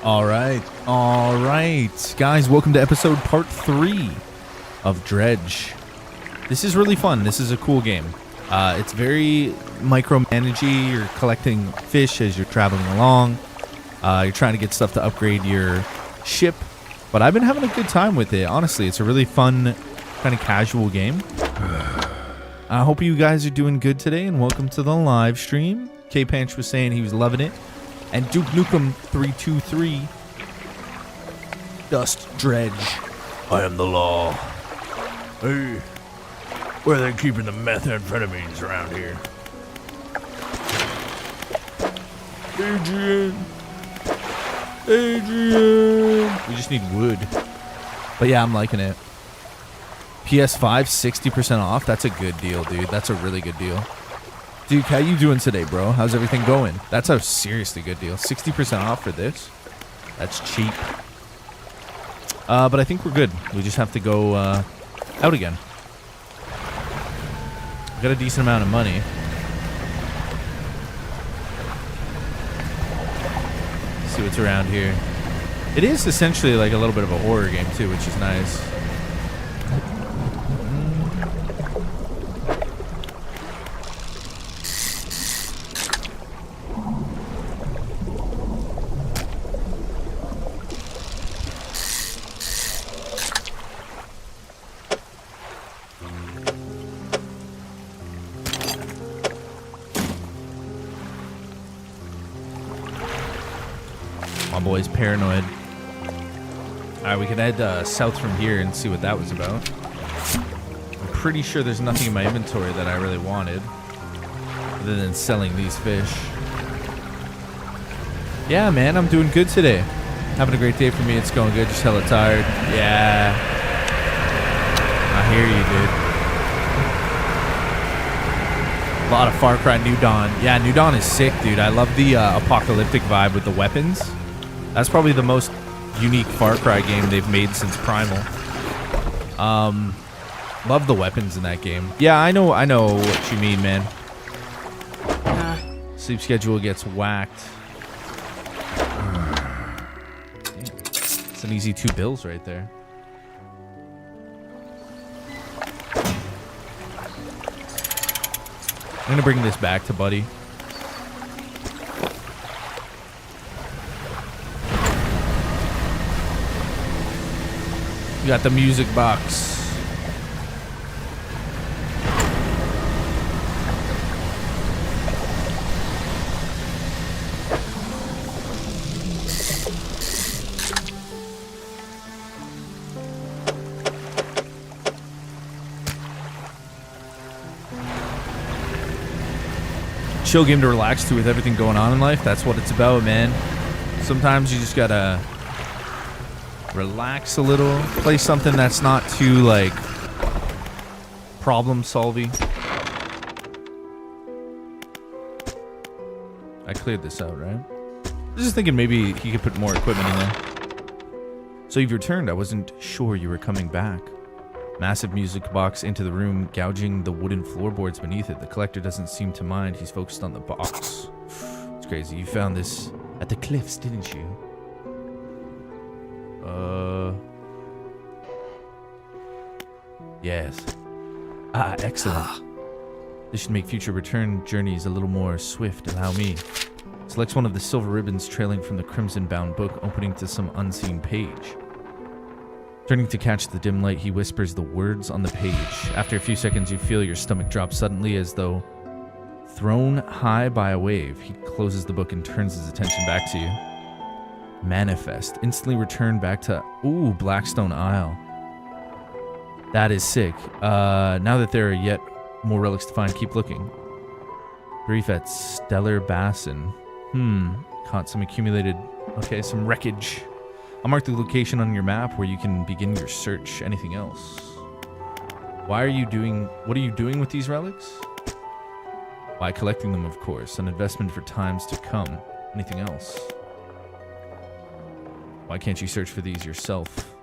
All right, guys, welcome to episode part 3 of Dredge. This is really fun. This is a cool game. It's very micromanagey. You're collecting fish as you're traveling along. You're trying to get stuff to upgrade your ship, but I've been having a good time with it. Honestly, it's a really fun, kind of casual game. I hope you guys are doing good today, and welcome to the live stream. K-Panch was saying he was loving it. And Duke Nukem 323 Dust Dredge. I am the law. Hey, where are they keeping the methamphetamines around here? Adrian. We just need wood. But yeah, I'm liking it. PS5 60% off. That's a good deal, dude. That's a really good deal. Duke, how you doing today, bro? How's everything going? That's a seriously good deal. 60% off for this. That's cheap. But I think we're good. We just have to go out again. Got a decent amount of money. See what's around here. It is essentially like a little bit of a horror game too, which is nice. My boy's paranoid. Alright, we can head south from here and see what that was about. I'm pretty sure there's nothing in my inventory that I really wanted, other than selling these fish. Yeah, man, I'm doing good today. Having a great day for me. It's going good. Just hella tired. Yeah. I hear you, dude. A lot of Far Cry New Dawn. Yeah, New Dawn is sick, dude. I love the apocalyptic vibe with the weapons. That's probably the most unique Far Cry game they've made since Primal. Love the weapons in that game. Yeah, I know what you mean, man. Sleep schedule gets whacked. It's an easy 2 bills right there. I'm gonna bring this back to Buddy. You got the music box. Chill game to relax to with everything going on in life. That's what it's about, man. Sometimes you just gotta relax a little, play something that's not too like problem solving. I cleared this out, right? I was just thinking maybe he could put more equipment in there. So you've returned. I wasn't sure you were coming back. Massive music box into the room, gouging the wooden floorboards beneath it. The collector doesn't seem to mind. He's focused on the box. It's crazy. You found this at the cliffs, didn't you? Yes. Ah, excellent. This should make future return journeys a little more swift. Allow me. Selects one of the silver ribbons trailing from the crimson-bound book, opening to some unseen page. Turning to catch the dim light, he whispers the words on the page. After a few seconds, you feel your stomach drop suddenly as though thrown high by a wave. He closes the book and turns his attention back to you. Manifest. Instantly return back to, Blackstone Isle. That is sick. Now that there are yet more relics to find, keep looking. Brief at Stellar Basin. Caught some accumulated, some wreckage. I'll mark the location on your map where you can begin your search. Anything else? What are you doing with these relics? By collecting them, of course. An investment for times to come. Anything else? Why can't you search for these yourself?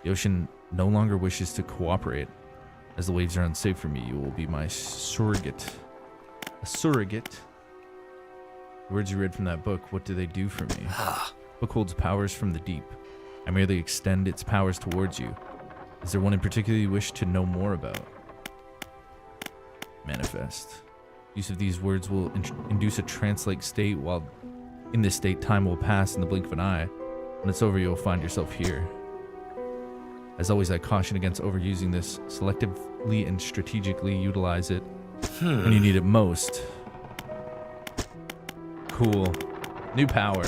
The ocean no longer wishes to cooperate. As the waves are unsafe for me, you will be my surrogate. A surrogate? The words you read from that book, what do they do for me? Book holds powers from the deep. I merely extend its powers towards you. Is there one in particular you wish to know more about? Manifest. Use of these words will induce a trance-like state. While in this state, time will pass in the blink of an eye. When it's over, you'll find yourself here. As always, I caution against overusing this. Selectively and strategically utilize it when you need it most. Cool. New power.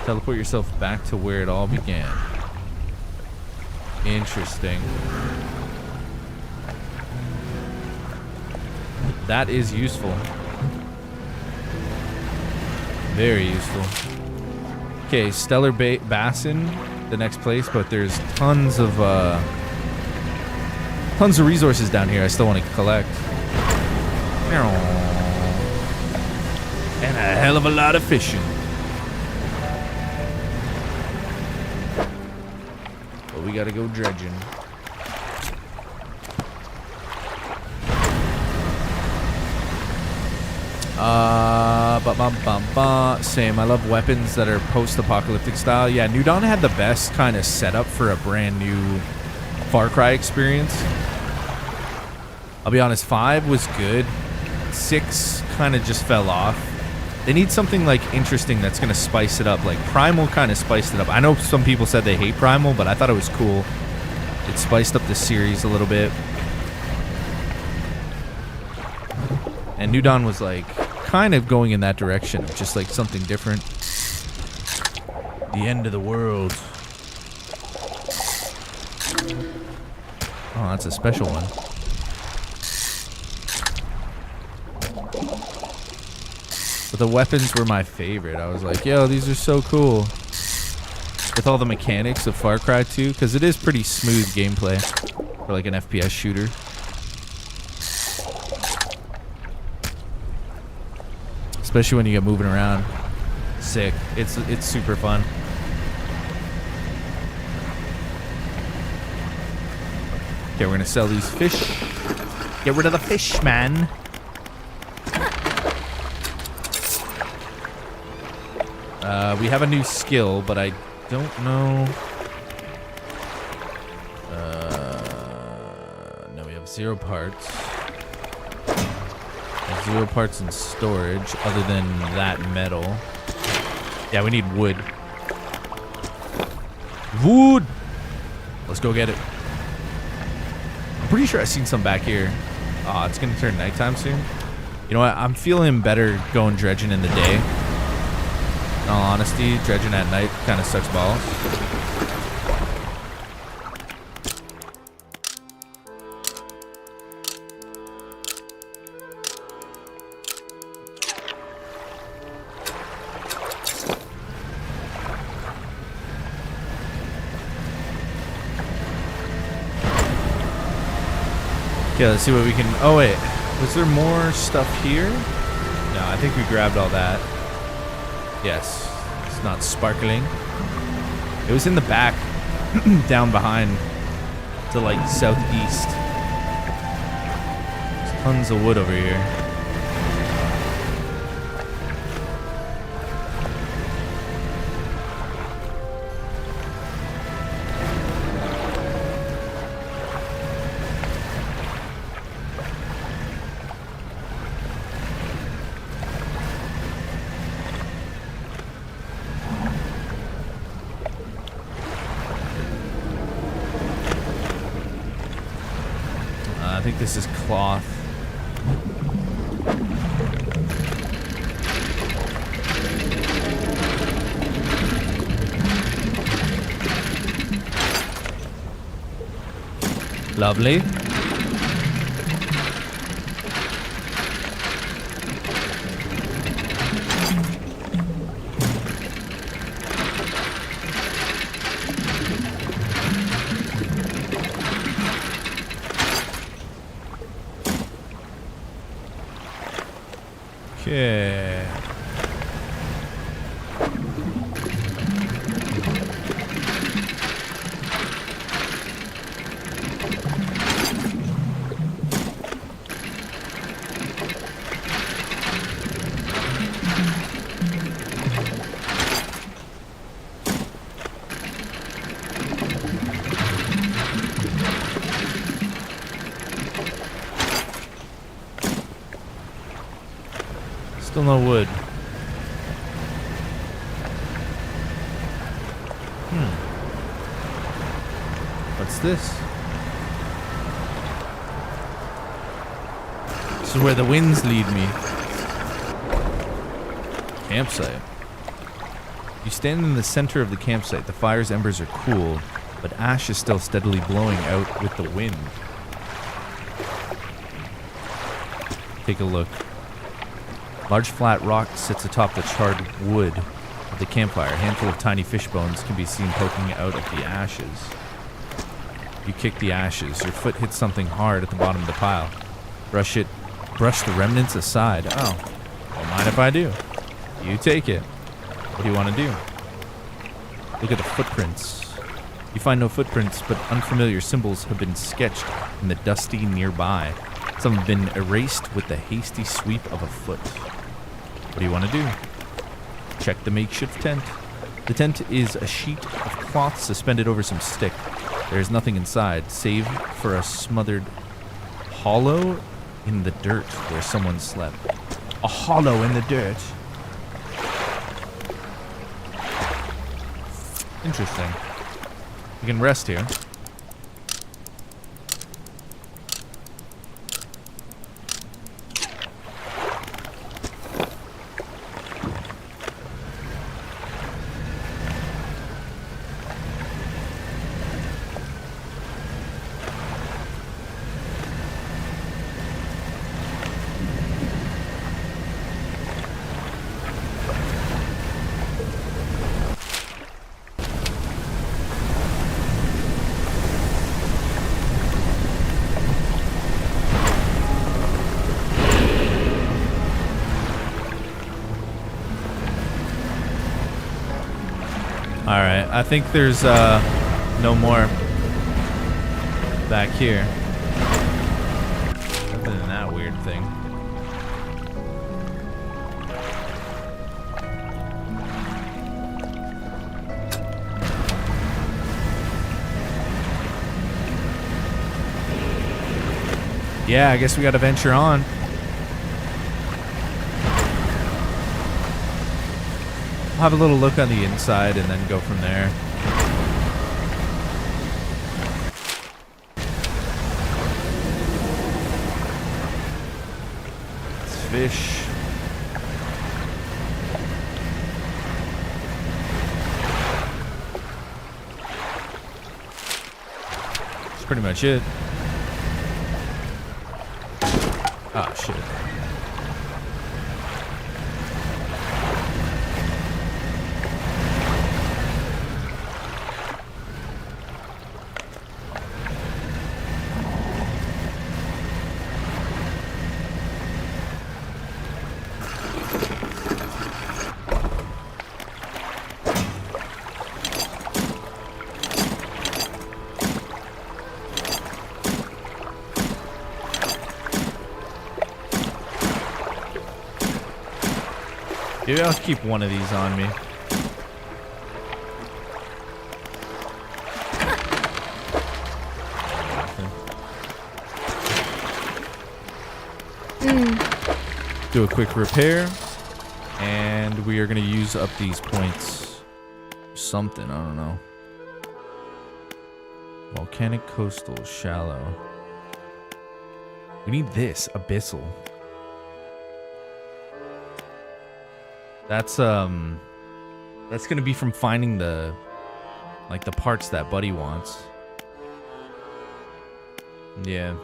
Teleport yourself back to where it all began. Interesting. That is useful. Very useful. Okay, Stellar Basin, the next place, but there's tons of resources down here I still want to collect. And a hell of a lot of fishing. But we gotta go dredging. Same. I love weapons that are post-apocalyptic style. Yeah, New Dawn had the best kind of setup for a brand new Far Cry experience. I'll be honest, 5 was good. 6 kind of just fell off. They need something like interesting that's going to spice it up. Like Primal kind of spiced it up. I know some people said they hate Primal, but I thought it was cool. It spiced up the series a little bit. And New Dawn was like kind of going in that direction of just like something different. The end of the world. Oh, that's a special one. But the weapons were my favorite. I was like, yo, these are so cool. With all the mechanics of Far Cry 2, because it is pretty smooth gameplay for like an FPS shooter. Especially when you get moving around. Sick. It's super fun. Okay, we're gonna sell these fish. Get rid of the fish, man. We have a new skill, but I don't know. No, we have 0 parts. 0 parts in storage other than that metal. Yeah, we need wood. Wood! Let's go get it. I'm pretty sure I've seen some back here. Oh, it's gonna turn nighttime soon. You know what? I'm feeling better going dredging in the day. In all honesty, dredging at night kind of sucks balls. Okay, let's see what we can... Oh, wait. Was there more stuff here? No, I think we grabbed all that. Yes. It's not sparkling. It was in the back. Down behind. To, like, southeast. There's tons of wood over here. I think this is cloth. Lovely. Okay. Still no wood. What's this? This is where the winds lead me. Campsite. You stand in the center of the campsite. The fire's embers are cooled, but ash is still steadily blowing out with the wind. Take a look. Large flat rock sits atop the charred wood of the campfire. A handful of tiny fish bones can be seen poking out of the ashes. You kick the ashes. Your foot hits something hard at the bottom of the pile. Brush the remnants aside. Oh, don't mind if I do. You take it. What do you want to do? Look at the footprints. You find no footprints, but unfamiliar symbols have been sketched in the dusty nearby. Some have been erased with the hasty sweep of a foot. What do you want to do? Check the makeshift tent. The tent is a sheet of cloth suspended over some stick. There is nothing inside, save for a smothered hollow in the dirt where someone slept. A hollow in the dirt. Interesting. We can rest here. Alright, I think there's no more back here. Other than that weird thing. Yeah, I guess we gotta venture on. I'll have a little look on the inside and then go from there. It's fish. That's pretty much it. Oh, shit. Maybe I'll keep one of these on me. Do a quick repair. And we are going to use up these points. Something, I don't know. Volcanic, coastal, shallow. We need this, abyssal. That's gonna be from finding the parts that Buddy wants. Yeah.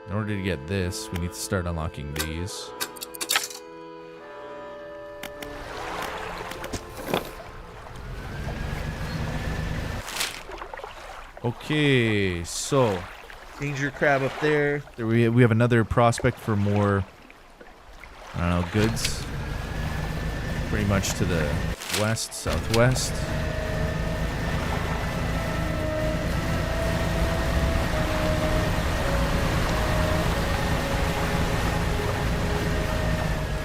In order to get this, we need to start unlocking these. Okay, so danger crab up there. We have another prospect for more, I don't know, goods. Pretty much to the west, southwest.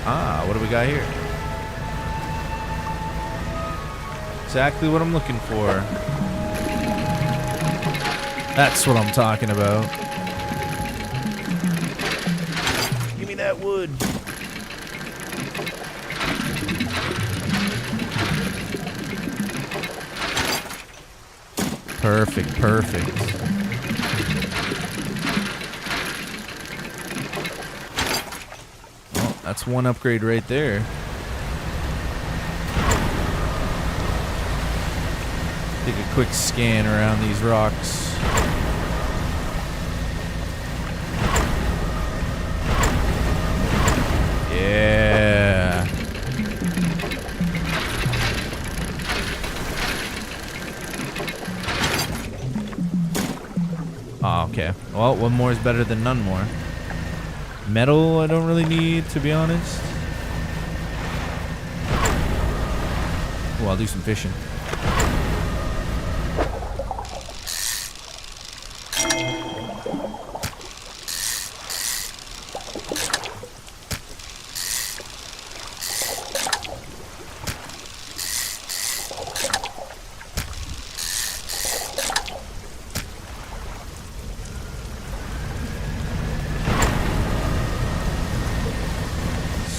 Ah, what do we got here? Exactly what I'm looking for. That's what I'm talking about. Give me that wood. Perfect, perfect. Well, that's one upgrade right there. Take a quick scan around these rocks. Yeah. Oh, okay. Well, one more is better than none more. Metal I don't really need, to be honest. Oh, I'll do some fishing.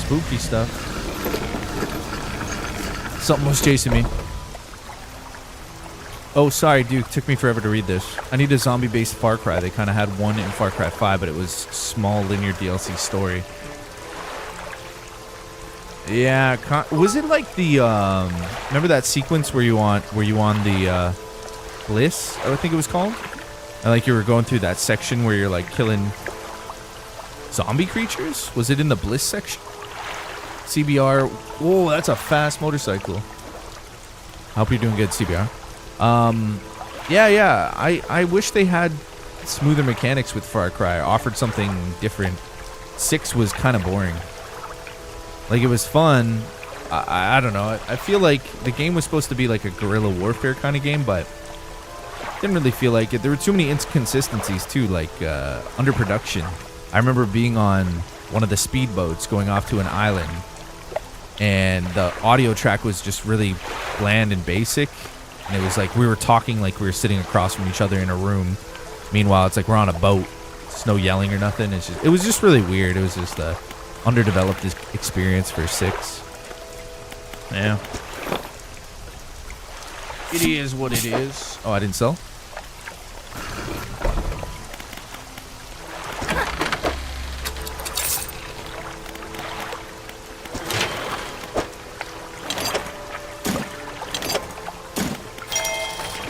Spooky stuff. Something was chasing me. Oh, sorry, Duke. Took me forever to read this. I need a zombie-based Far Cry. They kind of had one in Far Cry 5, but it was small linear DLC story. Yeah, was it like the remember that sequence where you on the Bliss? I think it was called. And like you were going through that section where you're like killing zombie creatures. Was it in the Bliss section? CBR. Whoa, that's a fast motorcycle. I hope you're doing good, CBR. Yeah. I wish they had smoother mechanics with Far Cry. Offered something different. 6 was kind of boring. Like, it was fun. I don't know. I feel like the game was supposed to be like a guerrilla warfare kind of game, but didn't really feel like it. There were too many inconsistencies too, like underproduction. I remember being on one of the speedboats going off to an island, and the audio track was just really bland and basic. And it was like we were talking like we were sitting across from each other in a room. Meanwhile, it's like we're on a boat. There's no yelling or nothing. It was just really weird. It was just a underdeveloped experience for 6. Yeah. It is what it is. Oh, I didn't sell?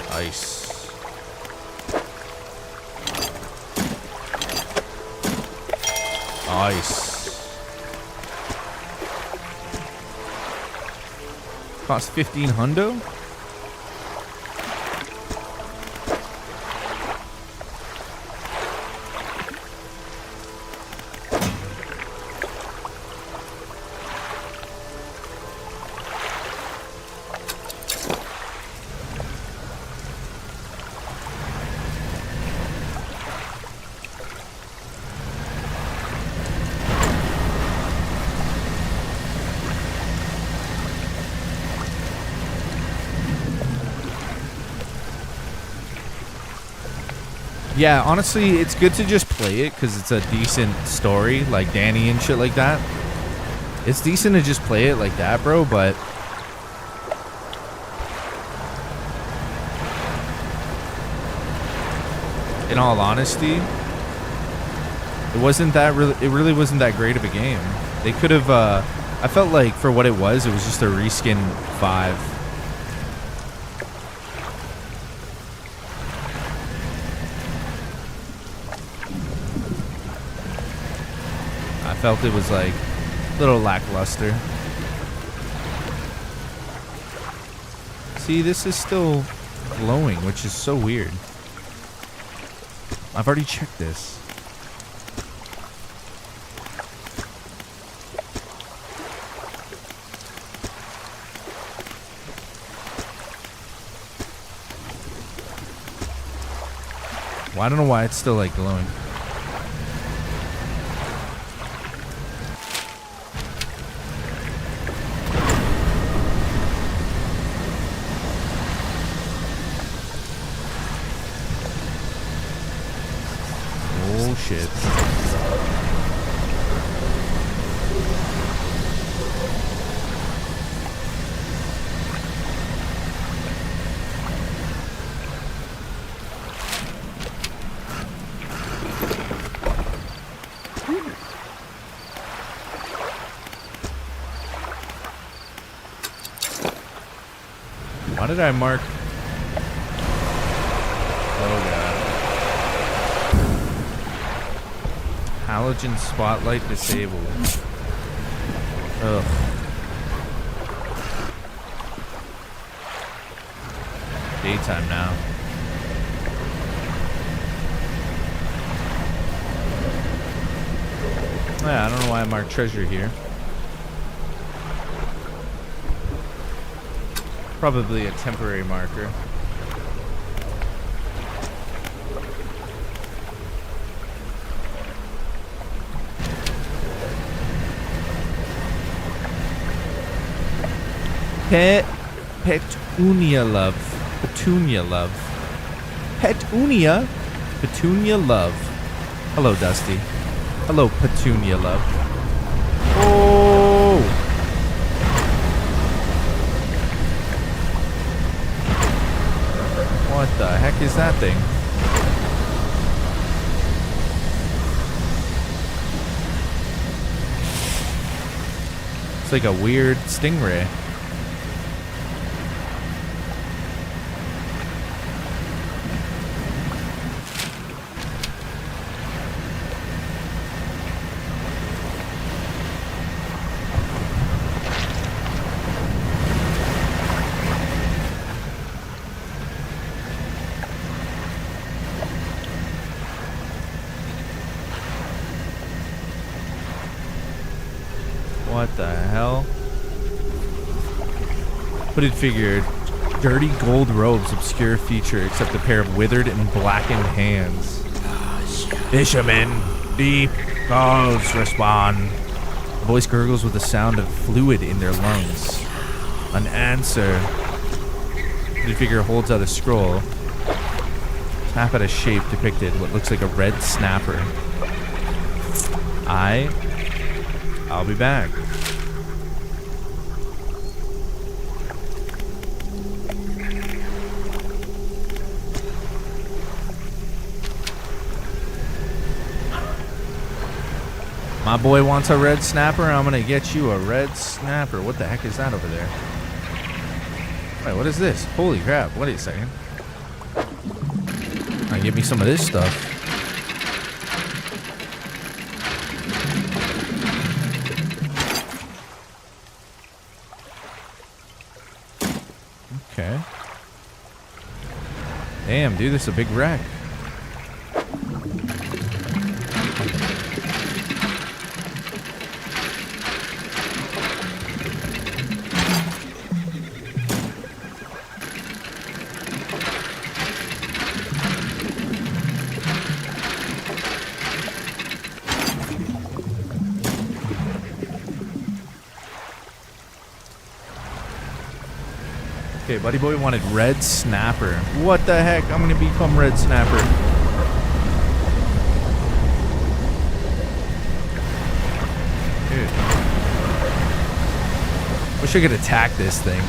Nice. Nice. Cost 15 hundo? Yeah, honestly, it's good to just play it because it's a decent story, like Danny and shit like that. It's decent to just play it like that, bro, but in all honesty, it really wasn't that great of a game. They could have, I felt like for what it was just a reskin 5. I felt it was like a little lackluster. See, this is still glowing, which is so weird. I've already checked this. Well, I don't know why it's still like glowing. did I mark? Oh god. Halogen spotlight disabled. Ugh. Daytime now. Yeah, I don't know why I marked treasure here. Probably a temporary marker. Petunia love. Petunia love. Petunia? Petunia love. Hello, Dusty. Hello, Petunia love. Oh! What the heck is that thing? It's like a weird stingray. What the hell? Hooded figure. Dirty gold robes, obscure feature, except a pair of withered and blackened hands. Fishermen, deep calls respond. The voice gurgles with the sound of fluid in their lungs. An answer. Hooded figure holds out a scroll. Tap at a shape depicted, what looks like a red snapper. I'll be back. My boy wants a red snapper. I'm gonna get you a red snapper. What the heck is that over there? Wait, what is this? Holy crap. Wait a second. Give me some of this stuff. Okay. Damn, dude, this is a big wreck. Okay, Buddy Boy wanted red snapper. What the heck? I'm gonna become red snapper. Dude. Wish I could attack this thing.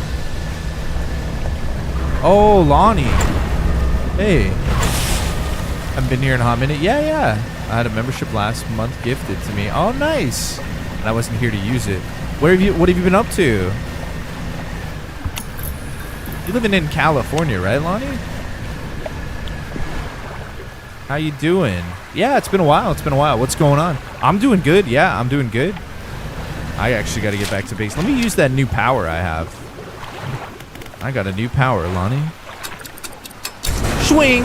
Oh, Lonnie. Hey. Haven't been here in a hot minute. Yeah. I had a membership last month gifted to me. Oh, nice. And I wasn't here to use it. What have you been up to? You're living in California, right, Lonnie? How you doing? Yeah, it's been a while. What's going on? I'm doing good. Yeah, I'm doing good. I actually got to get back to base. Let me use that new power I have. I got a new power, Lonnie. Swing!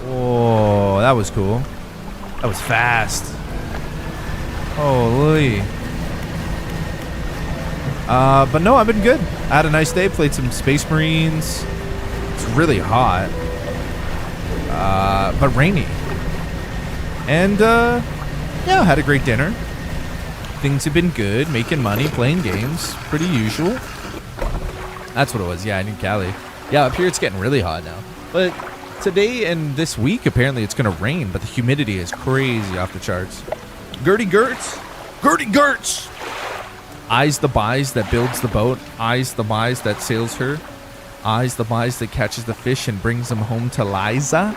Oh, that was cool. That was fast. Holy. But no, I've been good. I had a nice day. Played some Space Marines. It's really hot. But rainy. And, yeah, had a great dinner. Things have been good. Making money, playing games. Pretty usual. That's what it was. Yeah, I knew Cali. Yeah, up here it's getting really hot now. But today and this week, apparently it's going to rain. But the humidity is crazy off the charts. Gertie Gertz. Gertie Gertz. Eyes the buys that builds the boat. Eyes the buys that sails her. Eyes the buys that catches the fish and brings them home to Liza.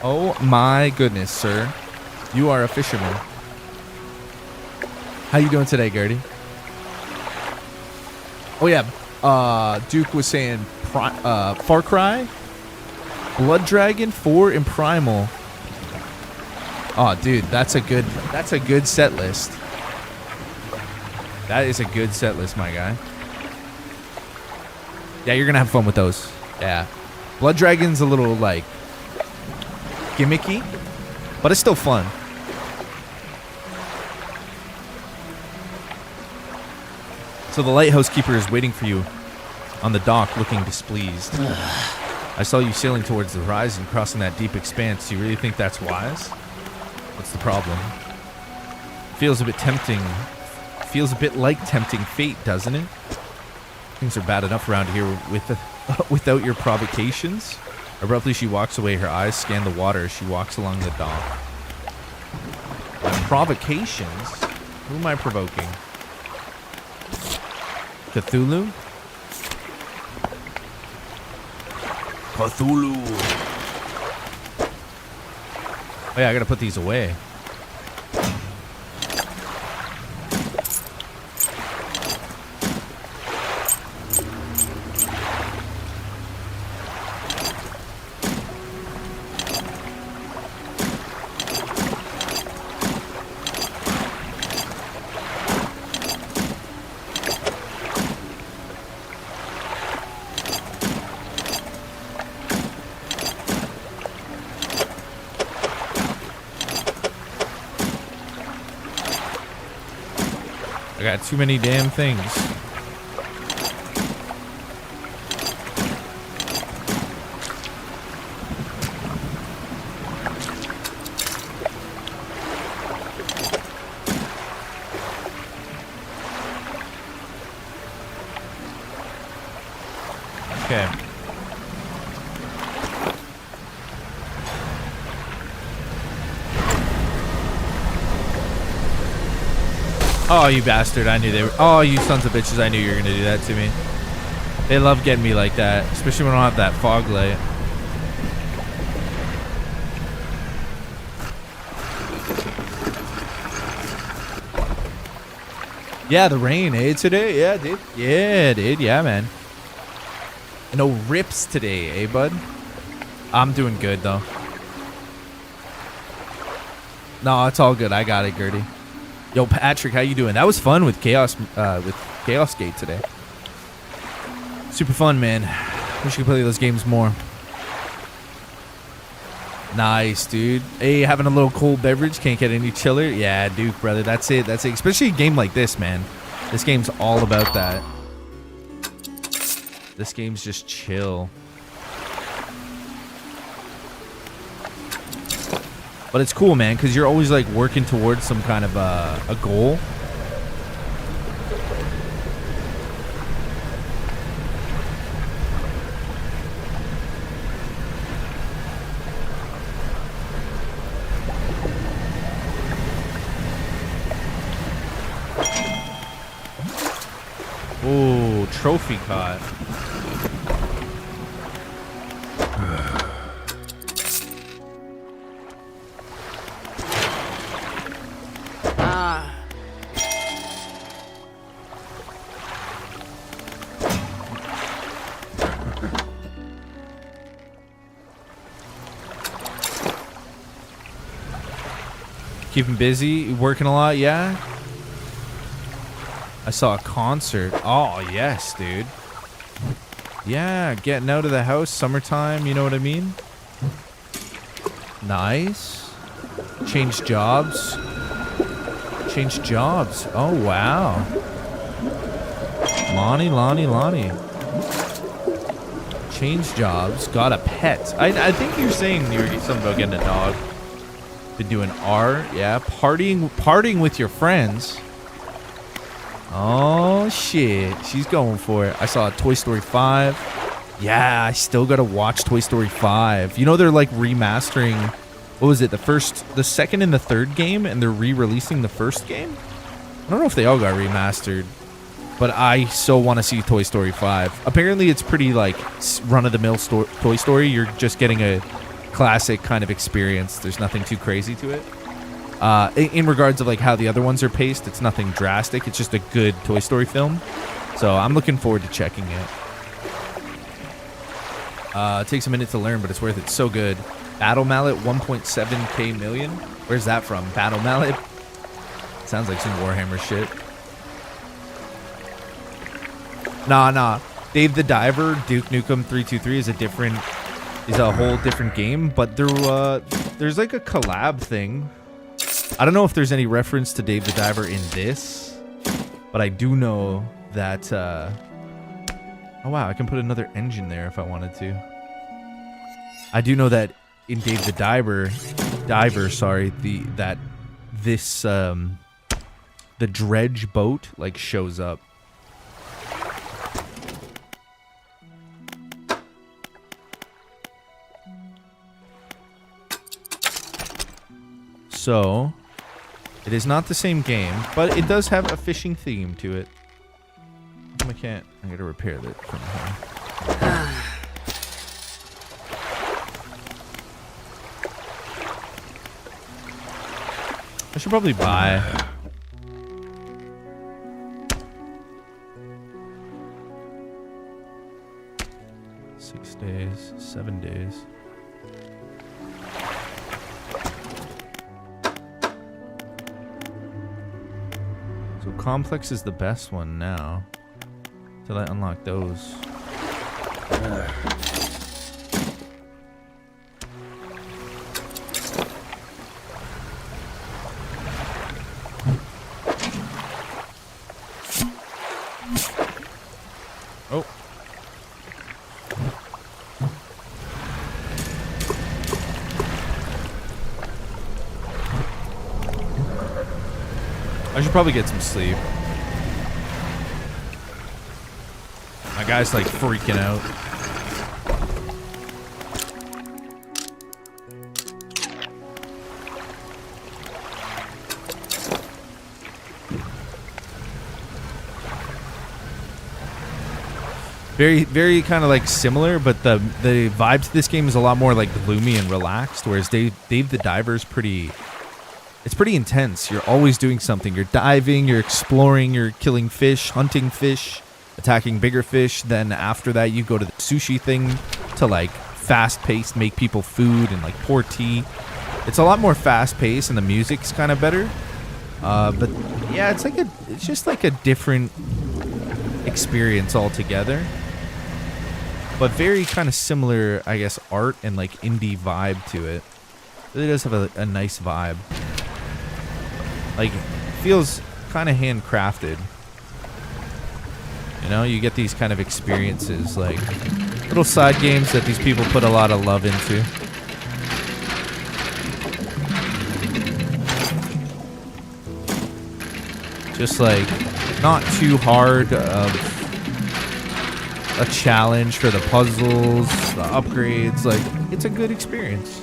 Oh my goodness, sir. You are a fisherman. How you doing today, Gertie? Oh yeah, Duke was saying Far Cry, Blood Dragon 4, and Primal. Oh, dude, that's a good set list. That is a good set list, my guy. Yeah, you're gonna have fun with those. Yeah, Blood Dragon's a little like gimmicky, but it's still fun. So the lighthouse keeper is waiting for you on the dock, looking displeased. I saw you sailing towards the horizon, crossing that deep expanse. Do you really think that's wise? What's the problem? Feels a bit tempting. Feels a bit like tempting fate, doesn't it? Things are bad enough around here without your provocations. Abruptly, she walks away. Her eyes scan the water as she walks along the dock. My provocations? Who am I provoking? Cthulhu? Cthulhu. Oh yeah, I gotta put these away. I got too many damn things. Okay. Oh, you bastard. I knew they were... Oh, you sons of bitches. I knew you were going to do that to me. They love getting me like that. Especially when I don't have that fog light. Yeah, the rain, eh, today? Yeah, dude. Yeah, dude. Yeah, man. And no rips today, eh, bud? I'm doing good, though. No, it's all good. I got it, Gertie. Yo, Patrick, how you doing? That was fun with Chaos Gate today. Super fun, man. Wish you could play those games more. Nice, dude. Hey, having a little cold beverage. Can't get any chiller. Yeah, Duke, brother. That's it. That's it. Especially a game like this, man. This game's all about that. This game's just chill. But it's cool, man, because you're always like working towards some kind of a goal. Oh, trophy caught. Keeping busy, working a lot, yeah. I saw a concert. Oh, yes, dude. Yeah, getting out of the house, summertime, you know what I mean? Nice. Change jobs. Change jobs. Oh, wow. Lonnie. Change jobs. Got a pet. I think you're saying you were something about getting a dog. Been doing art, yeah. Partying with your friends. Oh shit, she's going for it. I saw Toy Story 5. Yeah, I still gotta watch Toy Story 5. You know they're like remastering. What was it? The second, and the third game, and they're re-releasing the first game. I don't know if they all got remastered, but I so want to see Toy Story 5. Apparently, it's pretty like run-of-the-mill Toy Story. You're just getting a classic kind of experience. There's nothing too crazy to it. In regards of like how the other ones are paced, it's nothing drastic. It's just a good Toy Story film. So So I'm looking forward to checking it. It takes a minute to learn, but it's worth it. So good. Battle Mallet, 1.7k million. Where's that from? Battle Mallet? Sounds like some Warhammer shit. Nah. Dave the Diver, Duke Nukem 323 is a whole different game, but there's like a collab thing. I don't know if there's any reference to Dave the Diver in this, but I do know that oh wow, I can put another engine there if I wanted to. I do know that in Dave the Diver, the dredge boat like shows up. So, it is not the same game, but it does have a fishing theme to it. I gotta repair that from here. I should probably buy. Six days, 7 days. So complex is the best one now. Till I unlock those. Oh. I should probably get some sleep. My guy's like freaking out. Very kind of like similar, but the vibe to this game is a lot more like gloomy and relaxed, whereas Dave the Diver is pretty intense. You're always doing something. You're diving, you're exploring, you're killing fish, hunting fish, attacking bigger fish. Then after that, you go to the sushi thing to like fast-paced, make people food and like pour tea. It's a lot more fast-paced, and the music's kind of better. But yeah, it's just like a different experience altogether. But very kind of similar, I guess, art and like indie vibe to it. It really does have a nice vibe. Like, feels kind of handcrafted. You know, you get these kind of experiences, like little side games that these people put a lot of love into. Just like not too hard of a challenge for the puzzles, the upgrades. Like, it's a good experience.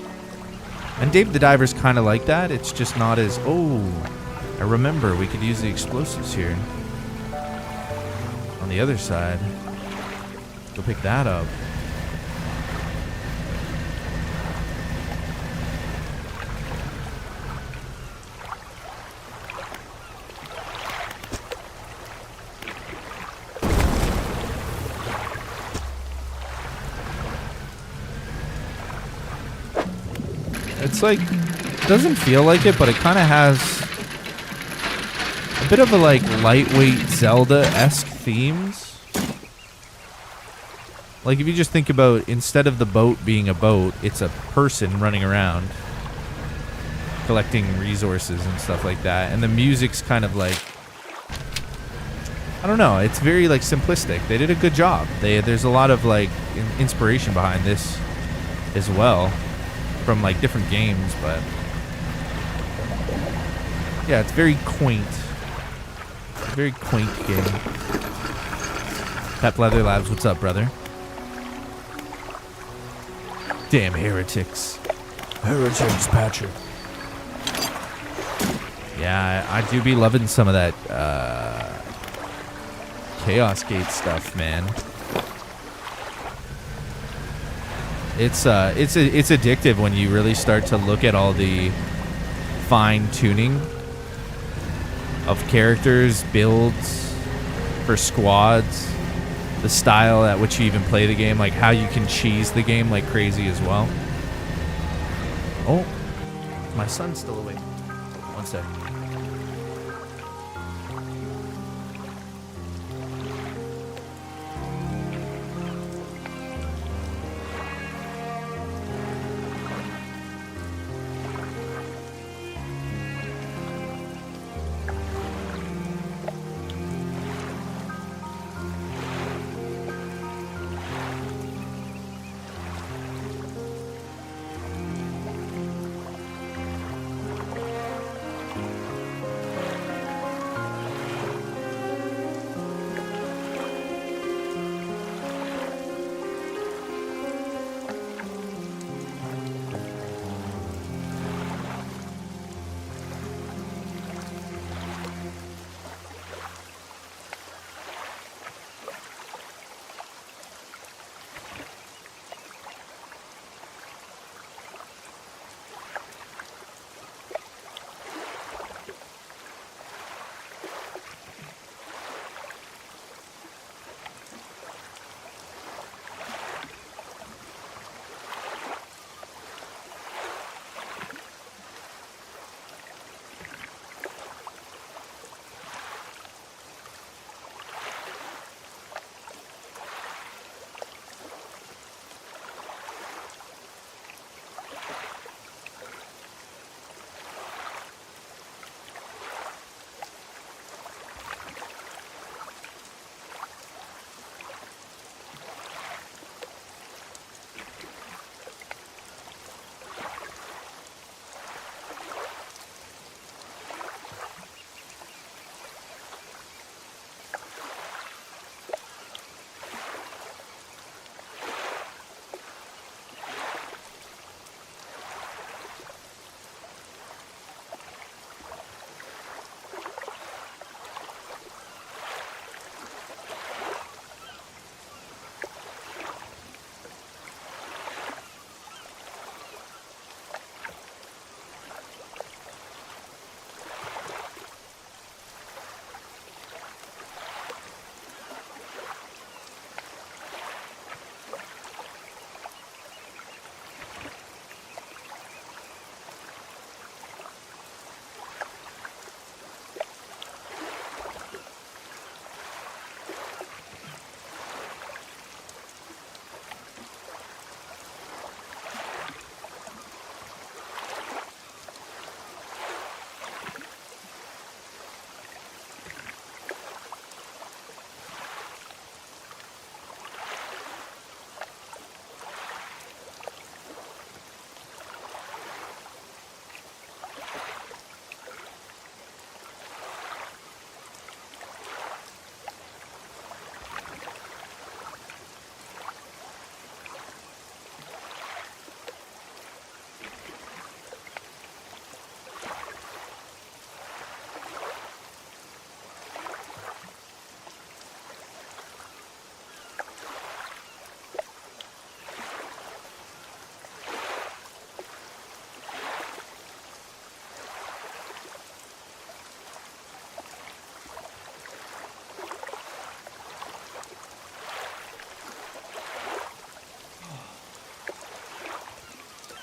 And Dave the Diver's kind of like that. It's just not as, oh, I remember we could use the explosives here. On the other side, go pick that up. It's like, doesn't feel like it, but it kind of has a bit of a like lightweight Zelda-esque themes. Like if you just think about, instead of the boat being a boat, it's a person running around collecting resources and stuff like that. And the music's kind of like, I don't know, it's very like simplistic. They did a good job. There's a lot of like inspiration behind this as well, from like different games, but yeah, it's very quaint. Very quaint game. Pep Leather Labs, what's up, brother? Damn heretics. Heretics, Patrick. Yeah, I do be loving some of that Chaos Gate stuff, man. It's addictive when you really start to look at all the fine tuning of characters, builds, for squads, the style at which you even play the game, like how you can cheese the game like crazy as well. Oh, my son's still awake. One sec.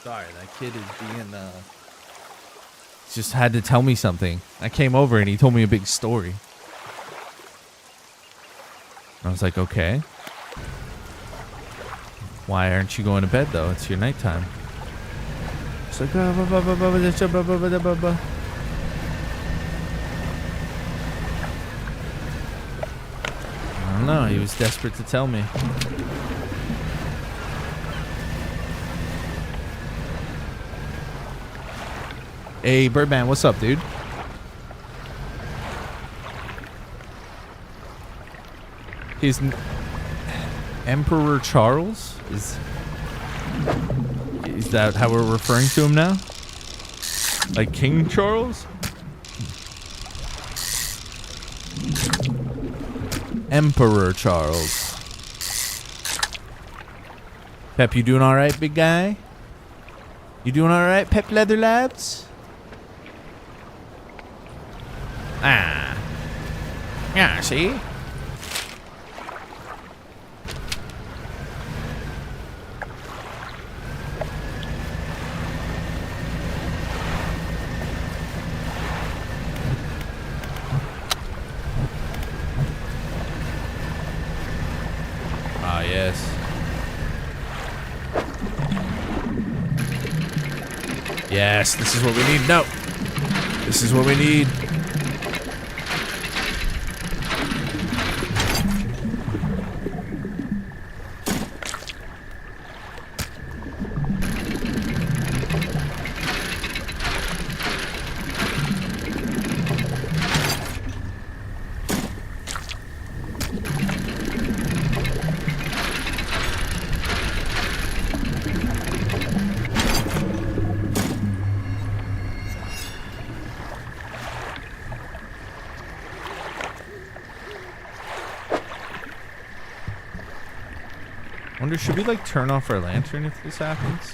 Sorry, that kid is being, just had to tell me something. I came over and he told me a big story. I was like, okay. Why aren't you going to bed, though? It's your nighttime. It's like, I don't know. He was desperate to tell me. Hey, Birdman, what's up, dude? He's Emperor Charles? Is that how we're referring to him now? Like King Charles? Emperor Charles. Pep, you doing alright, big guy? You doing alright, Pep Leather Labs? Ah. Yeah, see? Yes, this is what we need. No. This is what we need. Wonder, should we like turn off our lantern if this happens?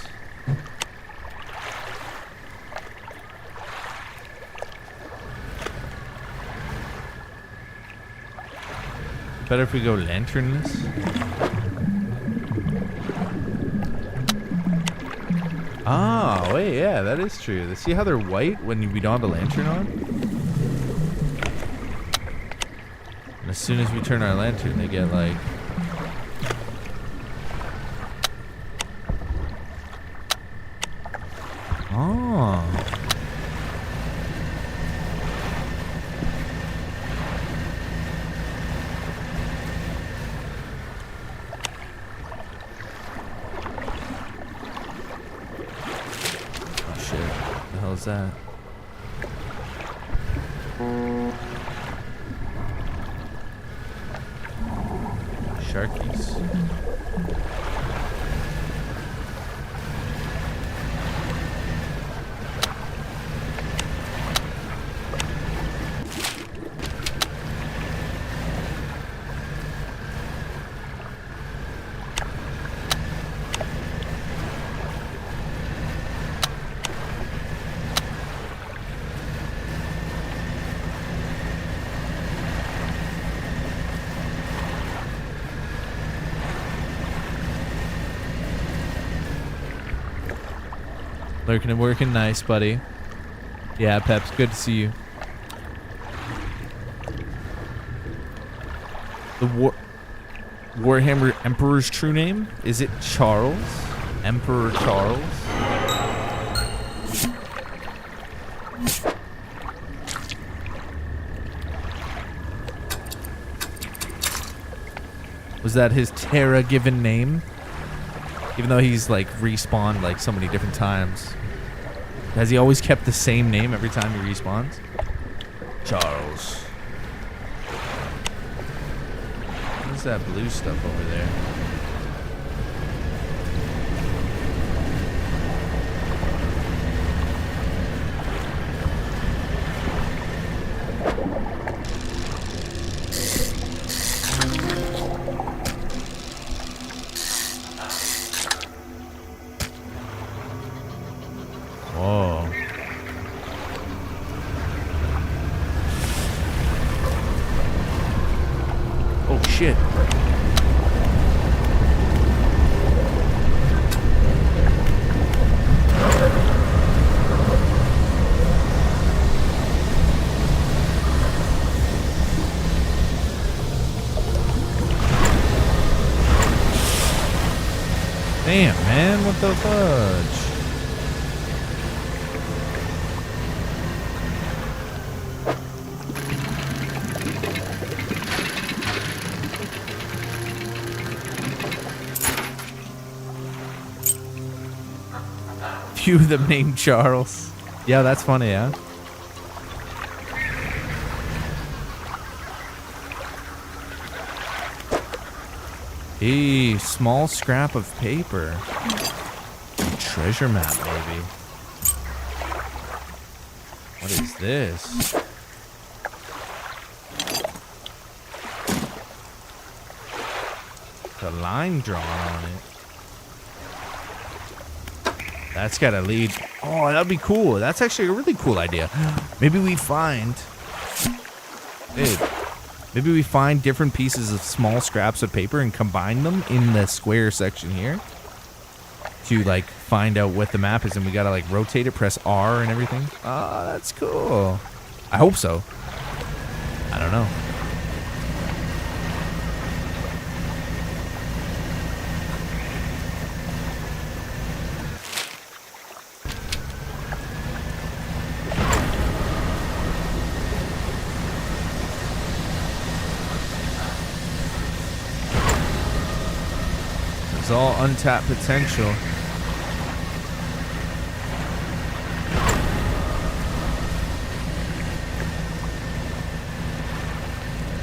Better if we go lanternless. Ah, wait, yeah, that is true. See how they're white when we don't have a lantern on? And as soon as we turn our lantern, they get like... Oh. Oh shit. What the hell is that? Sharkies. Lurking and working nice, buddy. Yeah, Peps, good to see you. The Warhammer Emperor's true name? Is it Charles? Emperor Charles? Was that his Terra given name? Even though he's like respawned like so many different times. Has he always kept the same name every time he respawns? Charles. What is that blue stuff over there? Whoa. Oh shit. Damn, man, what the fudge? Few of them named Charles. Yeah, that's funny, yeah. Hey, small scrap of paper. Treasure map, maybe. What is this? The line drawn on it. That's gotta lead. Oh, that'd be cool. That's actually a really cool idea. Maybe we find... Dude. Maybe we find different pieces of small scraps of paper and combine them in the square section here. To, like, find out what the map is. And we gotta, like, rotate it, press R and everything. Oh, that's cool. I hope so. I don't know. It's all untapped potential.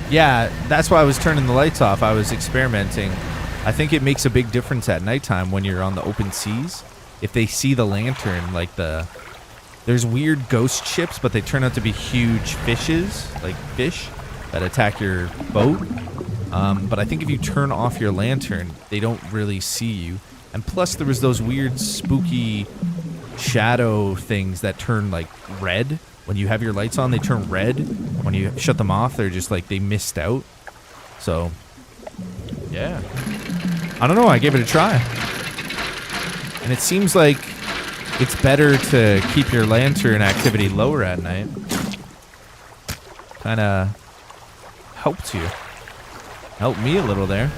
Yeah, that's why I was turning the lights off. I was experimenting. I think it makes a big difference at nighttime when you're on the open seas. If they see the lantern, like there's weird ghost ships, but they turn out to be huge fishes, like fish, that attack your boat. But I think if you turn off your lantern, they don't really see you. And plus, there was those weird, spooky shadow things that turn like red. When you have your lights on, they turn red. When you shut them off, they're just like they missed out. So, yeah. I don't know. I gave it a try. And it seems like it's better to keep your lantern activity lower at night. Kind of helped you. Helped me a little there.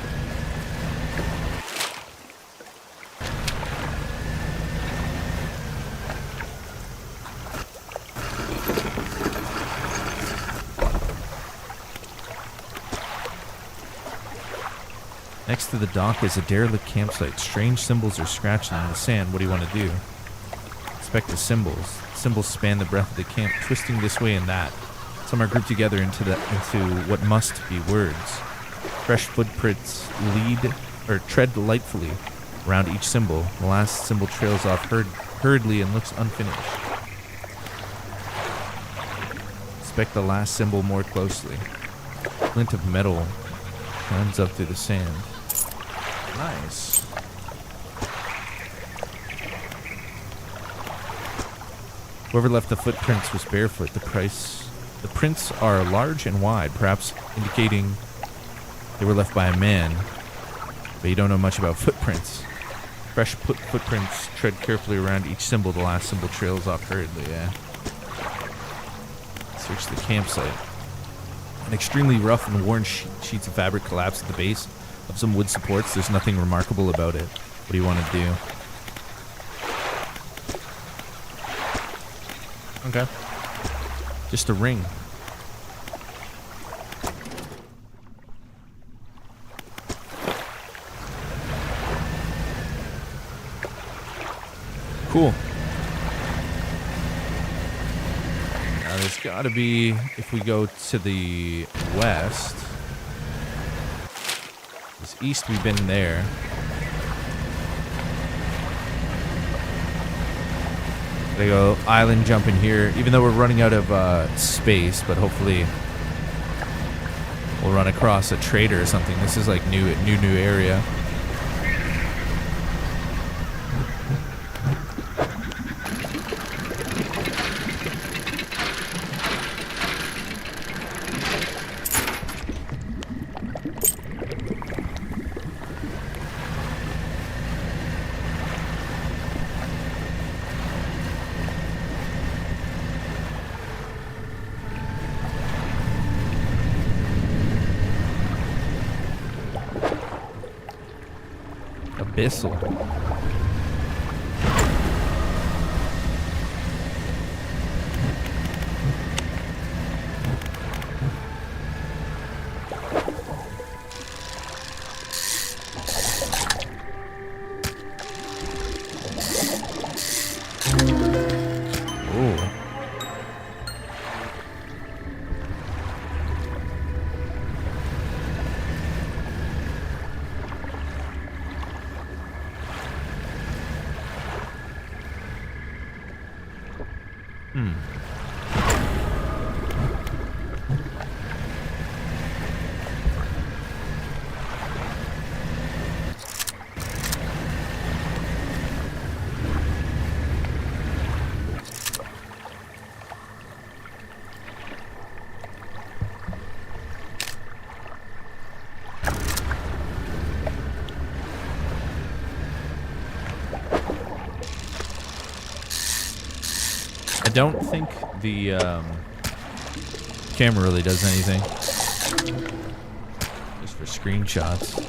Next to the dock is a derelict campsite. Strange symbols are scratching in the sand. What do you want to do? Inspect the symbols. Symbols span the breadth of the camp, twisting this way and that. Some are grouped together into what must be words. Fresh footprints tread delightfully around each symbol. The last symbol trails off hurriedly and looks unfinished. Inspect the last symbol more closely. Glint of metal climbs up through the sand. Nice. Whoever left the footprints was barefoot. The prints are large and wide, perhaps indicating they were left by a man. But you don't know much about footprints. Fresh footprints tread carefully around each symbol. The last symbol trails off hurriedly, yeah. Search the campsite. An extremely rough and worn sheets of fabric collapse at the base of some wood supports. There's nothing remarkable about it. What do you want to do? Okay. Just a ring. Cool. Now there's gotta be, if we go to the west, this east we've been there. They go island jumping here, even though we're running out of space, but hopefully we'll run across a trader or something. This is like new area. Abyssal. I don't think the camera really does anything. Just for screenshots.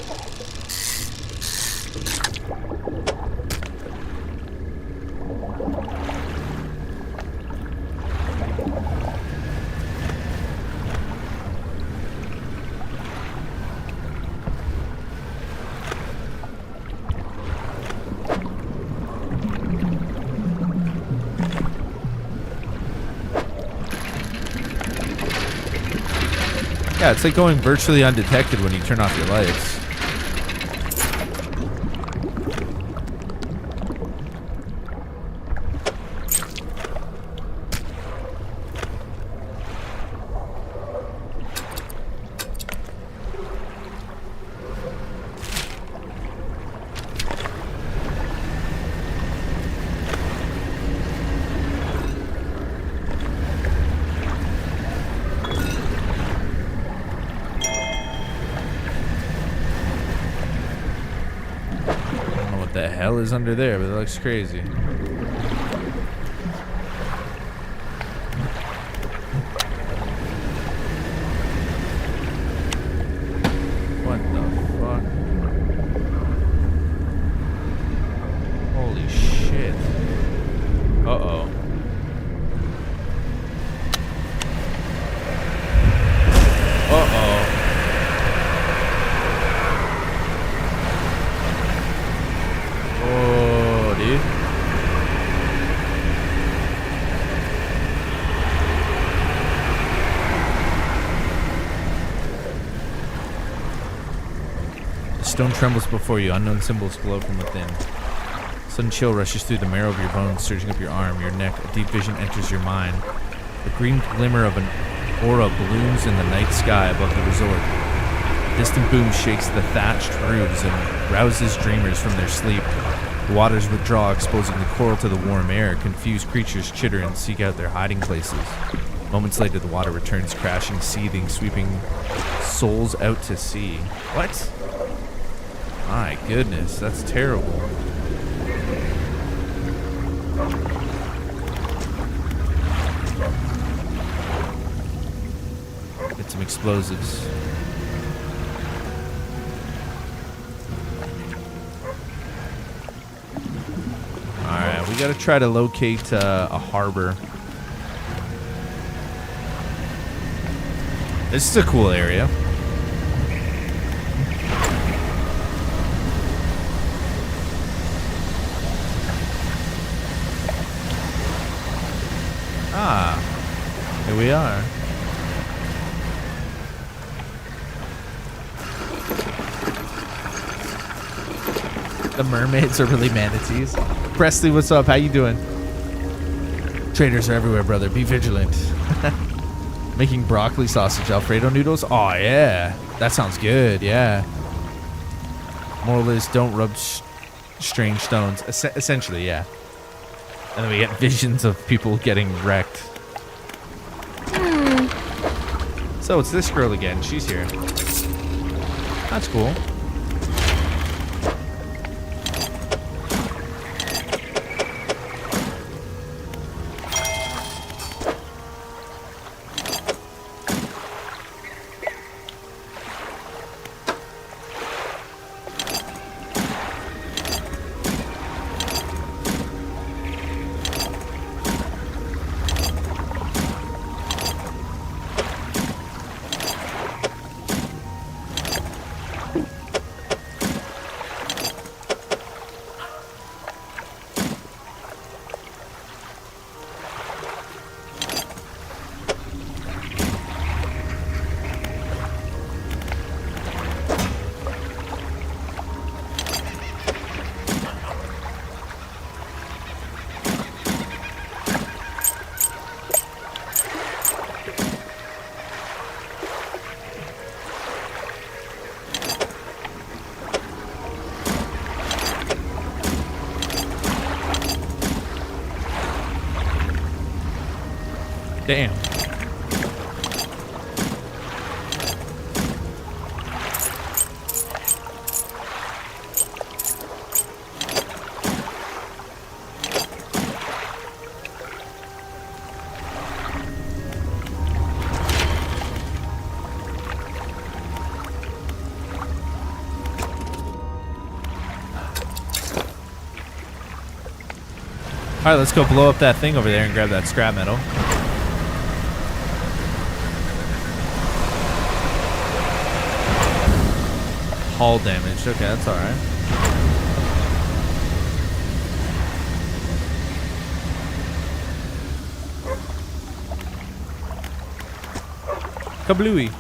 Yeah, it's like going virtually undetected when you turn off your lights. The hell is under there, but it looks crazy. What the fuck? Holy shit. Uh-oh. Uh-oh. Oh, dude. The stone trembles before you. Unknown symbols glow from within. Sudden chill rushes through the marrow of your bones, surging up your arm, your neck. A deep vision enters your mind. The green glimmer of an aura blooms in the night sky above the resort. Distant boom shakes the thatched roofs and rouses dreamers from their sleep. The waters withdraw, exposing the coral to the warm air. Confused creatures chitter and seek out their hiding places. Moments later, the water returns crashing, seething, sweeping souls out to sea. What? My goodness, that's terrible. Get some explosives. Alright, we gotta try to locate a harbor. This is a cool area. Ah, here we are. The mermaids are really manatees. Presley, what's up? How you doing? Traders are everywhere, brother. Be vigilant. Making broccoli sausage Alfredo noodles? Oh, yeah. That sounds good, yeah. Moral is don't rub strange stones. Essentially, yeah. And then we get visions of people getting wrecked. So it's this girl again. She's here. That's cool. Damn. All right, let's go blow up that thing over there and grab that scrap metal. Hull damage. Okay, that's all right. Kablooey.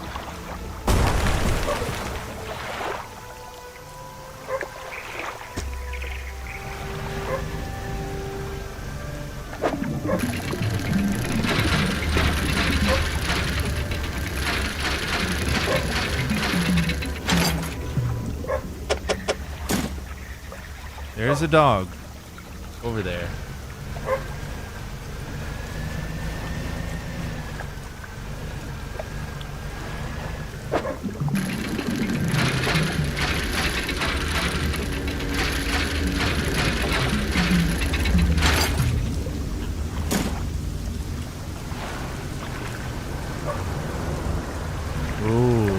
There's a dog over there. Ooh.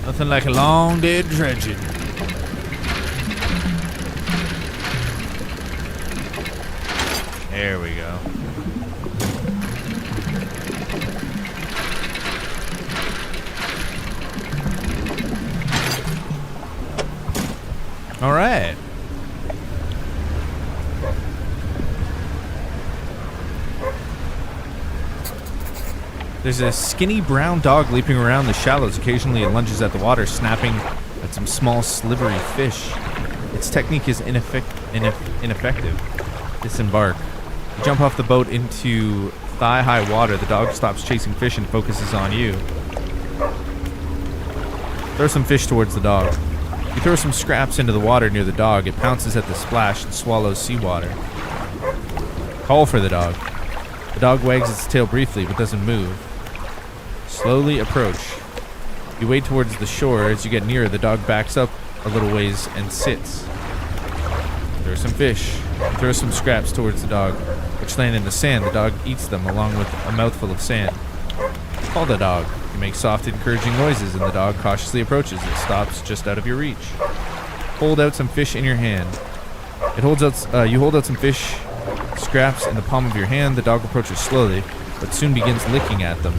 Nothing like a long day of dredging. There we go. All right. There's a skinny brown dog leaping around the shallows. Occasionally it lunges at the water, snapping at some small slivery fish. Its technique is ineffective. Disembark. You jump off the boat into thigh-high water. The dog stops chasing fish and focuses on you. Throw some fish towards the dog. You throw some scraps into the water near the dog. It pounces at the splash and swallows seawater. Call for the dog. The dog wags its tail briefly but doesn't move. Slowly approach. You wade towards the shore. As you get nearer, the dog backs up a little ways and sits. Throw some fish. Throw some scraps towards the dog, which land in the sand. The dog eats them along with a mouthful of sand. Call the dog. You make soft, encouraging noises, and the dog cautiously approaches. It stops just out of your reach. Hold out some fish in your hand. You hold out some fish scraps in the palm of your hand. The dog approaches slowly, but soon begins licking at them.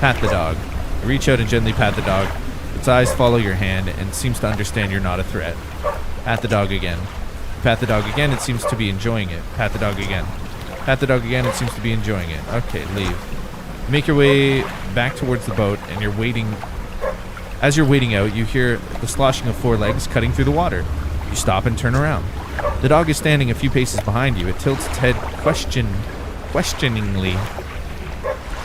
Pat the dog. You reach out and gently pat the dog. Its eyes follow your hand and seems to understand you're not a threat. Pat the dog again. Pat the dog again, it seems to be enjoying it. Pat the dog again. Pat the dog again, it seems to be enjoying it. Okay, leave. You make your way back towards the boat and you're waiting. As you're wading out, you hear the sloshing of four legs cutting through the water. You stop and turn around. The dog is standing a few paces behind you. It tilts its head questioningly.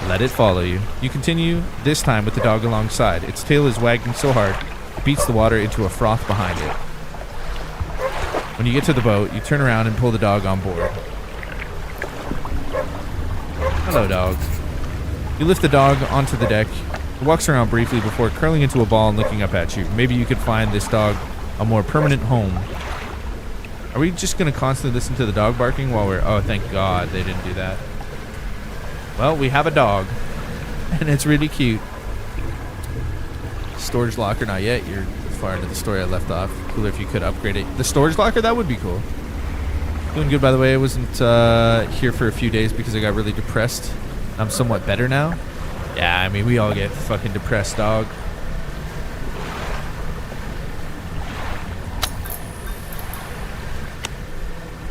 Let it follow you. You continue, this time with the dog alongside. Its tail is wagging so hard, it beats the water into a froth behind it. When you get to the boat, you turn around and pull the dog on board. Hello, dog. You lift the dog onto the deck. It walks around briefly before curling into a ball and looking up at you. Maybe you could find this dog a more permanent home. Are we just going to constantly listen to the dog barking while we're... Oh, thank God they didn't do that. Well, we have a dog, and it's really cute. Storage locker, not yet. You're far into the story I left off. Cooler if you could upgrade it. The storage locker, that would be cool. Doing good, by the way. I wasn't here for a few days because I got really depressed. I'm somewhat better now. Yeah, I mean, we all get fucking depressed, dog.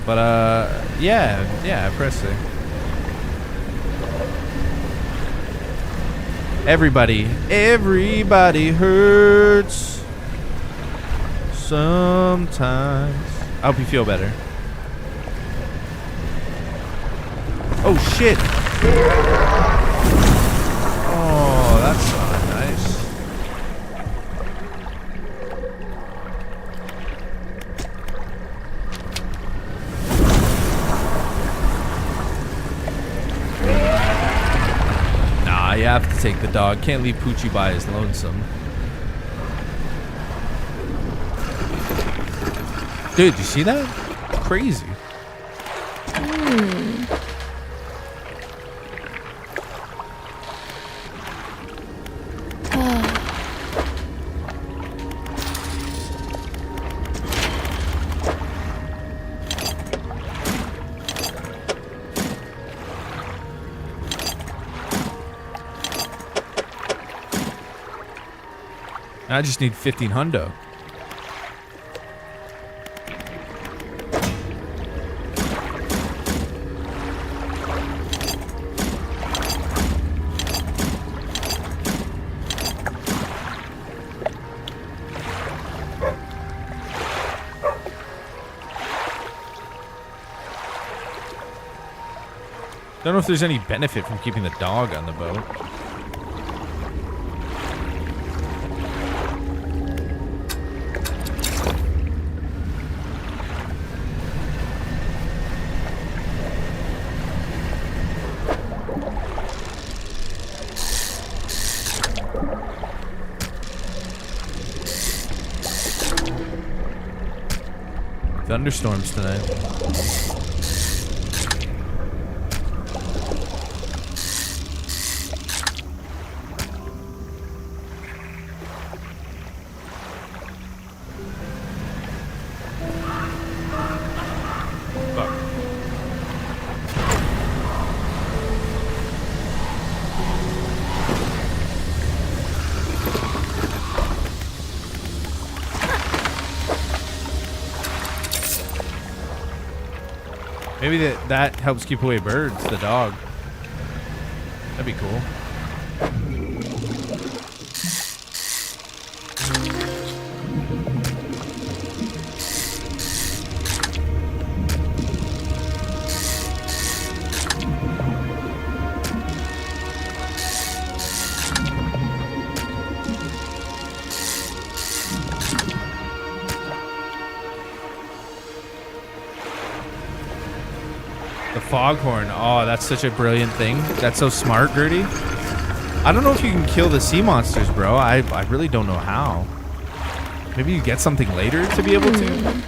But, yeah, pressing. Everybody hurts sometimes. I hope you feel better. Oh, shit. Oh, that's not nice. You have to take the dog. Can't leave Poochie by his lonesome. Dude, you see that? Crazy. I just need 15 hundo. Don't know if there's any benefit from keeping the dog on the boat. Thunderstorms tonight. Maybe that helps keep away birds, the dog. That'd be cool. Foghorn. Oh, that's such a brilliant thing. That's so smart, Gertie. I don't know if you can kill the sea monsters, bro. I really don't know how. Maybe you get something later to be able to.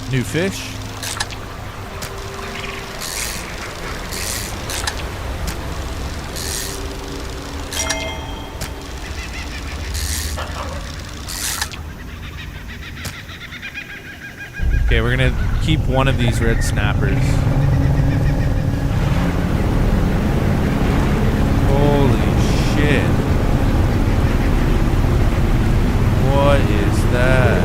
New fish. Okay, we're gonna keep one of these red snappers. Holy shit. What is that?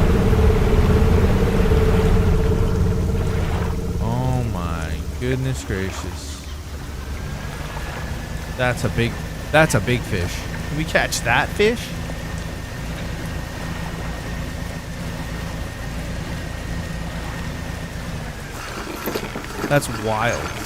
Goodness gracious. That's a big fish. Can we catch that fish? That's wild.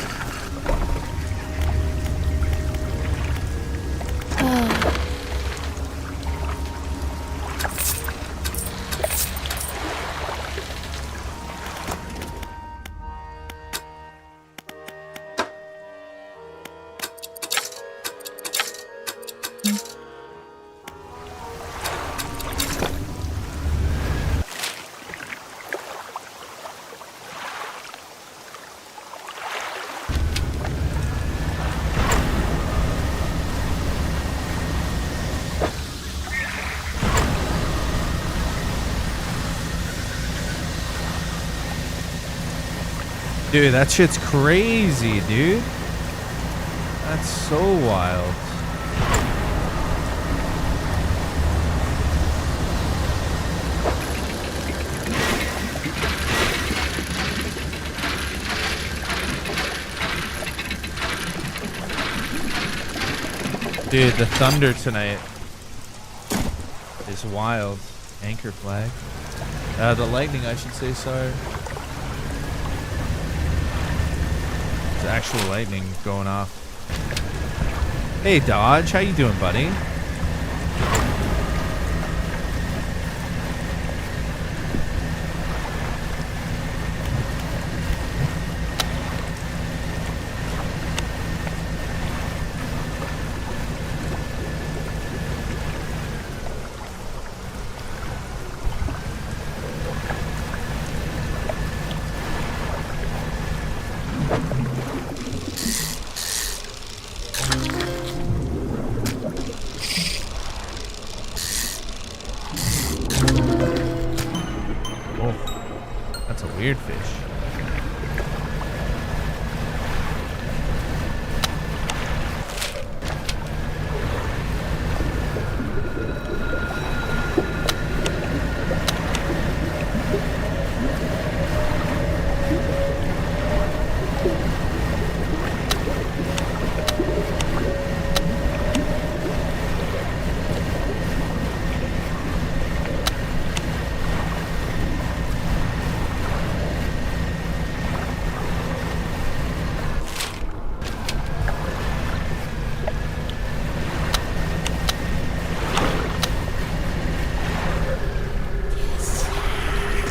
Dude, that shit's crazy, dude. That's so wild. Dude, the thunder tonight is wild. Anchor flag. The lightning, I should say, sorry. It's actual lightning going off. Hey, Dodge. How you doing, buddy? Weird fish.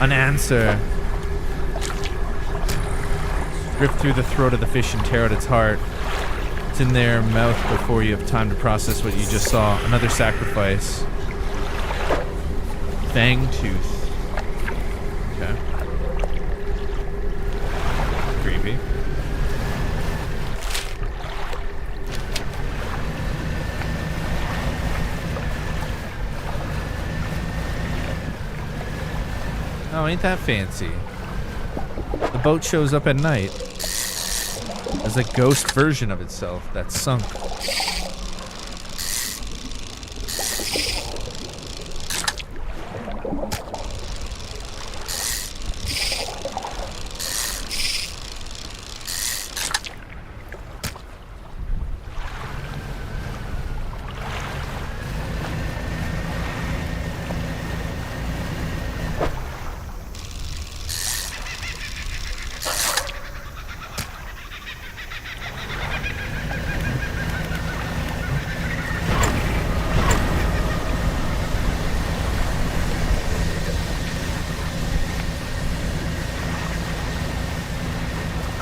An answer. Rip through the throat of the fish and tear out its heart. It's in their mouth before you have time to process what you just saw. Another sacrifice. Fang tooth. Okay. Creepy. Oh, ain't that fancy? The boat shows up at night as a ghost version of itself that's sunk.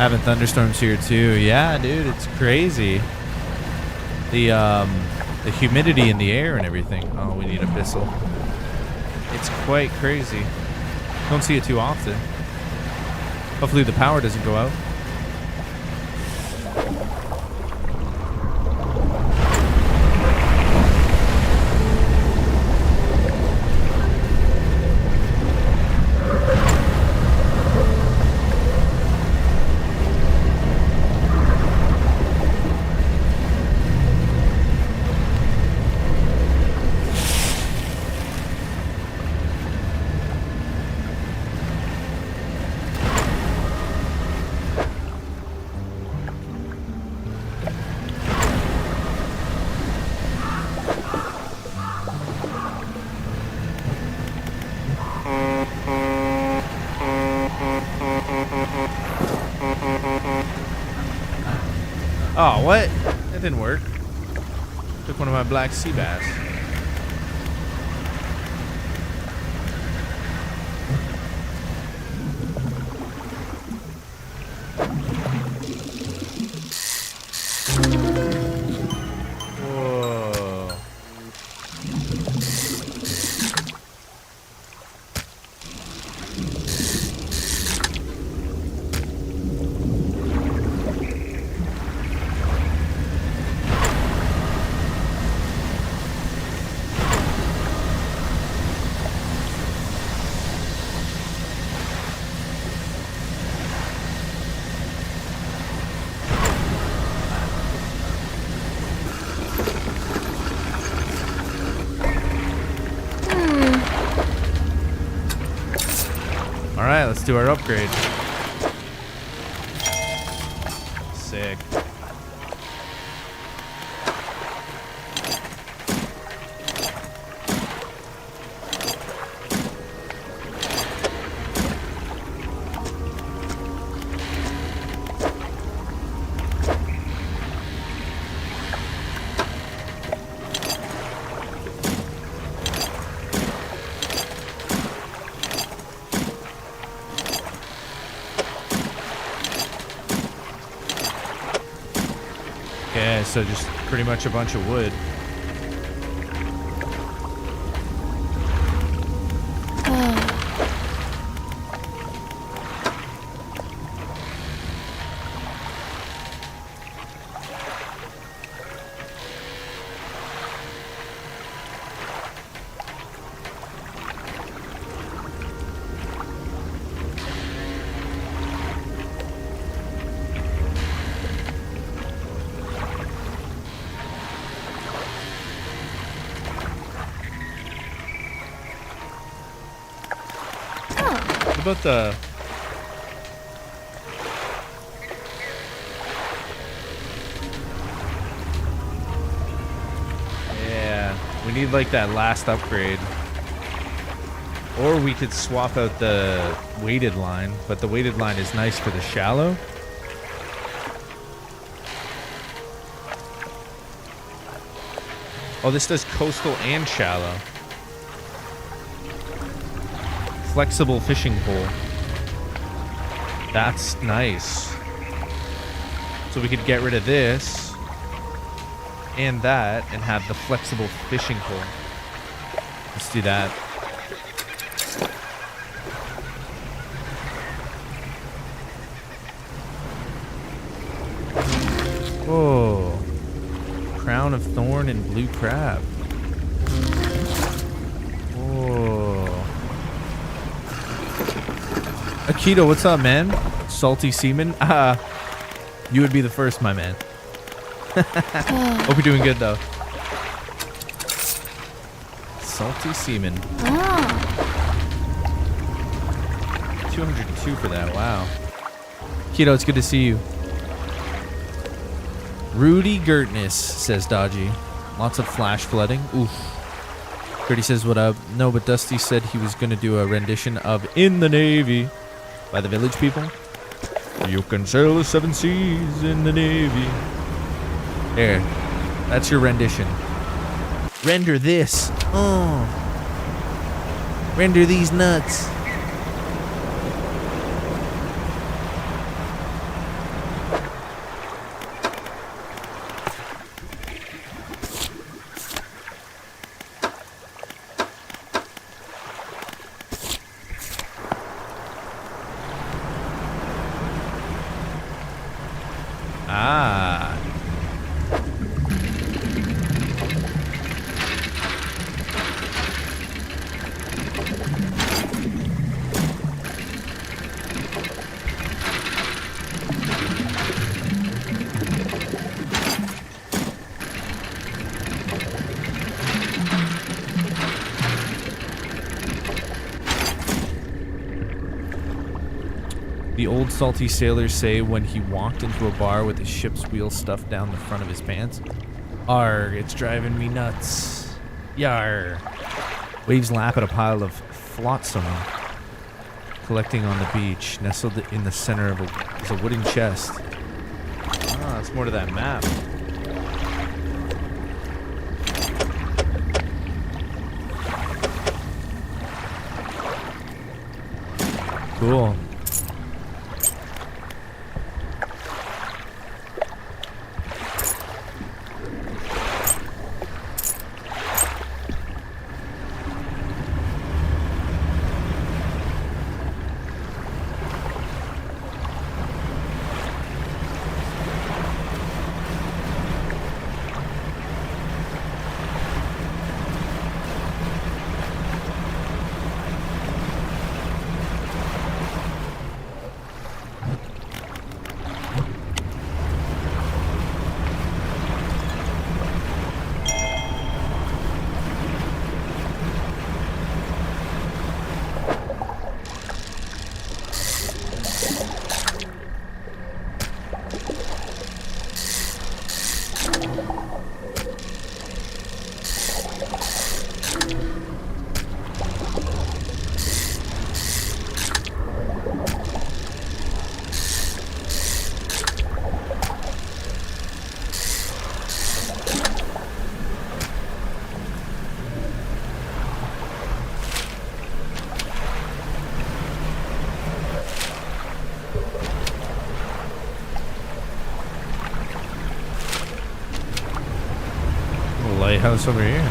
Having thunderstorms here too. Yeah, dude, it's crazy. The humidity in the air and everything. Oh, we need a bissel. It's quite crazy. Don't see it too often. Hopefully the power doesn't go out. Oh, what? That didn't work. Took one of my black sea bass. Whoa. All right, let's do our upgrade. Sick. Yeah, so just pretty much a bunch of wood. What about the... Yeah, we need like that last upgrade. Or we could swap out the weighted line, but the weighted line is nice for the shallow. Oh, this does coastal and shallow. Flexible fishing pole. That's nice. So we could get rid of this and that and have the flexible fishing pole. Let's do that. Whoa. Crown of thorn and blue crab. Akito, what's up, man? Salty seaman? You would be the first, my man. Hope you're doing good, though. Salty seaman. 202 for that, wow. Keto, it's good to see you. Rudy Gertness, says Dodgy. Lots of flash flooding. Oof. Gertie says, what up? No, but Dusty said he was going to do a rendition of In the Navy by the Village People. You can sail the 7 seas in the Navy. There. That's your rendition. Render this. Oh. Render these nuts. Ah. The old salty sailors say when he walked into a bar with his ship's wheel stuffed down the front of his pants. Arg, it's driving me nuts. Yar. Waves lap at a pile of flotsam collecting on the beach. Nestled in the center of is a wooden chest. Ah, it's more to that map. Cool. lighthouse over here.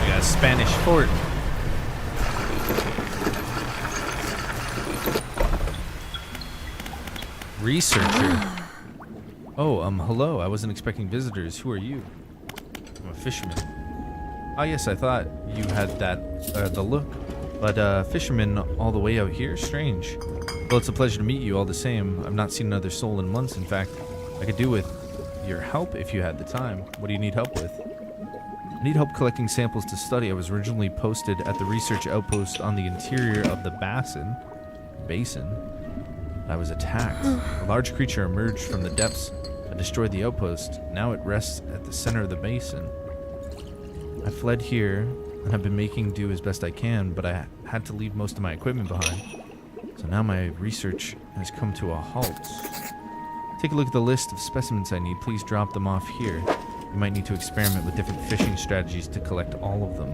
We got a Spanish fort. Researcher. Oh, hello. I wasn't expecting visitors. Who are you? I'm a fisherman. Ah, yes, I thought you had the look. But, fisherman all the way out here? Strange. Well, it's a pleasure to meet you all the same. I've not seen another soul in months. In fact, I could do with your help if you had the time. What do you need help with? I need help collecting samples to study. I was originally posted at the research outpost on the interior of the basin. I was attacked. A large creature emerged from the depths and destroyed the outpost. Now it rests at the center of the basin. I fled here and have been making do as best I can, but I had to leave most of my equipment behind. So now my research has come to a halt. Take a look at the list of specimens I need. Please drop them off here. You might need to experiment with different fishing strategies to collect all of them.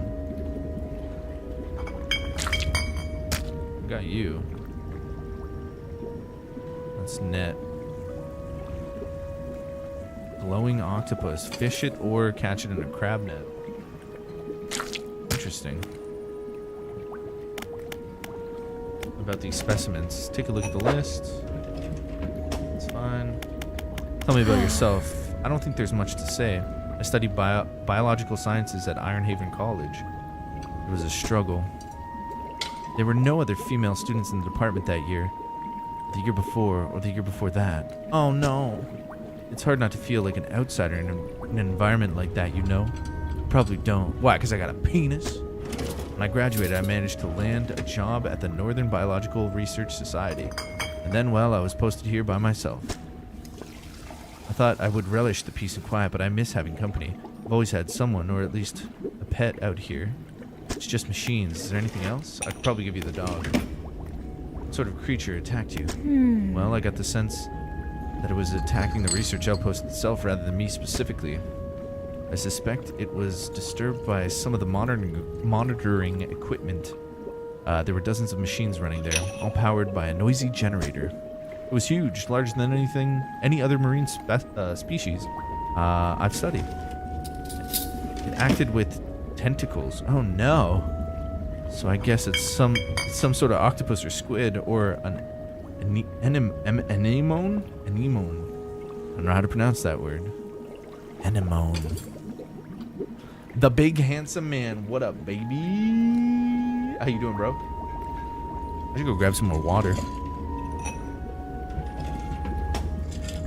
I got you. That's net. Glowing octopus. Fish it or catch it in a crab net. Interesting. What about these specimens? Take a look at the list. It's fine. Tell me about yourself. I don't think there's much to say. I studied biological sciences at Ironhaven College. It was a struggle. There were no other female students in the department that year. The year before, or the year before that. Oh no. It's hard not to feel like an outsider in an environment like that, you know? Probably don't. Why? Because I got a penis? When I graduated, I managed to land a job at the Northern Biological Research Society. And then, well, I was posted here by myself. I thought I would relish the peace and quiet, but I miss having company. I've always had someone, or at least a pet out here. It's just machines. Is there anything else? I could probably give you the dog. What sort of creature attacked you? Well, I got the sense that it was attacking the research outpost itself rather than me specifically. I suspect it was disturbed by some of the monitoring equipment. There were dozens of machines running there, all powered by a noisy generator. It was huge, larger than any other marine species I've studied. It acted with tentacles. Oh no! So I guess it's some sort of octopus or squid or an anemone. I don't know how to pronounce that word. Anemone. The big handsome man. What up, baby? How you doing, bro? I should go grab some more water.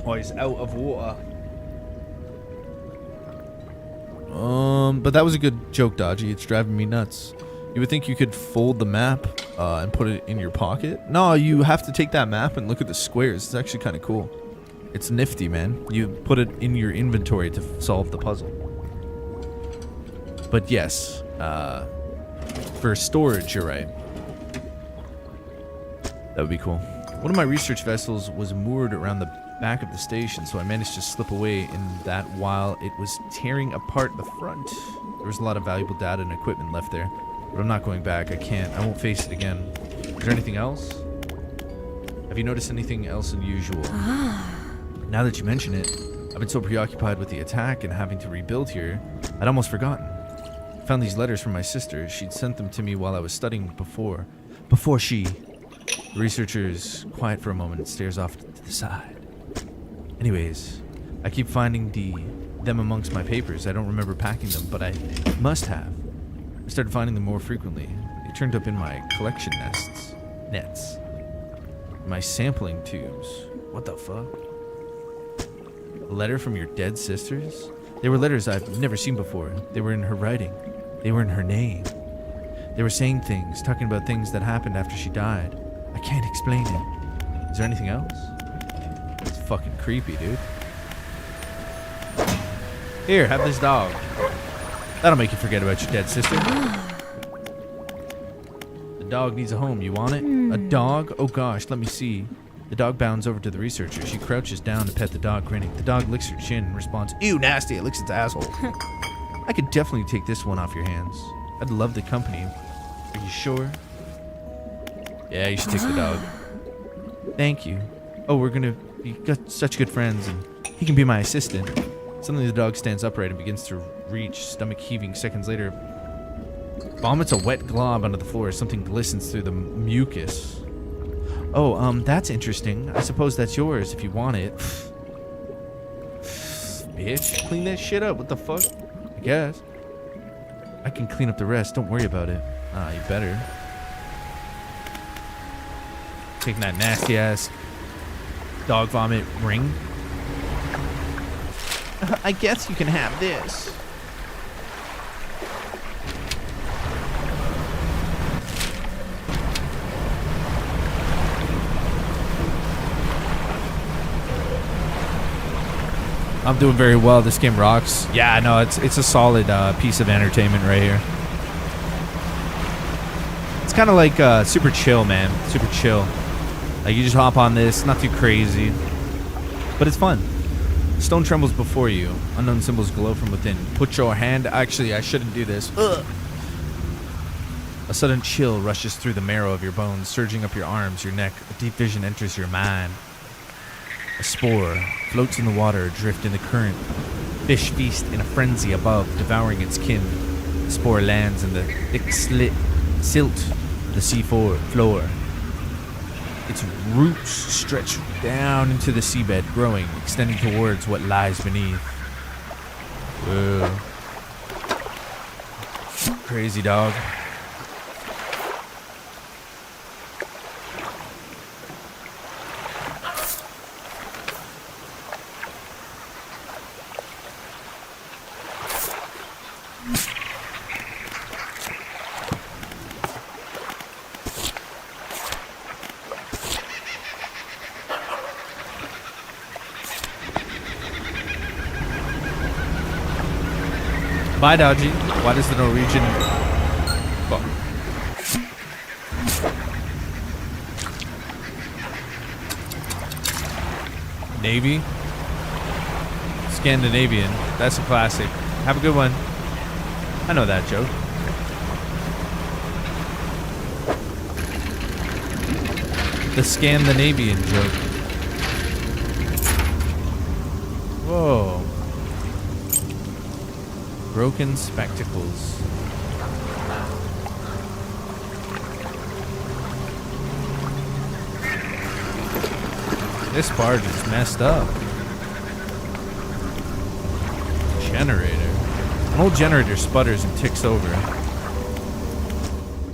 Oh, he's out of water. But that was a good joke, Dodgy. It's driving me nuts. You would think you could fold the map and put it in your pocket. No, you have to take that map and look at the squares. It's actually kind of cool. It's nifty, man. You put it in your inventory to solve the puzzle. But yes, for storage, you're right. That would be cool. One of my research vessels was moored around the back of the station, so I managed to slip away in that while it was tearing apart the front. There was a lot of valuable data and equipment left there, but I'm not going back. I can't. I won't face it again. Is there anything else? Have you noticed anything else unusual? Now that you mention it, I've been so preoccupied with the attack and having to rebuild here, I'd almost forgotten. I found these letters from my sister. She'd sent them to me while I was studying before. The researcher is quiet for a moment and stares off to the side. Anyways, I keep finding them amongst my papers. I don't remember packing them, but I must have. I started finding them more frequently. They turned up in my collection nets. My sampling tubes. What the fuck? A letter from your dead sisters? They were letters I've never seen before. They were in her writing. They were in her name. They were saying things, talking about things that happened after she died. I can't explain it. Is there anything else? It's fucking creepy, dude. Here, have this dog. That'll make you forget about your dead sister. The dog needs a home. You want it? A dog? Oh gosh, let me see. The dog bounds over to the researcher. She crouches down to pet the dog, grinning. The dog licks her chin and responds, "Ew, nasty." It licks its asshole. I could definitely take this one off your hands. I'd love the company. Are you sure? Yeah, you should take the dog. Thank you. Oh, we're gonna We got such good friends, and he can be my assistant. Suddenly the dog stands upright and begins to reach, stomach heaving. Seconds later, vomits a wet glob onto the floor. Something glistens through the mucus. Oh, that's interesting. I suppose that's yours if you want it. Bitch, clean that shit up. What the fuck? I guess. I can clean up the rest. Don't worry about it. You better. Taking that nasty ass dog vomit ring. I guess you can have this. I'm doing very well. This game rocks. Yeah, no, it's a solid piece of entertainment right here. It's kind of like super chill, man. Super chill. Like you just hop on this, not too crazy, but it's fun. Stone trembles before you. Unknown symbols glow from within. Put your hand. Actually, I shouldn't do this. Ugh. A sudden chill rushes through the marrow of your bones, surging up your arms, your neck. A deep vision enters your mind. A spore floats in the water, adrift in the current. Fish feast in a frenzy above, devouring its kin. The spore lands in the thick silt of the floor. Its roots stretch down into the seabed, growing, extending towards what lies beneath. Whoa. Crazy dog. Bye, Dodgy. Why does the Norwegian... Well. Navy? Scandinavian. That's a classic. Have a good one. I know that joke. The Scandinavian joke. Whoa. Broken spectacles. This barge is messed up. Generator. An old generator sputters and ticks over.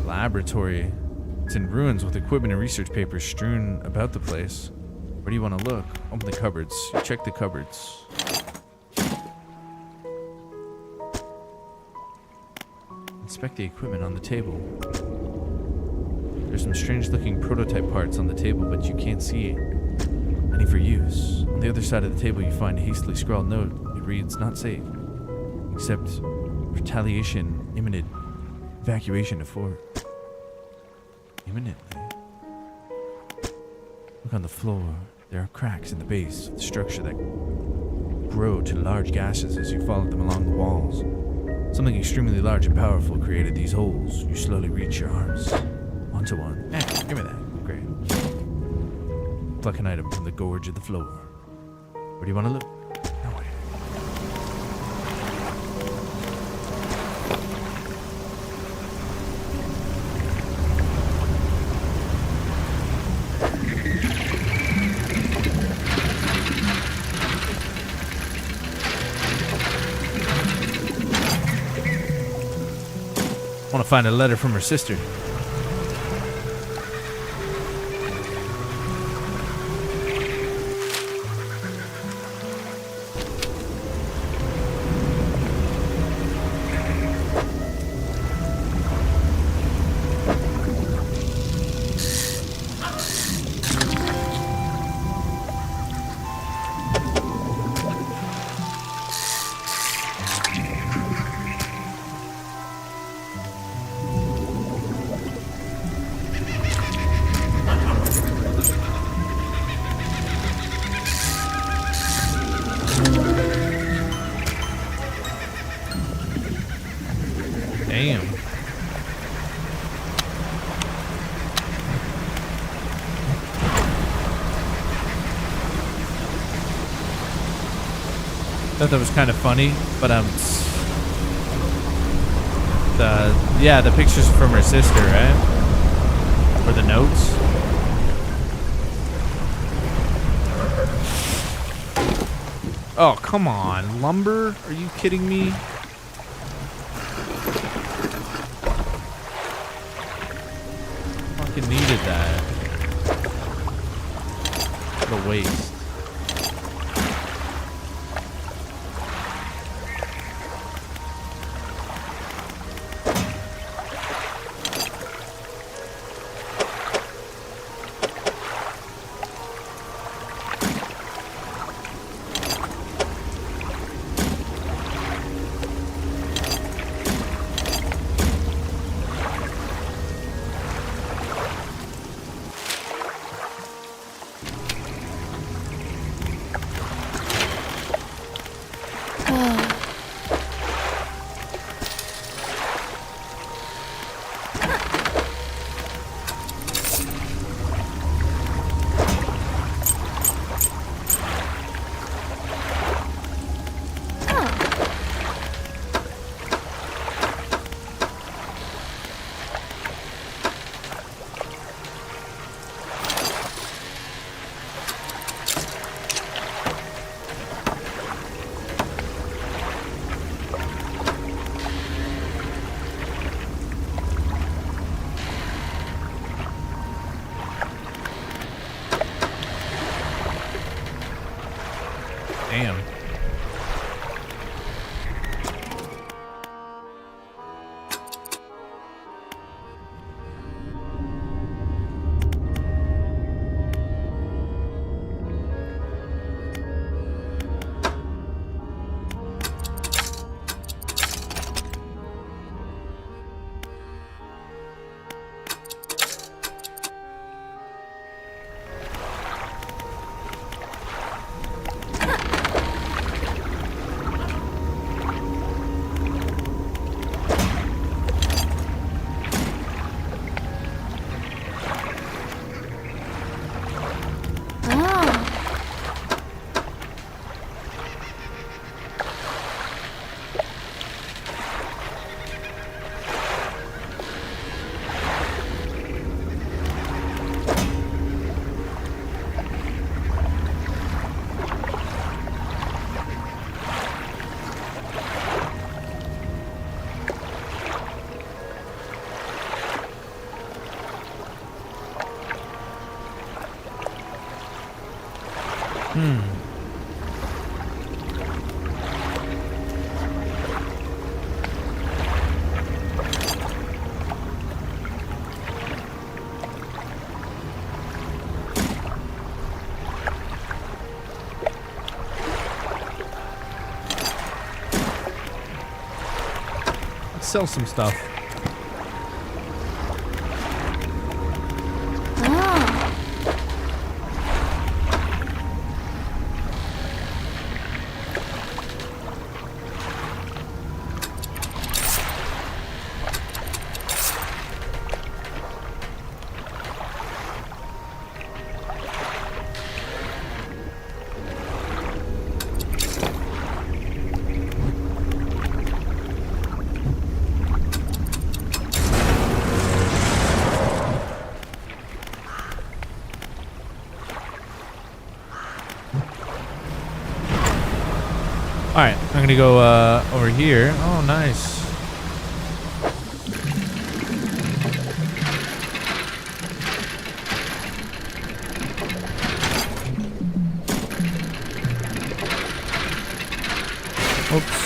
Laboratory. It's in ruins with equipment and research papers strewn about the place. Where do you want to look? Open the cupboards. You check the cupboards. Inspect the equipment on the table. There's some strange looking prototype parts on the table, but you can't see any for use. On the other side of the table you find a hastily scrawled note. It reads, not safe. Except retaliation, imminent, evacuation to fort. Imminently. Look on the floor. There are cracks in the base of the structure that grow to large gashes as you follow them along the walls. Something extremely large and powerful created these holes. You slowly reach your arms onto one. Give me that. Great. Pluck an item from the gorge of the floor. Where do you want to look? Nowhere. I want to find a letter from her sister. Thought that was kind of funny, but the pictures from her sister, right? Or the notes. Oh, come on, lumber? Are you kidding me? Fucking needed that. What a waste. Damn. Sell some stuff. Alright, I'm gonna go over here. Oh, nice. Oops.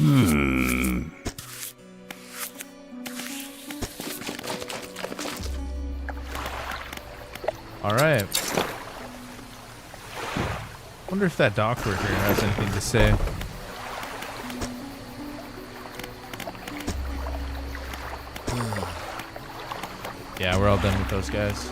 All right. Wonder if that dock worker has anything to say. Yeah, we're all done with those guys.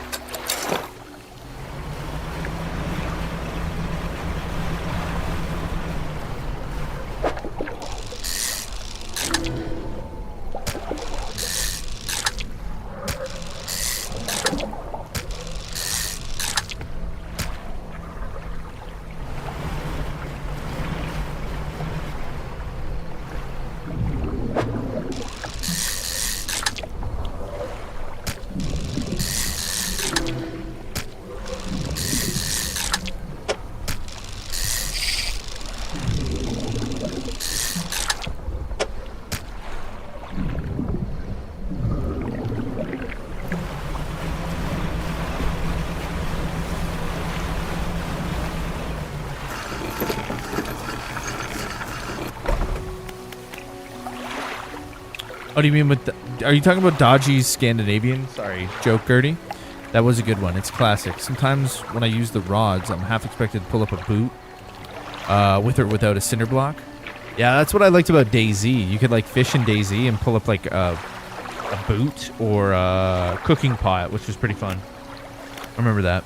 What do you mean with are you talking about Dodgy's Scandinavian? Sorry, joke, Gertie. That was a good one. It's classic. Sometimes when I use the rods, I'm half expected to pull up a boot with or without a cinder block. Yeah, that's what I liked about DayZ. You could like fish in DayZ and pull up like a boot or a cooking pot, which was pretty fun. I remember that.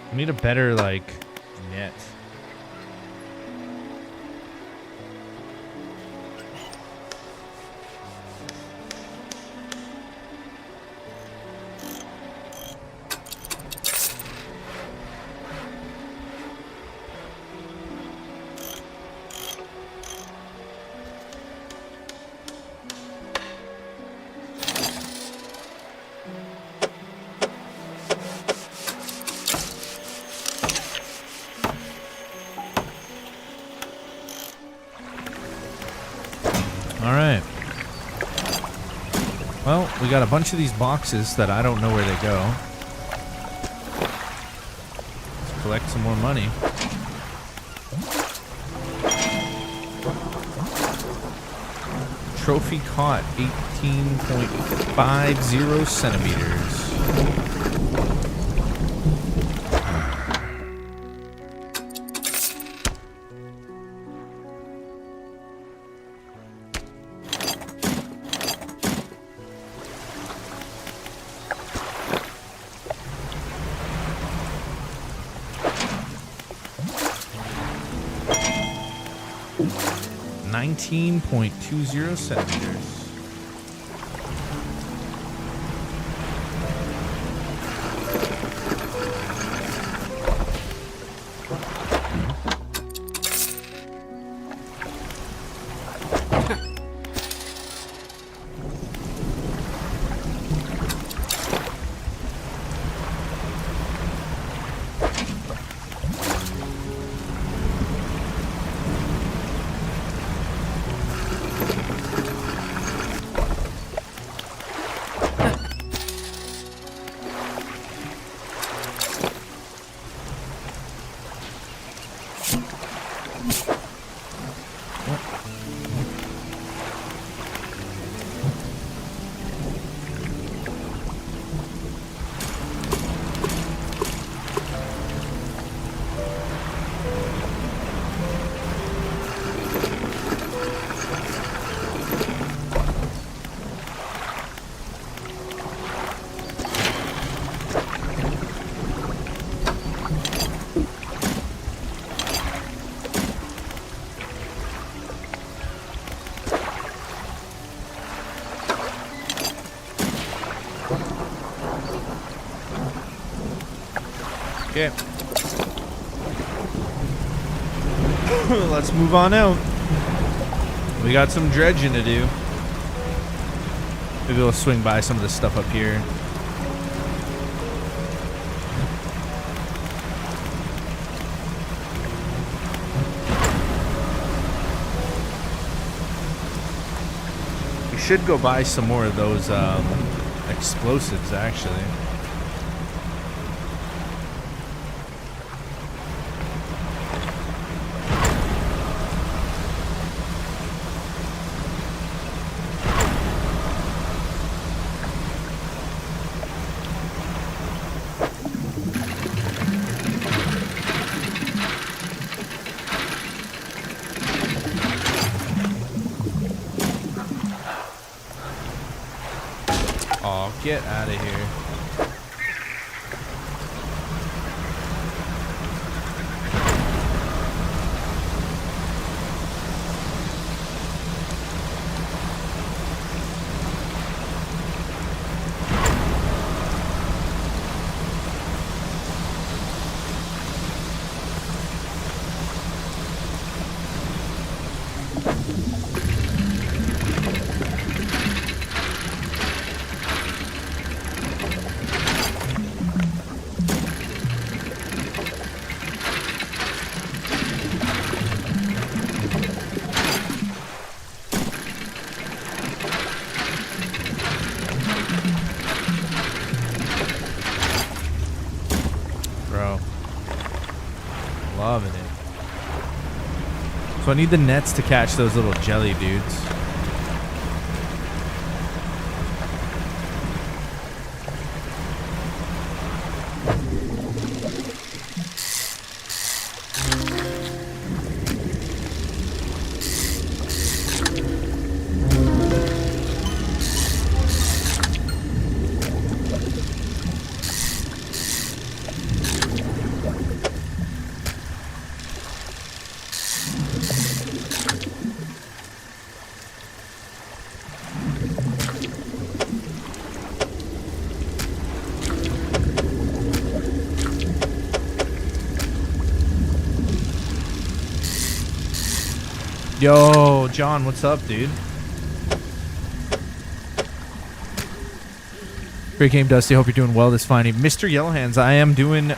I need a better, like, net. Alright. Well, we got a bunch of these boxes that I don't know where they go. Let's collect some more money. Trophy caught, 18.50 centimeters. .20 centimeters. Okay. Let's move on out. We got some dredging to do. Maybe we'll swing by some of this stuff up here. We should go buy some more of those explosives, actually. Oh, get out of here. Bro. Loving it. So I need the nets to catch those little jelly dudes. Yo, John, what's up, dude? Great game, Dusty. Hope you're doing well this fine evening. Mr. Yellowhands, I am doing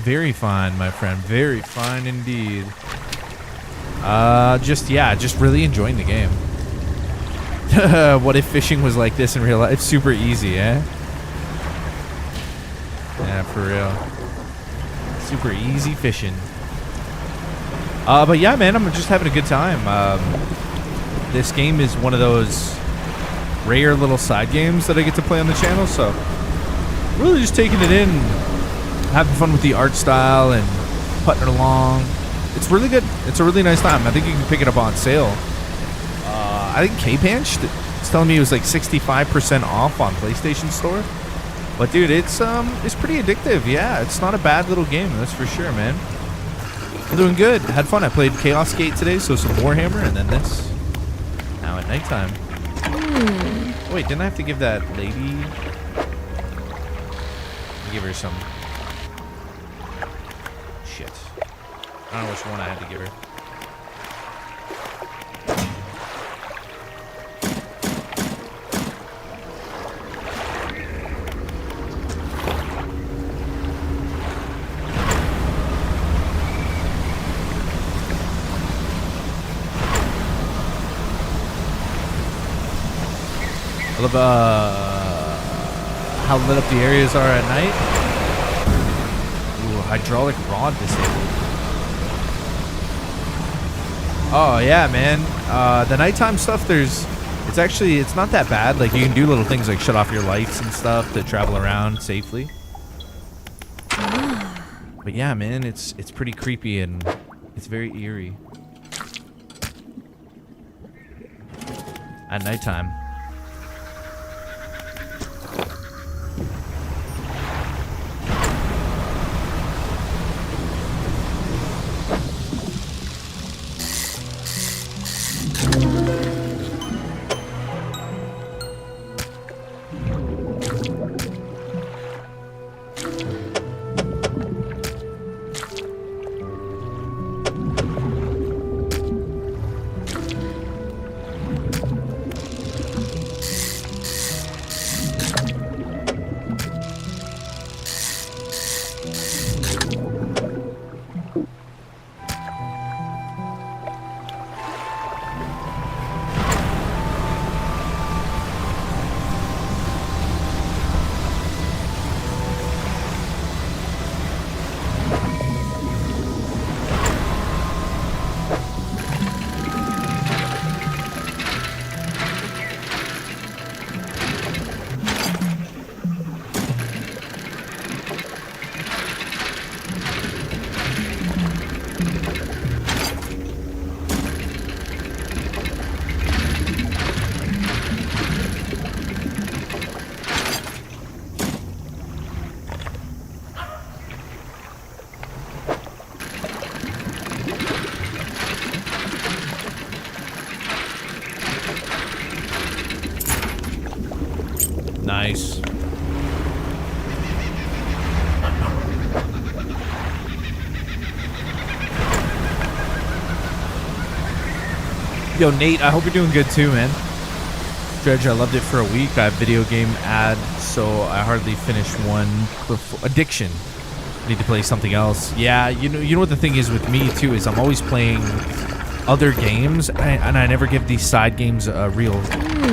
very fine, my friend. Very fine indeed. Just really enjoying the game. What if fishing was like this in real life? Super easy, eh? Yeah, for real. Super easy fishing. But yeah, man, I'm just having a good time. This game is one of those rare little side games that I get to play on the channel, so really just taking it in, having fun with the art style and putting it along. It's really good. It's a really nice time. I think you can pick it up on sale. I think K-Panch is telling me it was like 65% off on PlayStation Store. But dude, it's pretty addictive. Yeah, it's not a bad little game, that's for sure, man. I'm doing good. Had fun. I played Chaos Gate today, so some Warhammer, and then this. Now at nighttime. Wait, didn't I have to give that lady? Give her some. Shit. I don't know which one I had to give her. I love how lit up the areas are at night. Ooh, hydraulic rod disabled. Oh yeah, man. The nighttime stuff, it's not that bad. Like, you can do little things like shut off your lights and stuff to travel around safely. But yeah, man, it's pretty creepy and it's very eerie at nighttime. Nice. Yo, Nate, I hope you're doing good too, man. Dredge, I loved it for a week. I have video game ad, so I hardly finished one before. Addiction. I need to play something else. Yeah, you know what the thing is with me too is I'm always playing other games, and I never give these side games a real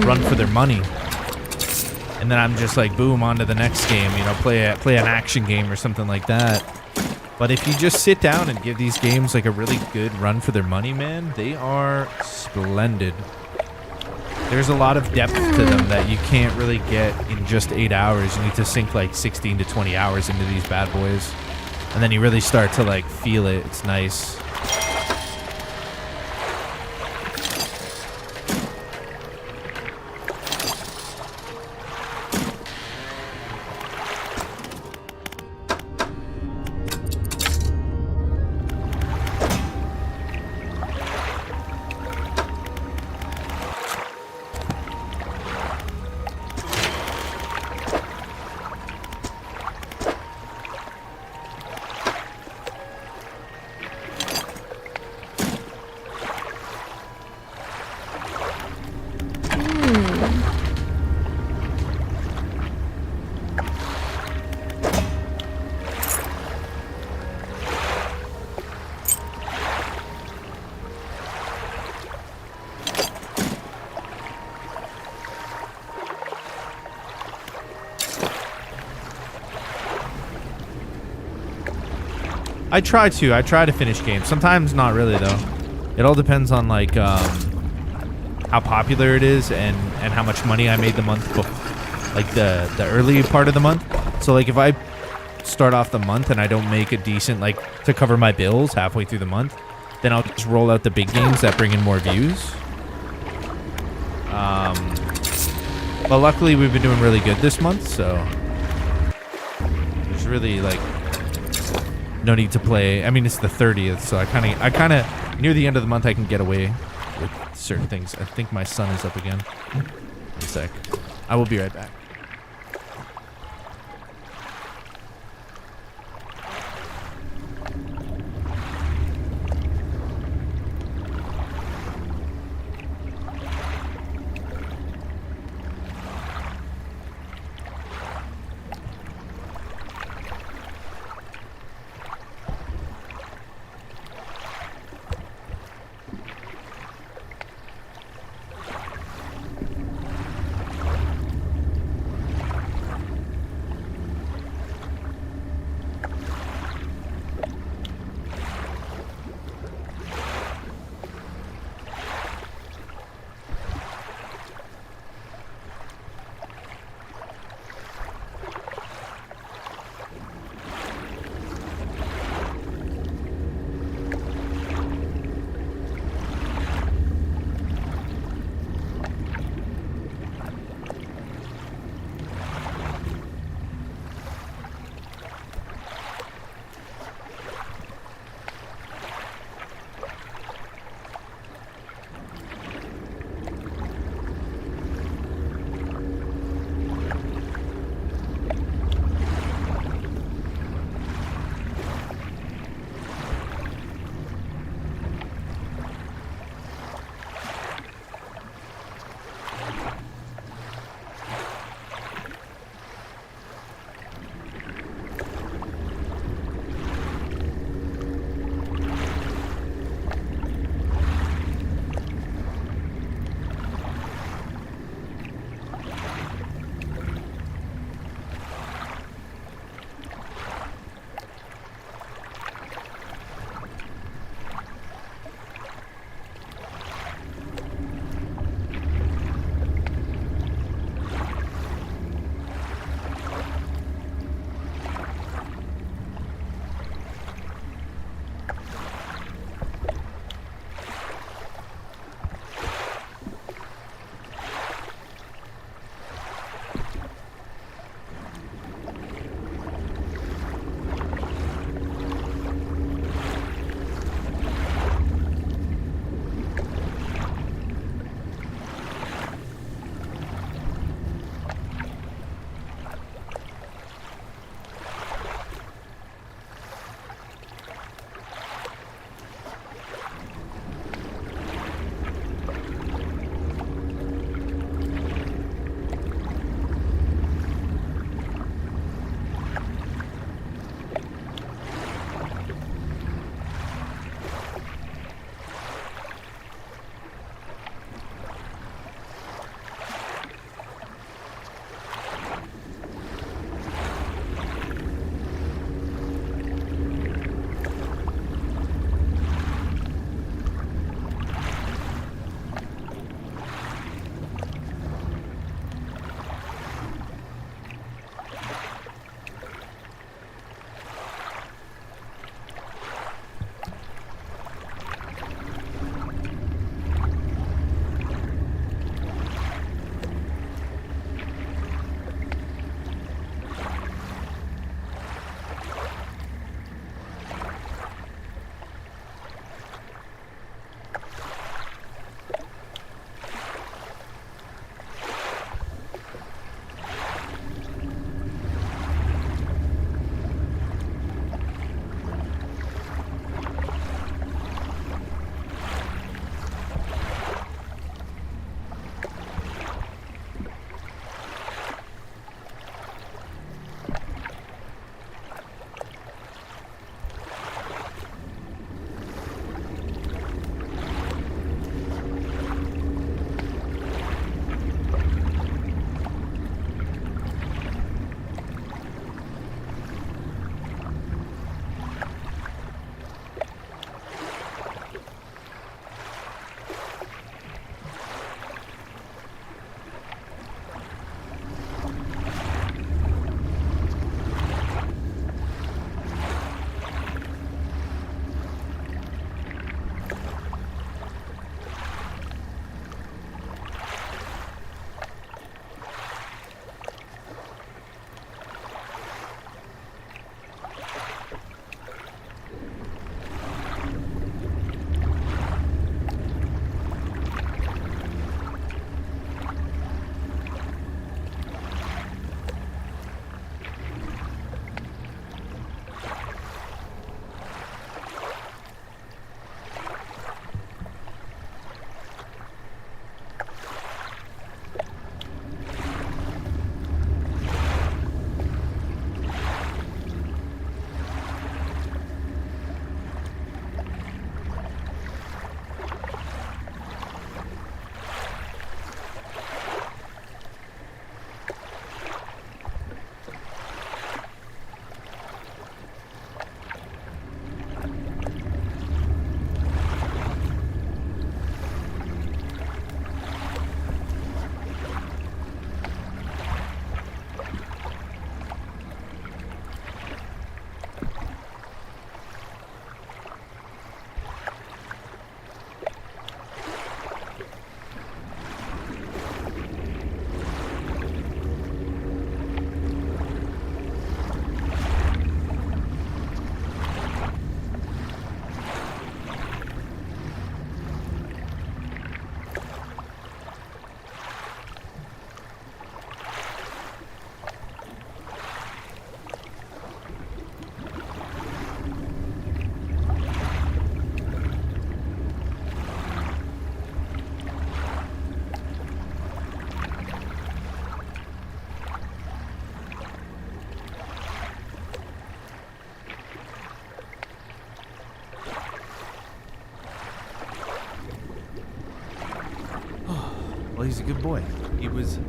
run for their money. And then I'm just like, boom, on to the next game. You know, play an action game or something like that. But if you just sit down and give these games like a really good run for their money, man, they are splendid. There's a lot of depth to them that you can't really get in just 8 hours. You need to sink like 16 to 20 hours into these bad boys. And then you really start to like feel it. It's nice. I try to finish games. Sometimes not really though. It all depends on like how popular it is and how much money I made the month before, like the early part of the month. So like if I start off the month and I don't make a decent like to cover my bills halfway through the month, then I'll just roll out the big games that bring in more views. But luckily we've been doing really good this month, so there's really like no need to play. I mean, it's the 30th, so I kind of near the end of the month I can get away with certain things. I think my sun is up again. 1 sec. I will be right back. he's a good boy. He was.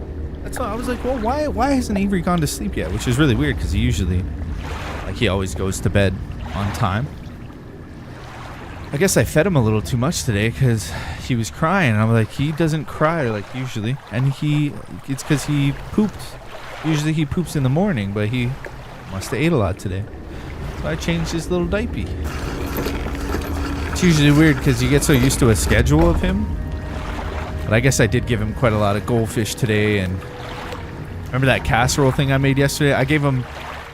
That's why I was like, well, why hasn't Avery gone to sleep yet? Which is really weird because he usually, like, he always goes to bed on time. I guess I fed him a little too much today because he was crying. I'm like, he doesn't cry like usually, and it's because he pooped. Usually he poops in the morning, but he must have ate a lot today. So I changed his little diaper. It's usually weird because you get so used to a schedule of him. But I guess I did give him quite a lot of goldfish today. And remember that casserole thing I made yesterday? I gave him,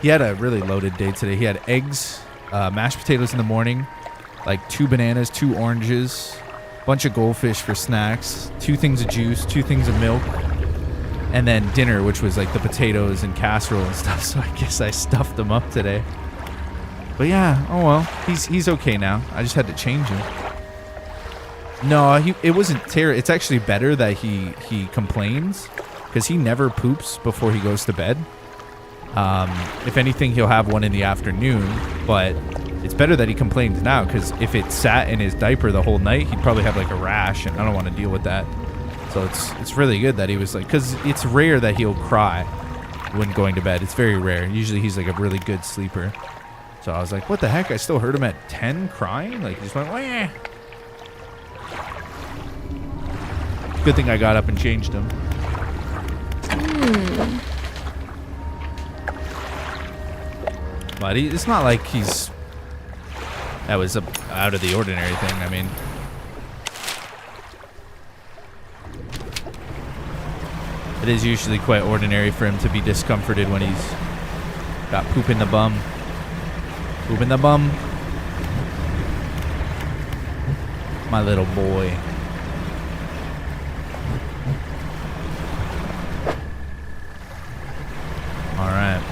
he had a really loaded day today. He had eggs, mashed potatoes in the morning, like 2 bananas, 2 oranges, bunch of goldfish for snacks, 2 things of juice, 2 things of milk, and then dinner, which was like the potatoes and casserole and stuff. So I guess I stuffed him up today. But yeah, oh well, he's okay now. I just had to change him. No, it wasn't terrible. It's actually better that he complains because he never poops before he goes to bed. If anything, he'll have one in the afternoon, but it's better that he complains now because if it sat in his diaper the whole night, he'd probably have like a rash, and I don't want to deal with that. So it's really good that he was like, because it's rare that he'll cry when going to bed. It's very rare. Usually he's like a really good sleeper. So I was like, what the heck? I still heard him at 10 crying? Like, he just went, wah. Good thing I got up and changed him. But it's not like that was out of the ordinary thing. I mean, it is usually quite ordinary for him to be discomforted when he's got poop in the bum. Poop in the bum. My little boy. Alright.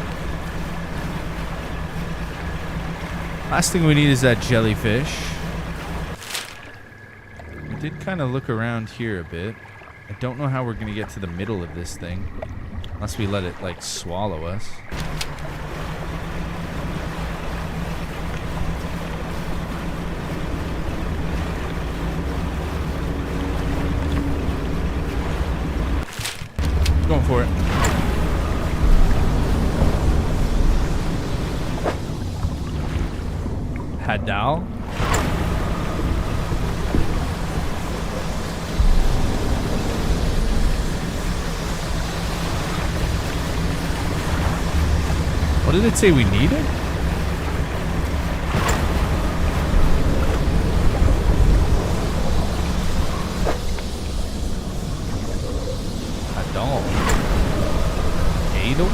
Last thing we need is that jellyfish. We did kind of look around here a bit. I don't know how we're going to get to the middle of this thing. Unless we let it, like, swallow us. Going for it. Hadal. What did it say we needed? Hadal. Adel?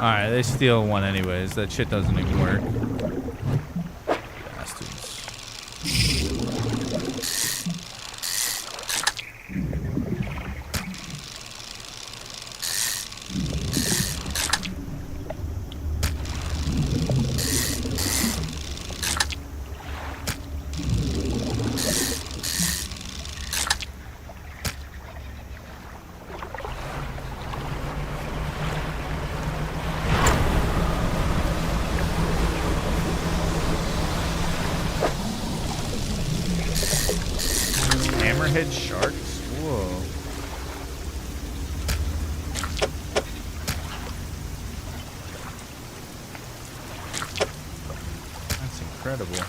Alright, they steal one anyways. That shit doesn't even work. Bastards. hammerhead sharks? Whoa. That's incredible.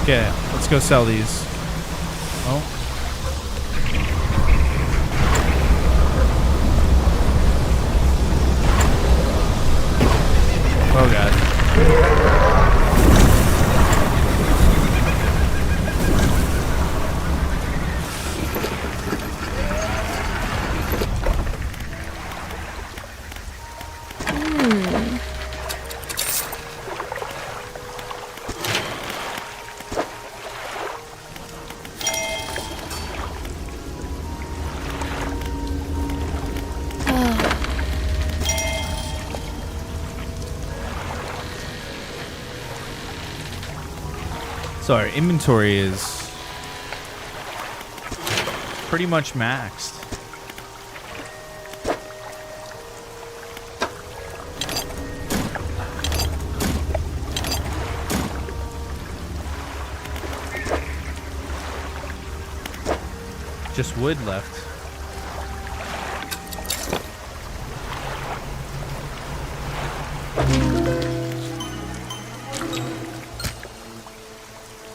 Okay, let's go sell these. Oh. Oh god. So our inventory is pretty much maxed. Just wood left.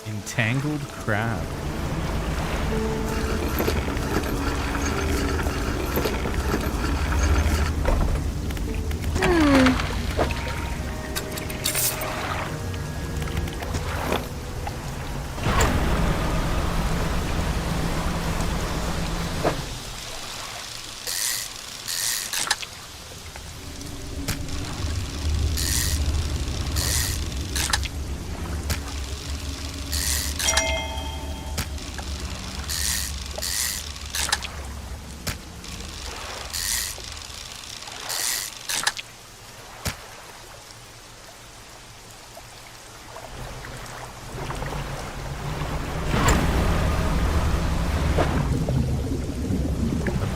Entangled crab.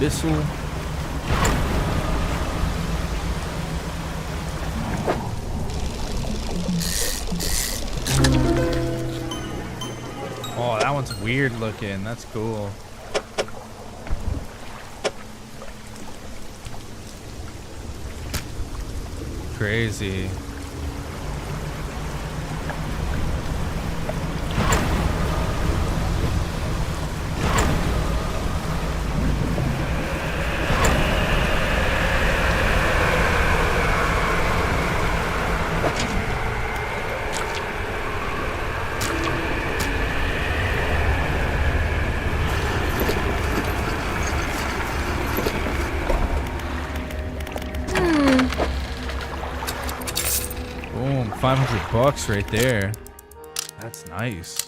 Abyssal. Oh, that one's weird looking. That's cool. Crazy. Boom, $500 right there. That's nice.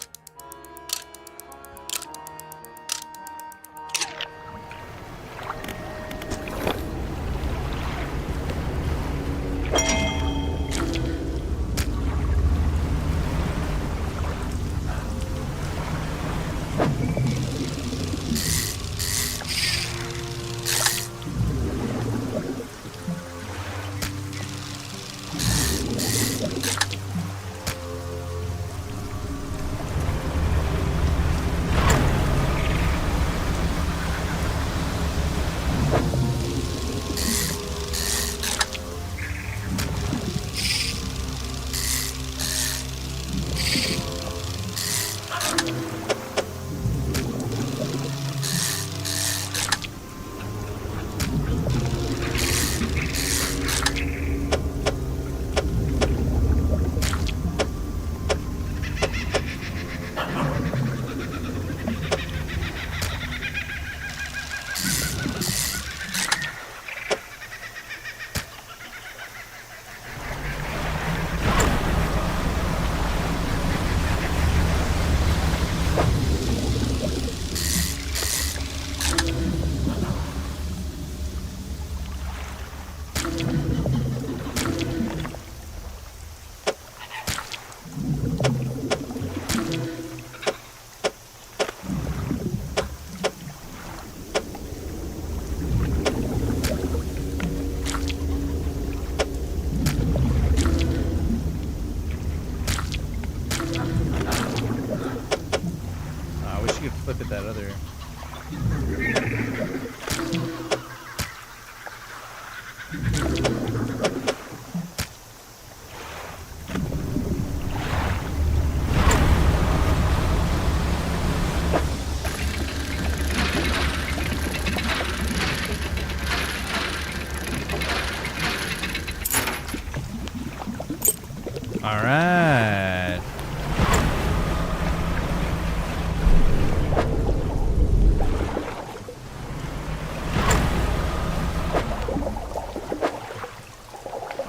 All right.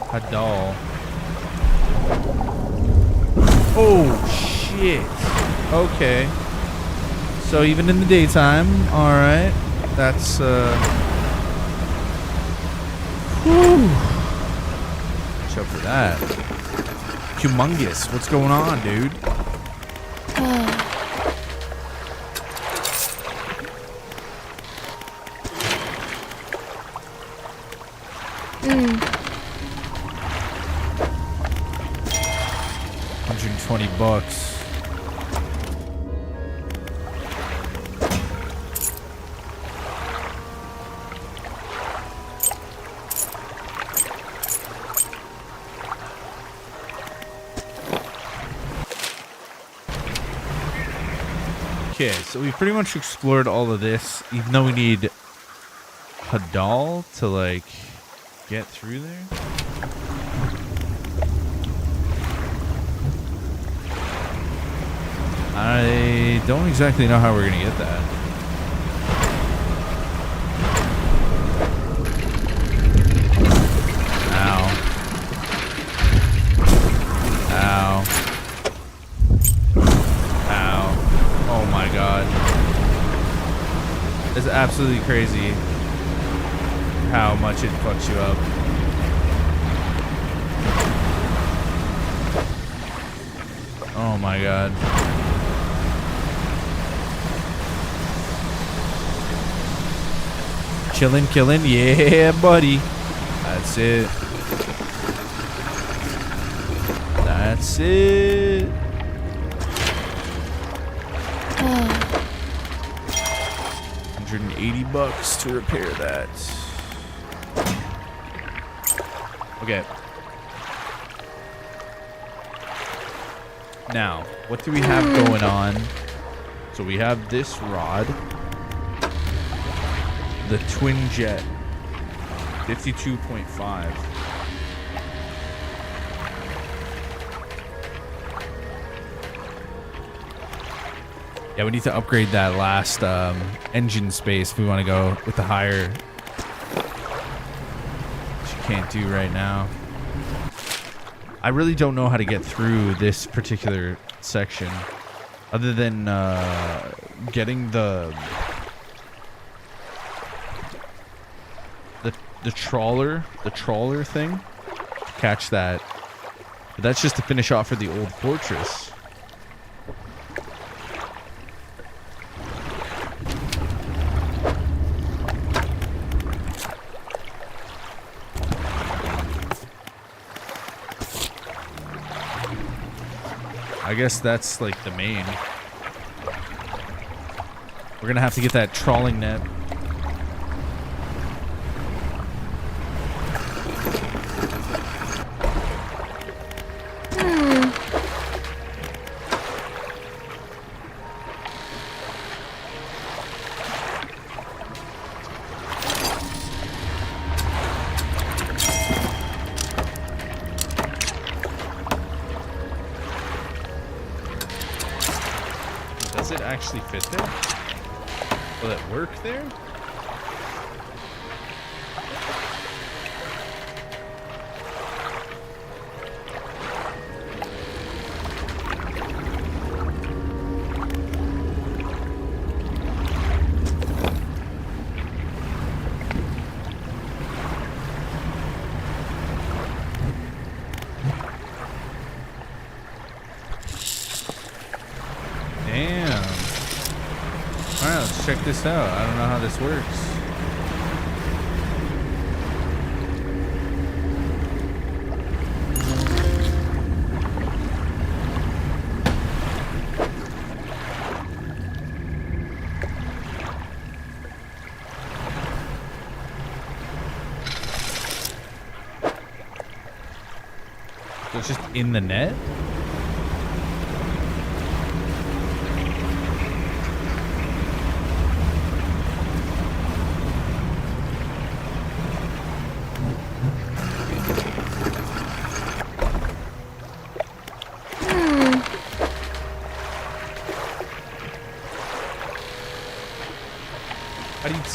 Hadal. Oh, shit. Okay. So even in the daytime, all right. That's, whew. Watch out for that. Humongous. What's going on, dude? $120. Okay, so we've pretty much explored all of this, even though we need Hadal to, like, get through there. I don't exactly know how we're going to get that. Ow. Ow. Oh my god. It's absolutely crazy how much it fucks you up. Oh my god. Chillin', killing, yeah, buddy. That's it. That's it. $180 to repair that. Okay. Now, what do we have going on? So we have this rod. The twin jet. 52.5. Yeah, we need to upgrade that last engine space if we want to go with the higher. Which you can't do right now. I really don't know how to get through this particular section, other than getting the trawler thing. Catch that. But that's just to finish off for the old fortress. I guess that's like the main. We're gonna have to get that trawling net. Does it actually fit there? Will it work there? Check this out. I don't know how this works. So it's just in the net?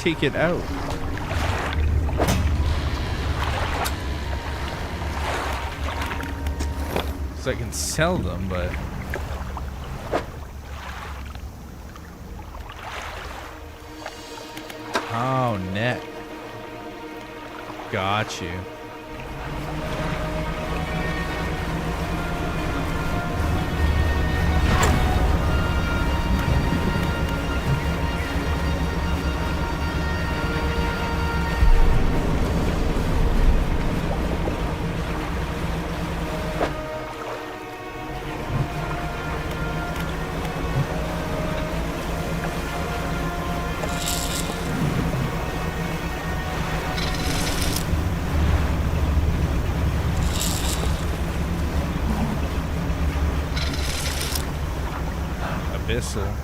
take it out? So I can sell them, but... Oh, net. Got you. Abyssal.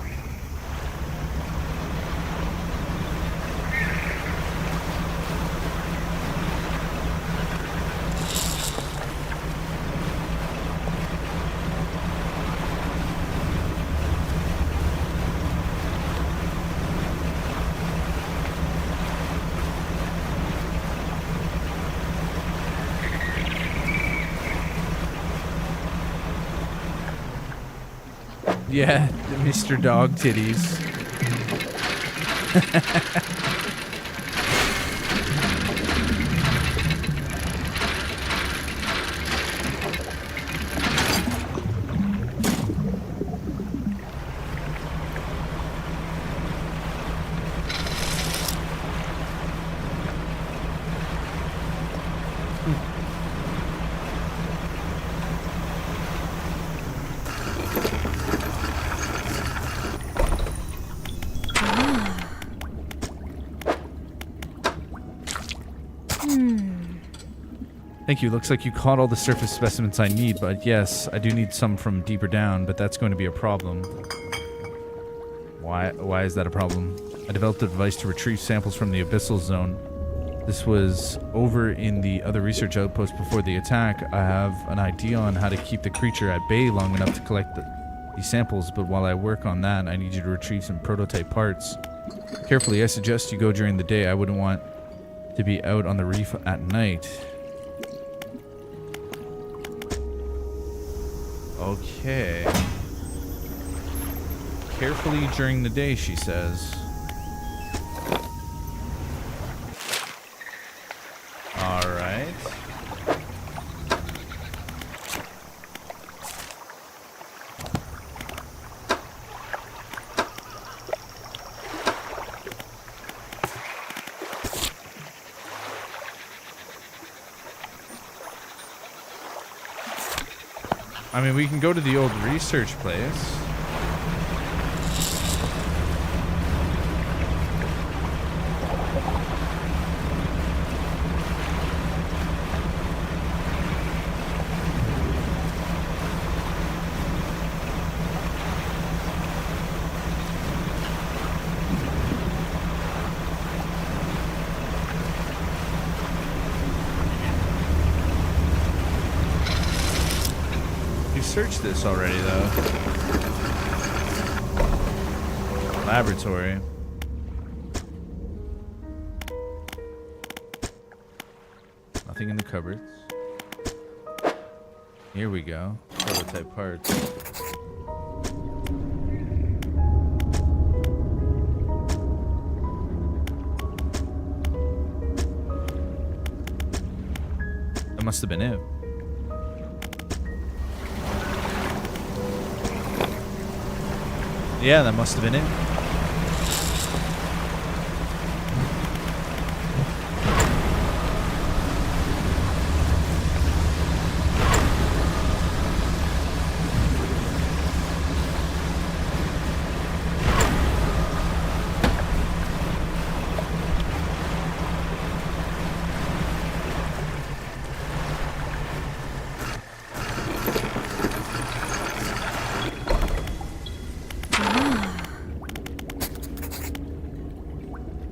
Yeah, Mr. Dog Titties. Thank you. Looks like you caught all the surface specimens I need, but yes, I do need some from deeper down, but that's going to be a problem. Why is that a problem? I developed a device to retrieve samples from the abyssal zone. This was over in the other research outpost before the attack. I have an idea on how to keep the creature at bay long enough to collect these samples, but while I work on that, I need you to retrieve some prototype parts. Carefully, I suggest you go during the day. I wouldn't want to be out on the reef at night. Okay. Carefully during the day, she says. Alright. I mean, we can go to the old research place. Searched this already, though. Laboratory. Nothing in the cupboards. Here we go. Prototype parts. That must have been it. Yeah, that must have been it.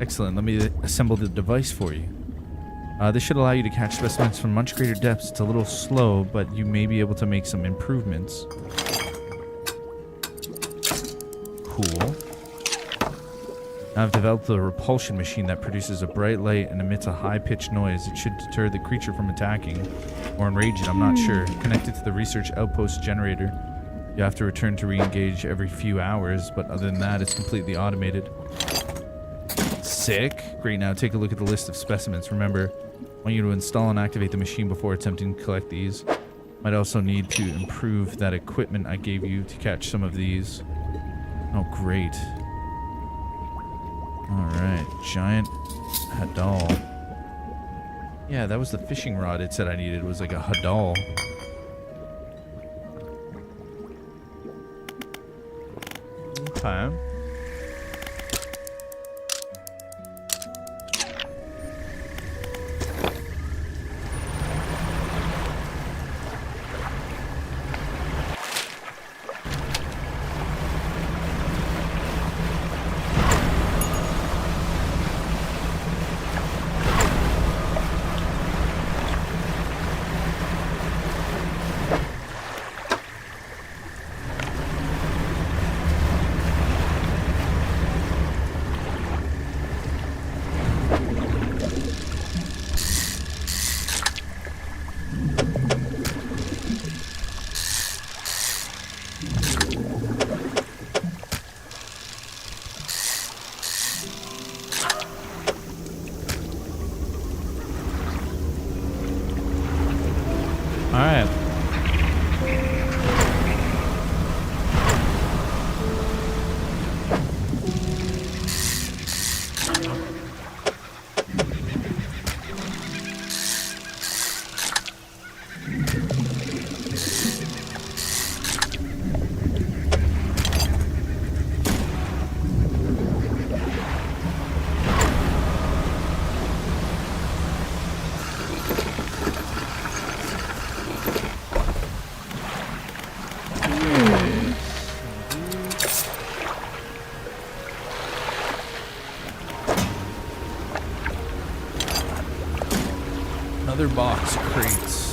Excellent. Let me assemble the device for you. This should allow you to catch specimens from much greater depths. It's a little slow, but you may be able to make some improvements. Cool. I've developed a repulsion machine that produces a bright light and emits a high-pitched noise. It should deter the creature from attacking. Or enrage it, I'm not sure. Connected to the research outpost generator. You have to return to re-engage every few hours, but other than that, it's completely automated. Sick. Great, now take a look at the list of specimens. Remember, I want you to install and activate the machine before attempting to collect these. Might also need to improve that equipment I gave you to catch some of these. Oh, great. Alright, giant hadal. Yeah, that was the fishing rod it said I needed. It was like a hadal. Okay. Alright. Another box of crates.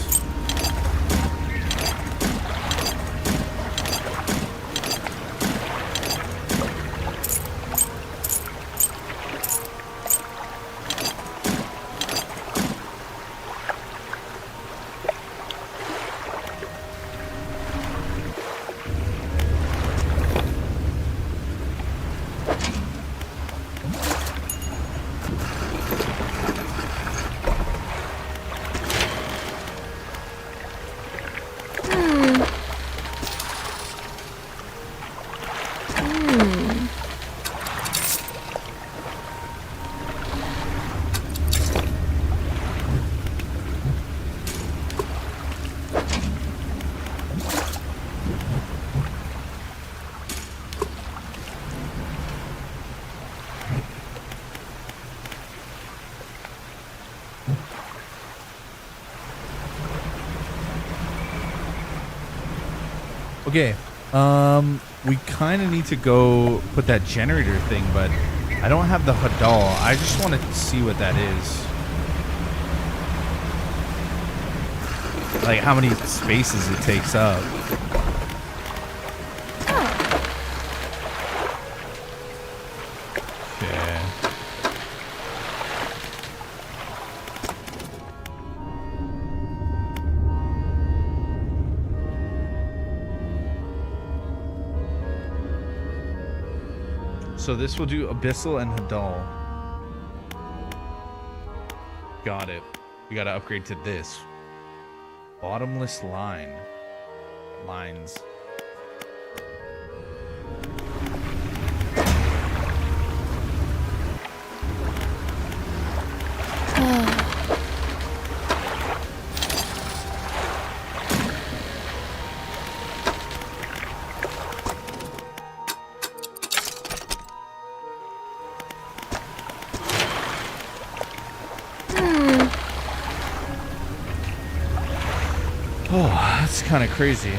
Okay, we kind of need to go put that generator thing, but I don't have the hadal. I just want to see what that is. Like how many spaces it takes up. Okay. So this will do Abyssal and Hadal. Got it. We gotta upgrade to this. Bottomless lines. Oh, that's kind of crazy.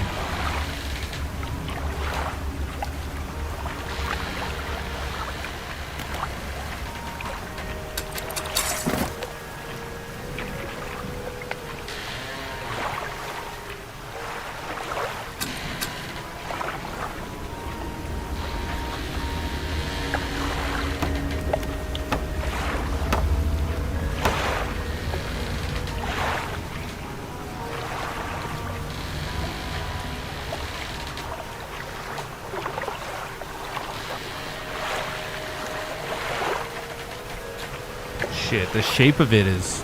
shit. The shape of it is...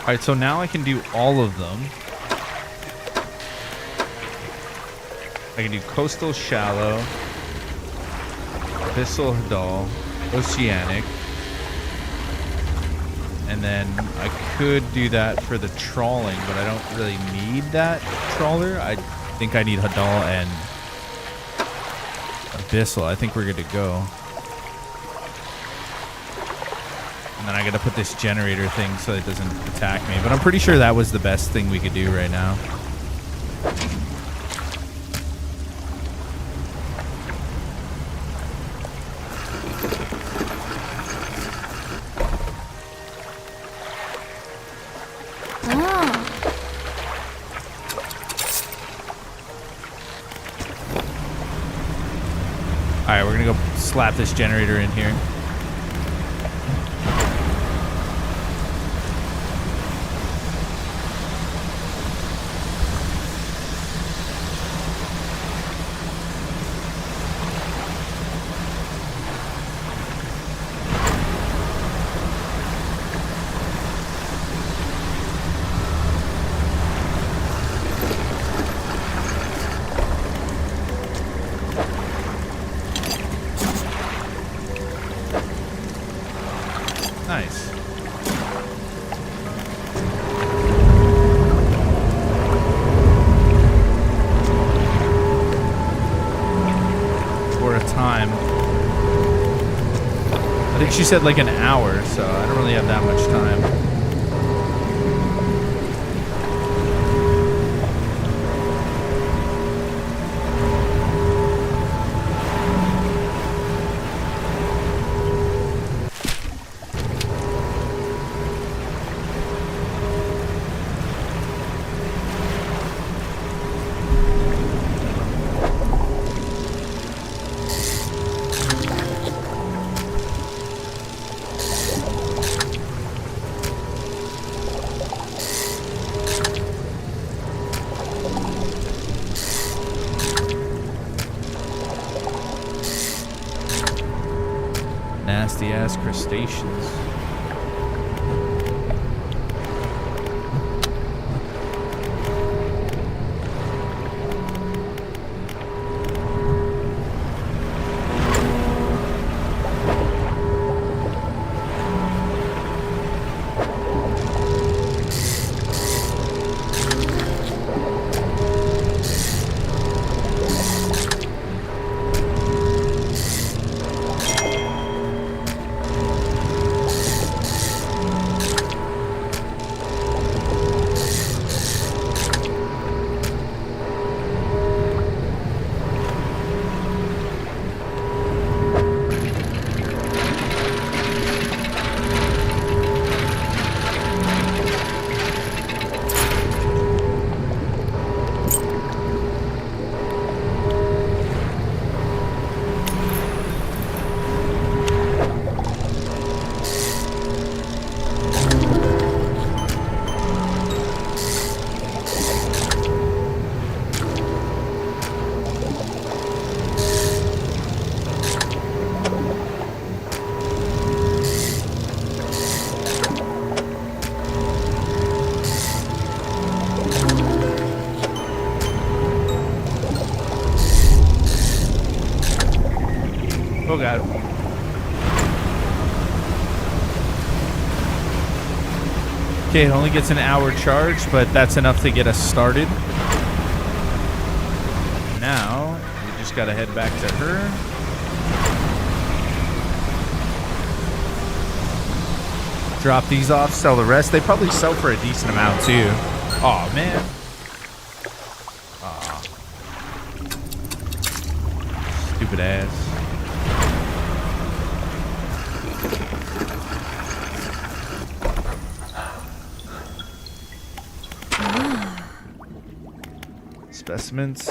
Alright, so now I can do all of them. I can do coastal shallow, abyssal hadal, oceanic, and then I could do that for the trawling, but I don't really need that trawler. I think I need hadal and abyssal. I think we're good to go. And then I gotta put this generator thing so it doesn't attack me. But I'm pretty sure that was the best thing we could do right now. Alright, we're gonna go slap this generator in here. Nice. For a time. I think she said like an hour, so I don't really have that much time. Nasty ass crustaceans. Oh god. Okay, it only gets an hour charge, but that's enough to get us started. Now, we just gotta head back to her. Drop these off, sell the rest. They probably sell for a decent amount too. Oh man. Aw. Stupid ass. Specimens.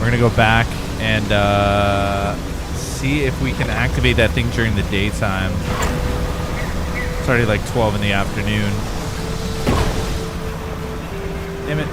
We're gonna go back and see if we can activate that thing during the daytime. It's already like 12 in the afternoon. Damn it.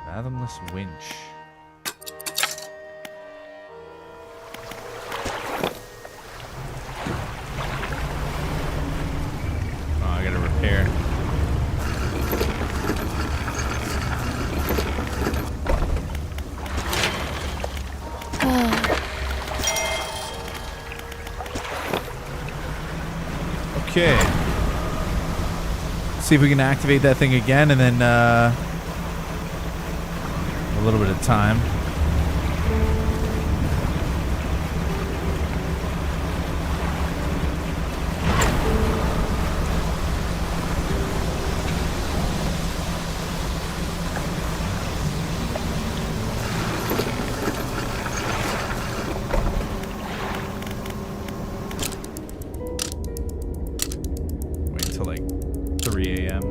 Fathomless winch. Oh, I gotta repair. Okay. See if we can activate that thing again, and then a little bit of time. Wait until like 3 a.m.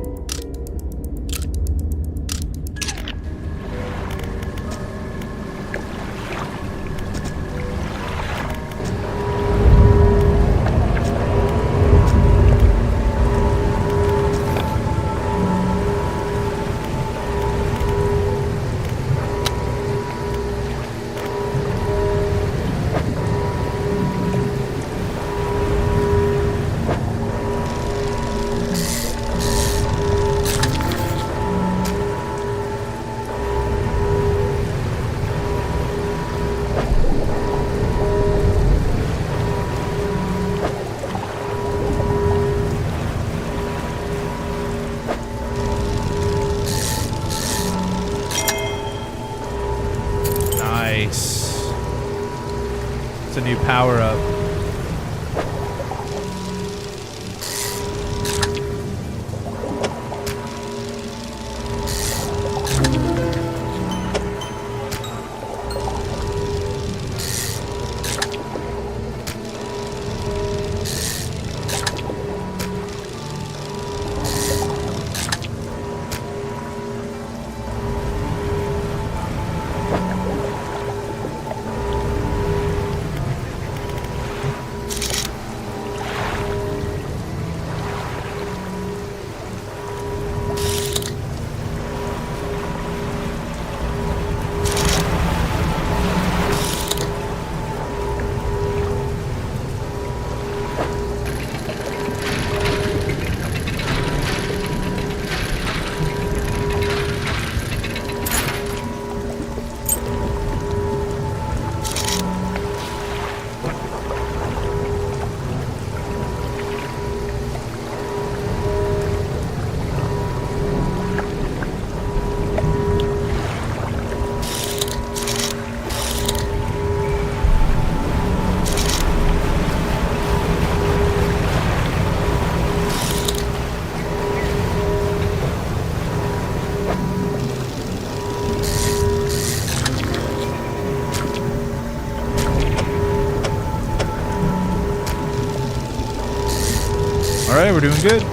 Nice. It's a new power up. right, we're doing good.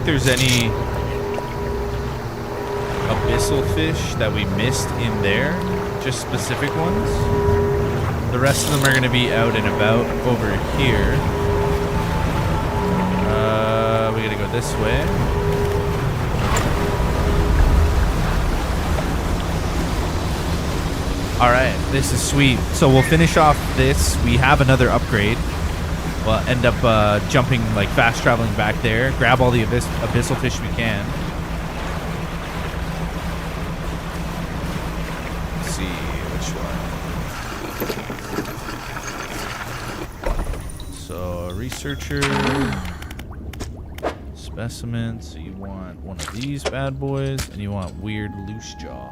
There's any abyssal fish that we missed in there, just specific ones. The rest of them are going to be out and about over here. We got to go this way. All right, this is sweet. So we'll finish off this. We have another upgrade. We'll end up jumping, like fast traveling back there, grab all the abyssal fish we can. Let's see which one. So, researcher, specimen. So you want one of these bad boys, and you want weird loose jaw. All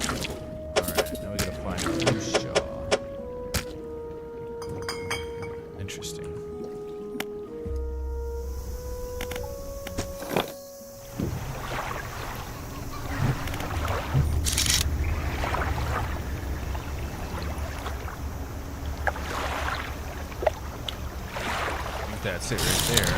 right, now we gotta find a loose jaw. Interesting. I think that's it right there.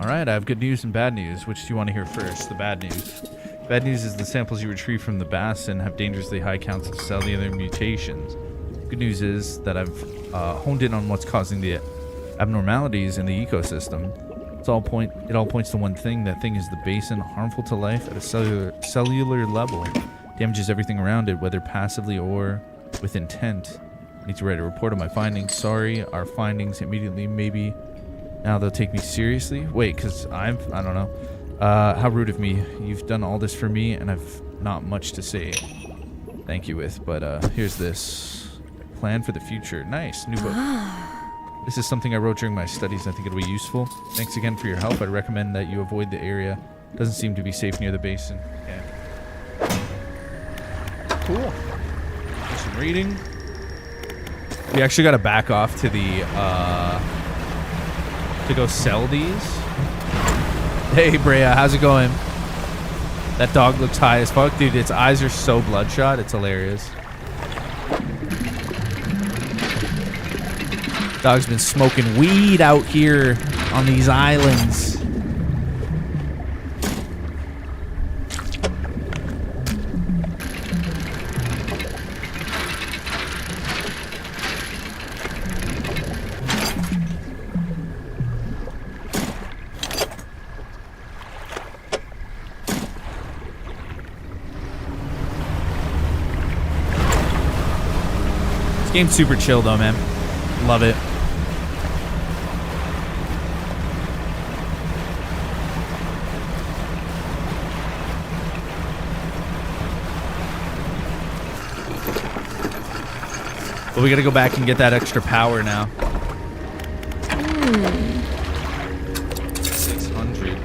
Alright, I have good news and bad news. Which do you want to hear first? The bad news. Bad news is the samples you retrieve from the basin have dangerously high counts of cellular mutations. Good news is that I've honed in on what's causing the abnormalities in the ecosystem. It all points to one thing. That thing is the basin, harmful to life at a cellular level. Damages everything around it, whether passively or with intent. I need to write a report on my findings. Sorry, our findings immediately, maybe. Now they'll take me seriously? Wait, because I don't know. How rude of me. You've done all this for me, and I've not much to say thank you with, but here's this. Plan for the future. Nice, new book. This is something I wrote during my studies. I think it'll be useful. Thanks again for your help. I'd recommend that you avoid the area. Doesn't seem to be safe near the basin. Okay. Cool. Do some reading. We actually got to back off to the to go sell these. Hey Brea, how's it going? That dog looks high as fuck. Dude, its eyes are so bloodshot, it's hilarious. Dog's been smoking weed out here on these islands. This game's super chill though, man. Love it. But we gotta go back and get that extra power now. 600.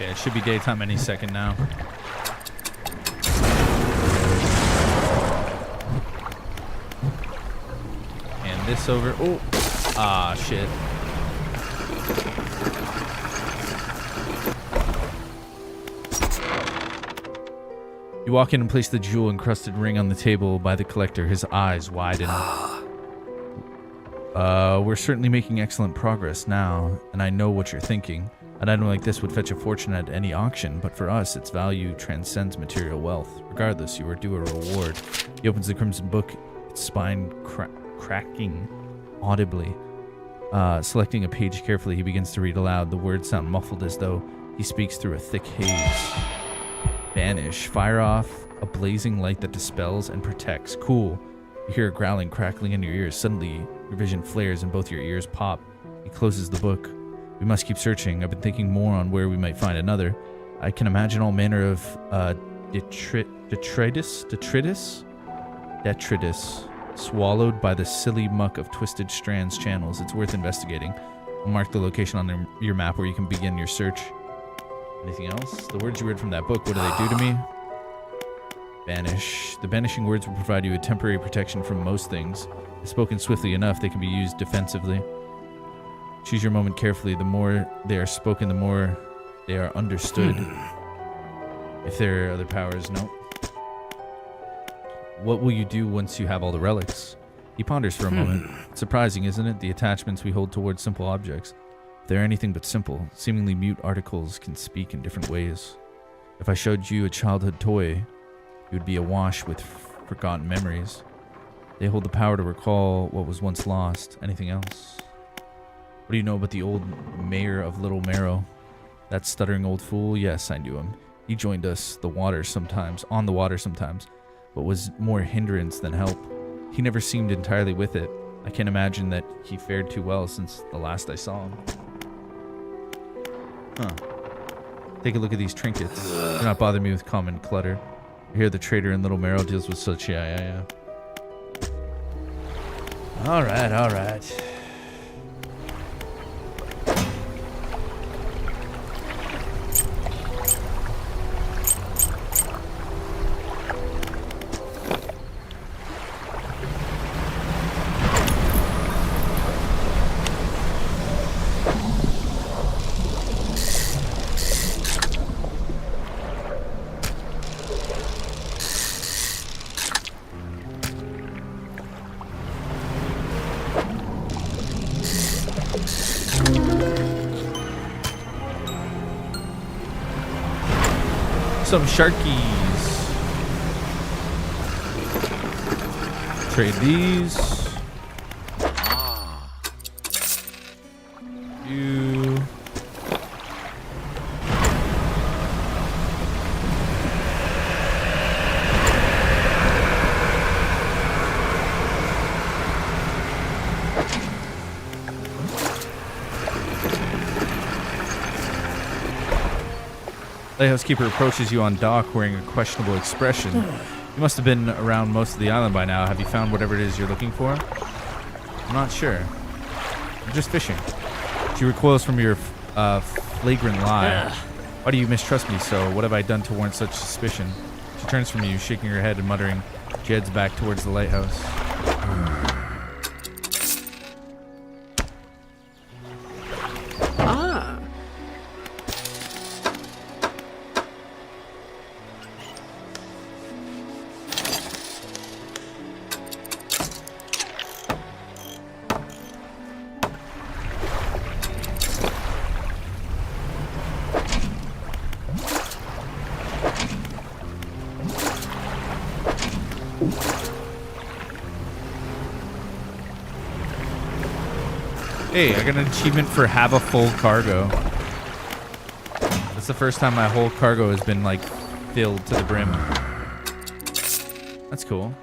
Yeah, it should be daytime any second now. And this over. Oh, ah, shit. You walk in and place the jewel-encrusted ring on the table by the collector. His eyes widen. We're certainly making excellent progress now, and I know what you're thinking. An item like this would fetch a fortune at any auction, but for us, its value transcends material wealth. Regardless, you are due a reward. He opens the crimson book, its spine cracking audibly. Selecting a page carefully, he begins to read aloud. The words sound muffled as though he speaks through a thick haze. Banish. Fire off a blazing light that dispels and protects. Cool. You hear a growling crackling in your ears. Suddenly, your vision flares and both your ears pop. He closes the book. We must keep searching. I've been thinking more on where we might find another. I can imagine all manner of detritus swallowed by the silly muck of twisted strands channels. It's worth investigating. I'll mark the location on your map where you can begin your search. Anything else? The words you read from that book, what do they do to me? Banish. The banishing words will provide you a temporary protection from most things. If spoken swiftly enough, they can be used defensively. Choose your moment carefully. The more they are spoken, the more they are understood. If there are other powers, no. What will you do once you have all the relics? He ponders for a moment. It's surprising, isn't it? The attachments we hold towards simple objects. They're anything but simple. Seemingly mute articles can speak in different ways. If I showed you a childhood toy, you would be awash with forgotten memories. They hold the power to recall what was once lost. Anything else? What do you know about the old mayor of Little Marrow? That stuttering old fool? Yes, I knew him. He joined us on the water sometimes, but was more hindrance than help. He never seemed entirely with it. I can't imagine that he fared too well since the last I saw him. Huh. Take a look at these trinkets. Do not bother me with common clutter. I hear the trader in Little Marrow deals with such. Yeah. All right. Some sharkies. Trade these. You. Lighthouse keeper approaches you on dock wearing a questionable expression. You must have been around most of the island by now. Have you found whatever it is you're looking for? I'm not sure. I'm just fishing. She recoils from your flagrant lie. Why do you mistrust me so? What have I done to warrant such suspicion? She turns from you, shaking her head and muttering. She heads back towards the lighthouse. Hey, I got an achievement for have a full cargo. That's the first time my whole cargo has been like filled to the brim. That's cool.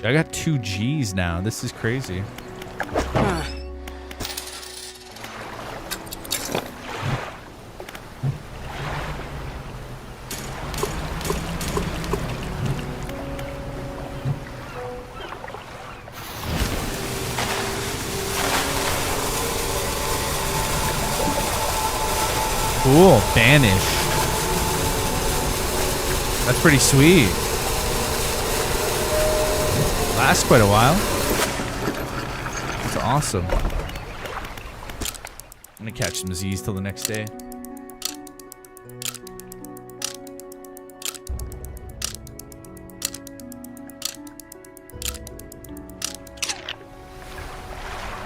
I got 2 G's now. This is crazy. Cool. Banish. That's pretty sweet. Lasts quite a while. That's awesome. I'm gonna catch some Z's till the next day.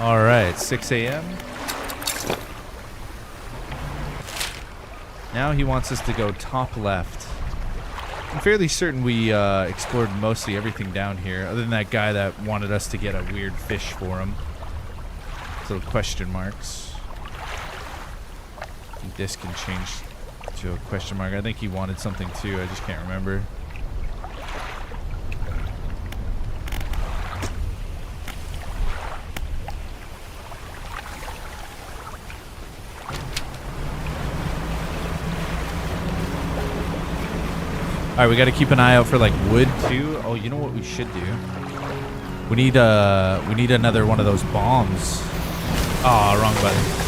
All right, 6 a.m. Now he wants us to go top left. I'm fairly certain we explored mostly everything down here, other than that guy that wanted us to get a weird fish for him. So question marks. I think this can change to a question mark. I think he wanted something too. I just can't remember. All right, we got to keep an eye out for like wood too. Oh, you know what we should do? We need another one of those bombs. Oh, wrong button.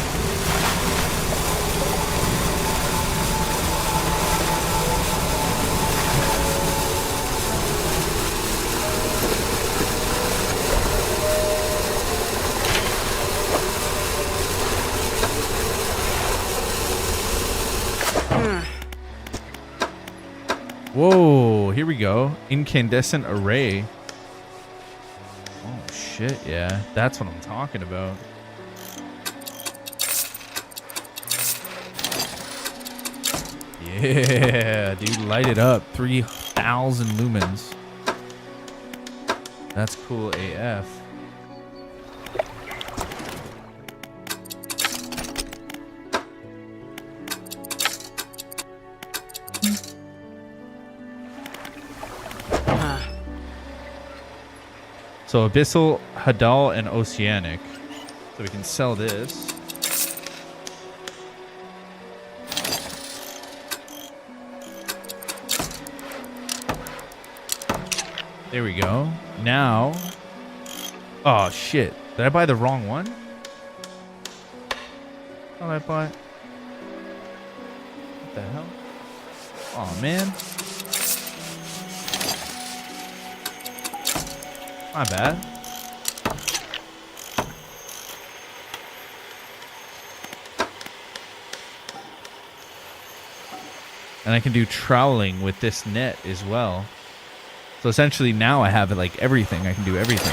Whoa, here we go. Incandescent array. Oh, shit, yeah. That's what I'm talking about. Yeah, dude, light it up. 3,000 lumens. That's cool AF. So Abyssal, Hadal, and Oceanic. So we can sell this. There we go. Now. Oh, shit. Did I buy the wrong one? Oh, I bought. What the hell? Oh, man. My bad. And I can do troweling with this net as well. So essentially now I have like everything. I can do everything.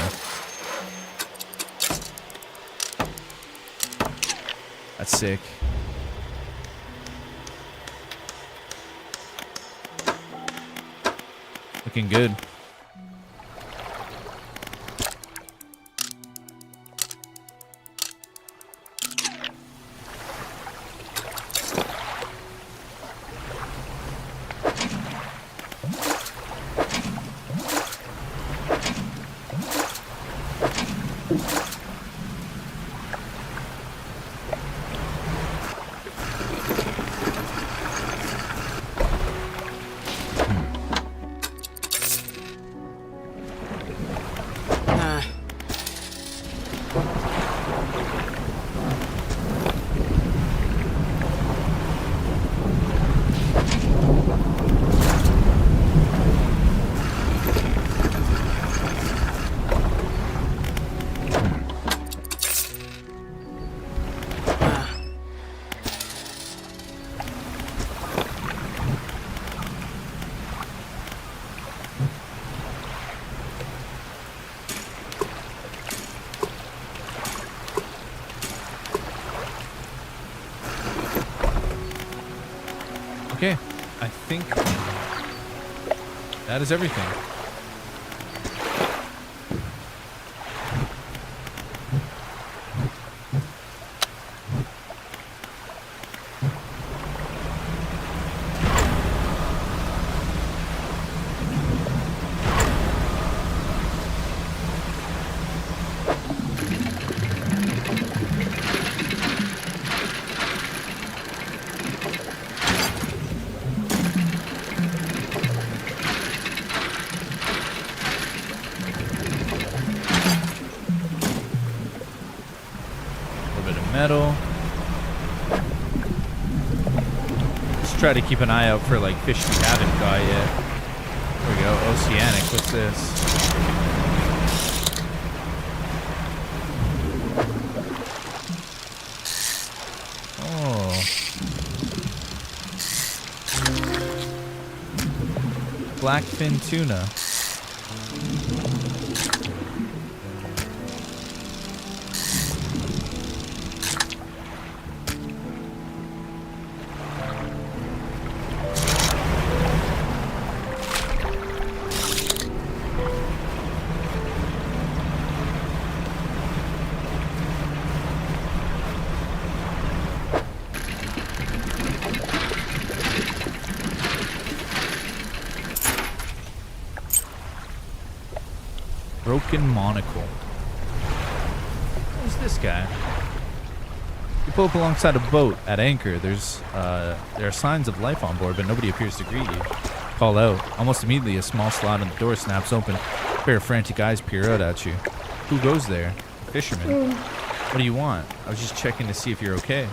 That's sick. Looking good. Okay, I think that is everything. Metal. try to keep an eye out for like fish we haven't got yet. There we go. Oceanic. What's this? Oh. Blackfin tuna. Broken monocle. Who's this guy? You pull up alongside a boat at anchor. There are signs of life on board, but nobody appears to greet you. Call out. Almost immediately, a small slot on the door snaps open. A pair of frantic eyes peer out at you. Who goes there? A fisherman. What do you want? I was just checking to see if you're okay.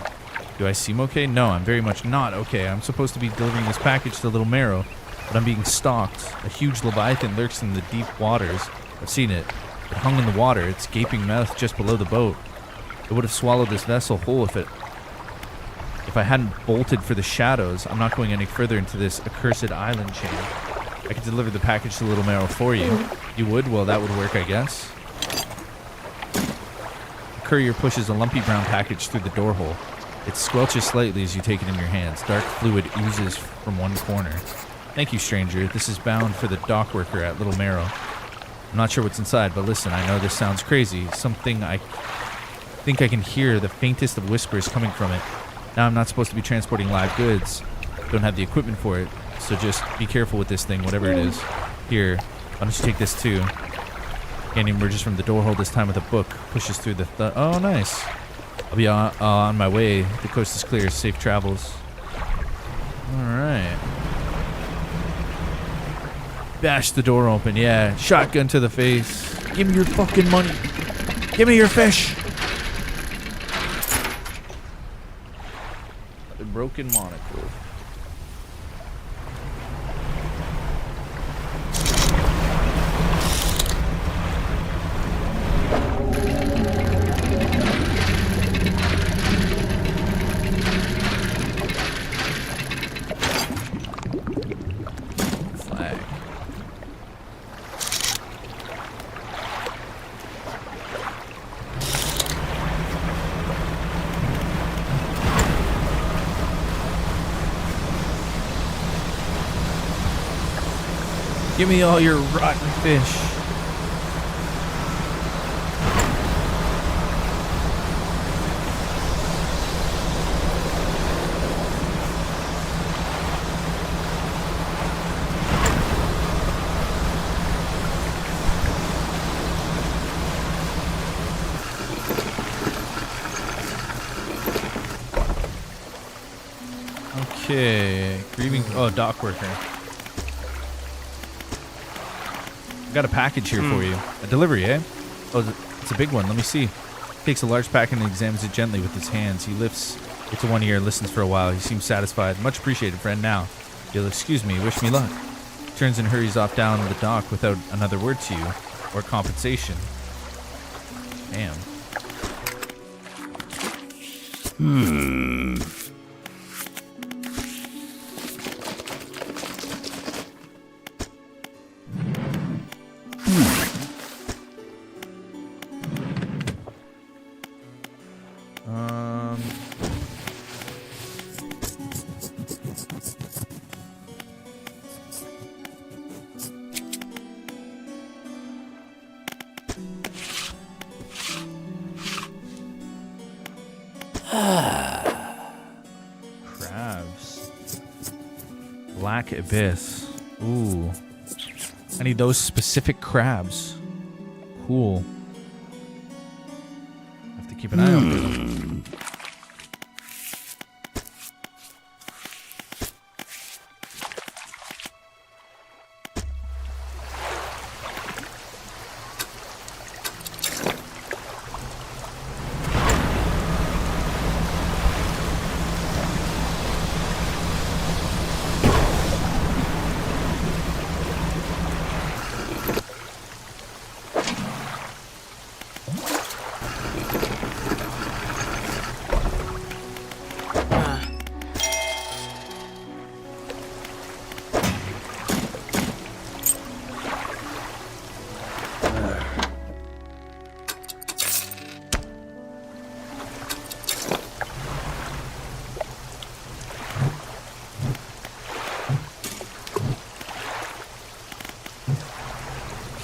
Do I seem okay? No, I'm very much not okay. I'm supposed to be delivering this package to Little Marrow, but I'm being stalked. A huge leviathan lurks in the deep waters. I've seen it. It hung in the water, its gaping mouth just below the boat. It would have swallowed this vessel whole if I hadn't bolted for the shadows. I'm not going any further into this accursed island chain. I could deliver the package to Little Marrow for you. You would? Well, that would work, I guess. The courier pushes a lumpy brown package through the door hole. It squelches slightly as you take it in your hands. Dark fluid oozes from one corner. Thank you, stranger. This is bound for the dock worker at Little Marrow. I'm not sure what's inside, but listen, I know this sounds crazy. Something I think I can hear the faintest of whispers coming from it. Now I'm not supposed to be transporting live goods. Don't have the equipment for it, so just be careful with this thing, whatever it is. Here, why don't you take this too? Candy emerges from the door hole, this time with a book. Pushes through the oh, nice. I'll be on my way. The coast is clear. Safe travels. Alright. Bash the door open, yeah. Shotgun to the face. Give me your fucking money. Give me your fish. The broken monocle. Give me all your rotten fish. Okay, grieving. Oh, dock worker. Got a package here for you. A delivery, eh? Oh, it's a big one. Let me see. Takes a large pack and examines it gently with his hands. He lifts it to one ear and listens for a while. He seems satisfied. Much appreciated, friend. Now, you'll excuse me. Wish me luck. Turns and hurries off down the dock without another word to you or compensation. Damn. Crabs. Black abyss. Ooh. I need those specific crabs. Cool. Have to keep an eye out for them.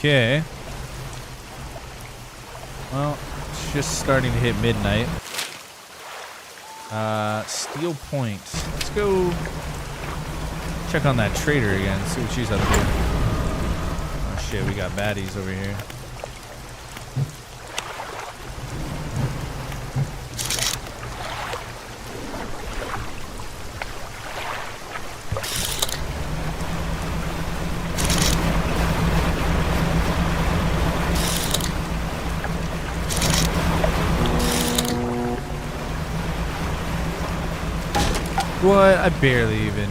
Okay. Well, it's just starting to hit midnight. Steel Point. Let's go check on that trader again, see what she's up to. Oh shit, we got baddies over here. What? I barely even.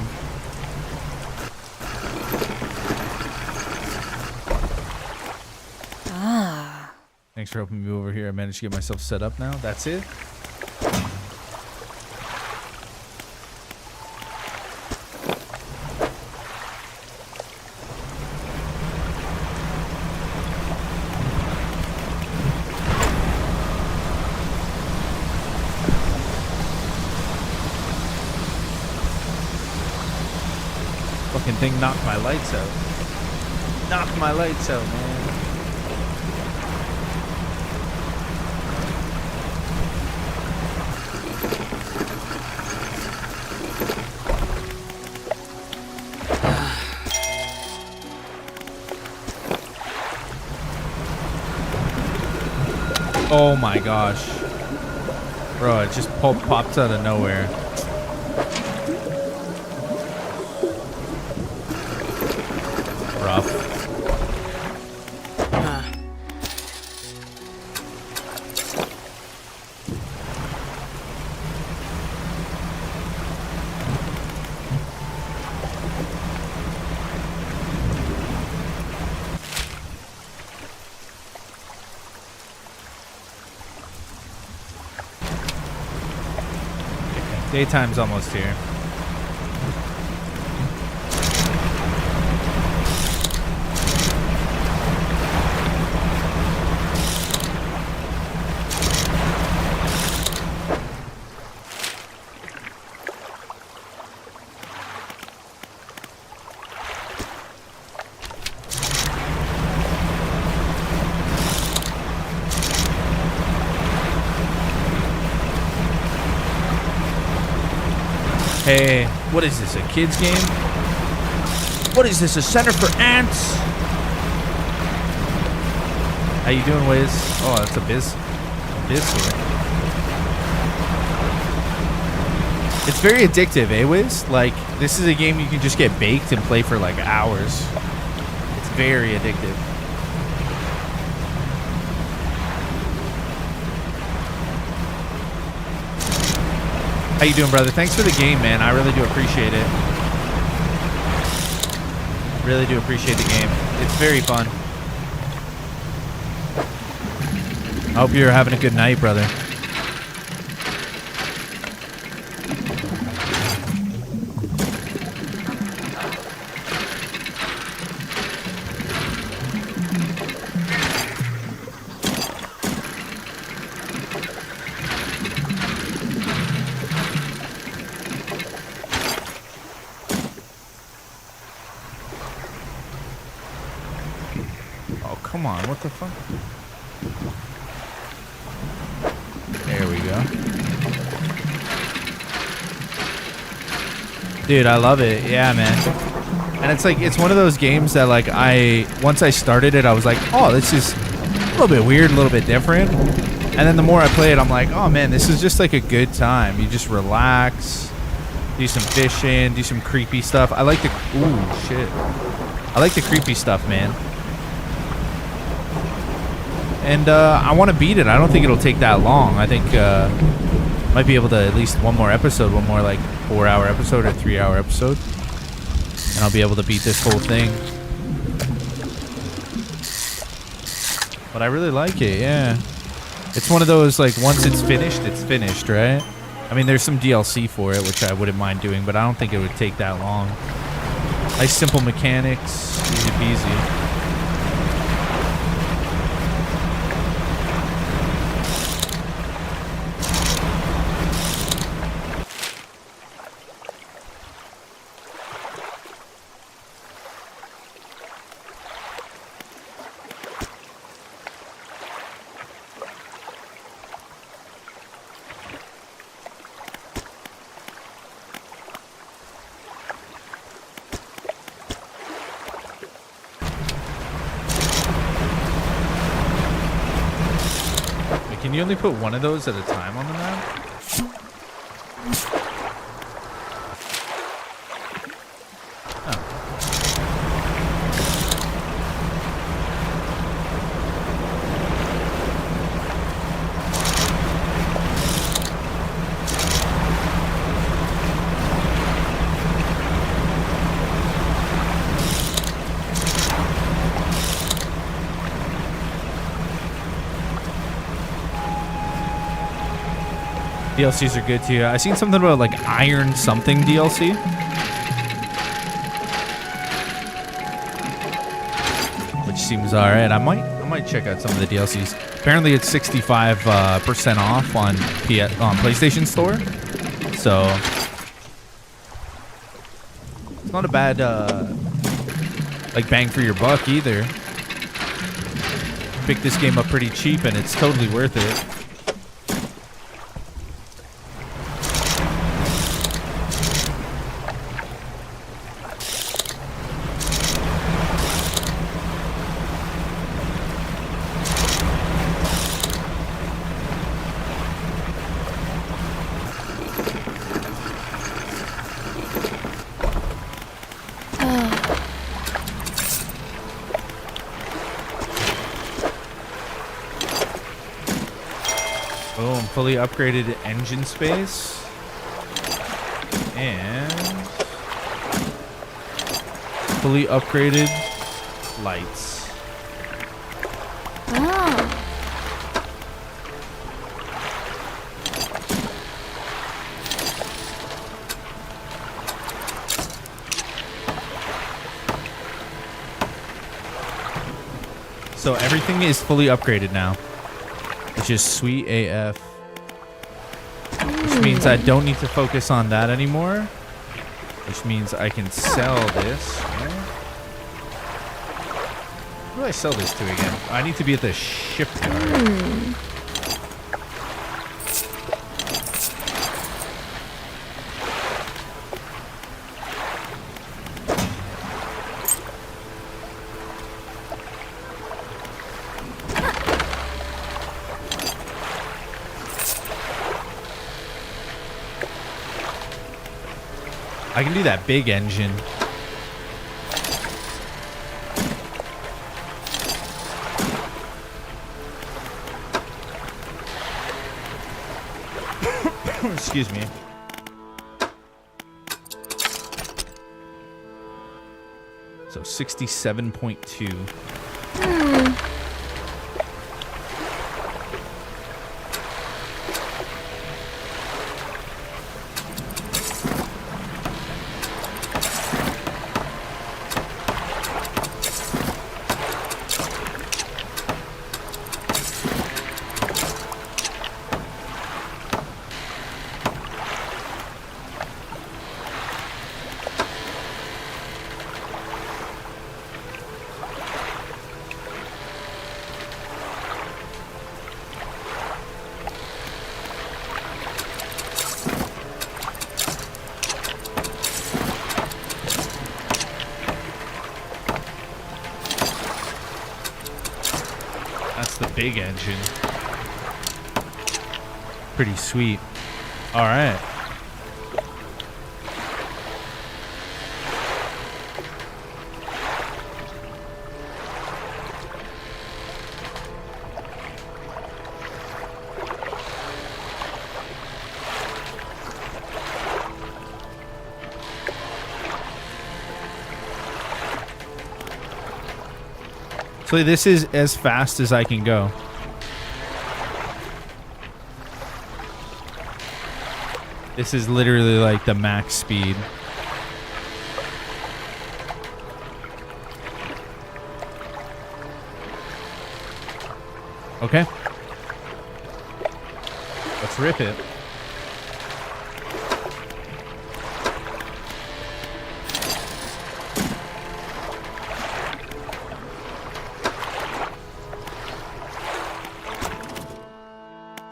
Thanks for helping me over here. I managed to get myself set up now. That's it. Fucking thing knocked my lights out. Knocked my lights out, man. Oh my gosh. Bro, it just popped out of nowhere. Rough. Daytime's almost here. Hey, what is this, a kid's game? What is this, a center for ants? How you doing, Wiz? Oh, that's a biz sword. It's very addictive, eh, Wiz? Like, this is a game you can just get baked and play for like hours. It's very addictive. How you doing, brother? Thanks for the game, man. I really do appreciate it. Really do appreciate the game. It's very fun. I hope you're having a good night, brother. Come on, what the fuck? There we go. Dude, I love it. Yeah, man. And it's like, it's one of those games that like once I started it, I was like, oh, this is a little bit weird, a little bit different. And then the more I play it, I'm like, oh man, this is just like a good time. You just relax, do some fishing, do some creepy stuff. I like the, ooh, shit. I like the creepy stuff, man. And I want to beat it. I don't think it'll take that long. I think might be able to at least one more like 4-hour episode or 3-hour episode. And I'll be able to beat this whole thing. But I really like it, yeah. It's one of those, like, once it's finished, right? I mean, there's some DLC for it, which I wouldn't mind doing, but I don't think it would take that long. Nice simple mechanics, easy peasy. Can you only put one of those at a time on the map? DLCs are good too. I seen something about like iron something DLC. Which seems alright. I might check out some of the DLCs. Apparently it's 65% off on PlayStation Store. So it's not a bad like bang for your buck either. Pick this game up pretty cheap and it's totally worth it. Boom, fully upgraded engine space. And fully upgraded lights. Oh. So everything is fully upgraded now, which is sweet AF. Which means I don't need to focus on that anymore. Which means I can sell this. Who do I sell this to again? I need to be at the shipyard. I can do that big engine. Excuse me. So 67.2. Big engine. Pretty sweet. All right. So this is as fast as I can go. This is literally like the max speed. Okay. Let's rip it.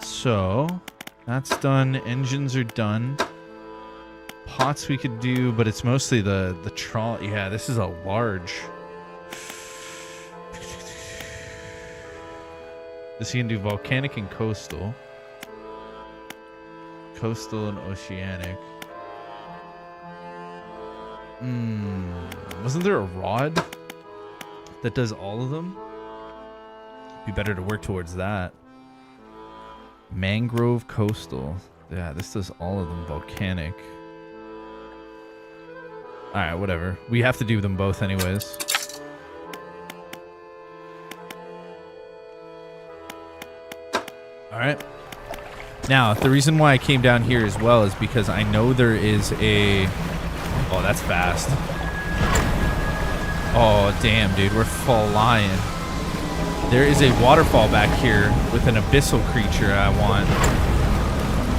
So that's done. Engines are done. Pots we could do, but it's mostly the trawl. Yeah, this is a large. This you can do volcanic and coastal. Coastal and oceanic. Wasn't there a rod that does all of them? Be better to work towards that. Mangrove coastal. Yeah, this does all of them. Volcanic. Alright, whatever. We have to do them both anyways. Alright. Now, the reason why I came down here as well is because I know there is a... Oh, that's fast. Oh, damn, dude. We're flying. There is a waterfall back here with an abyssal creature I want.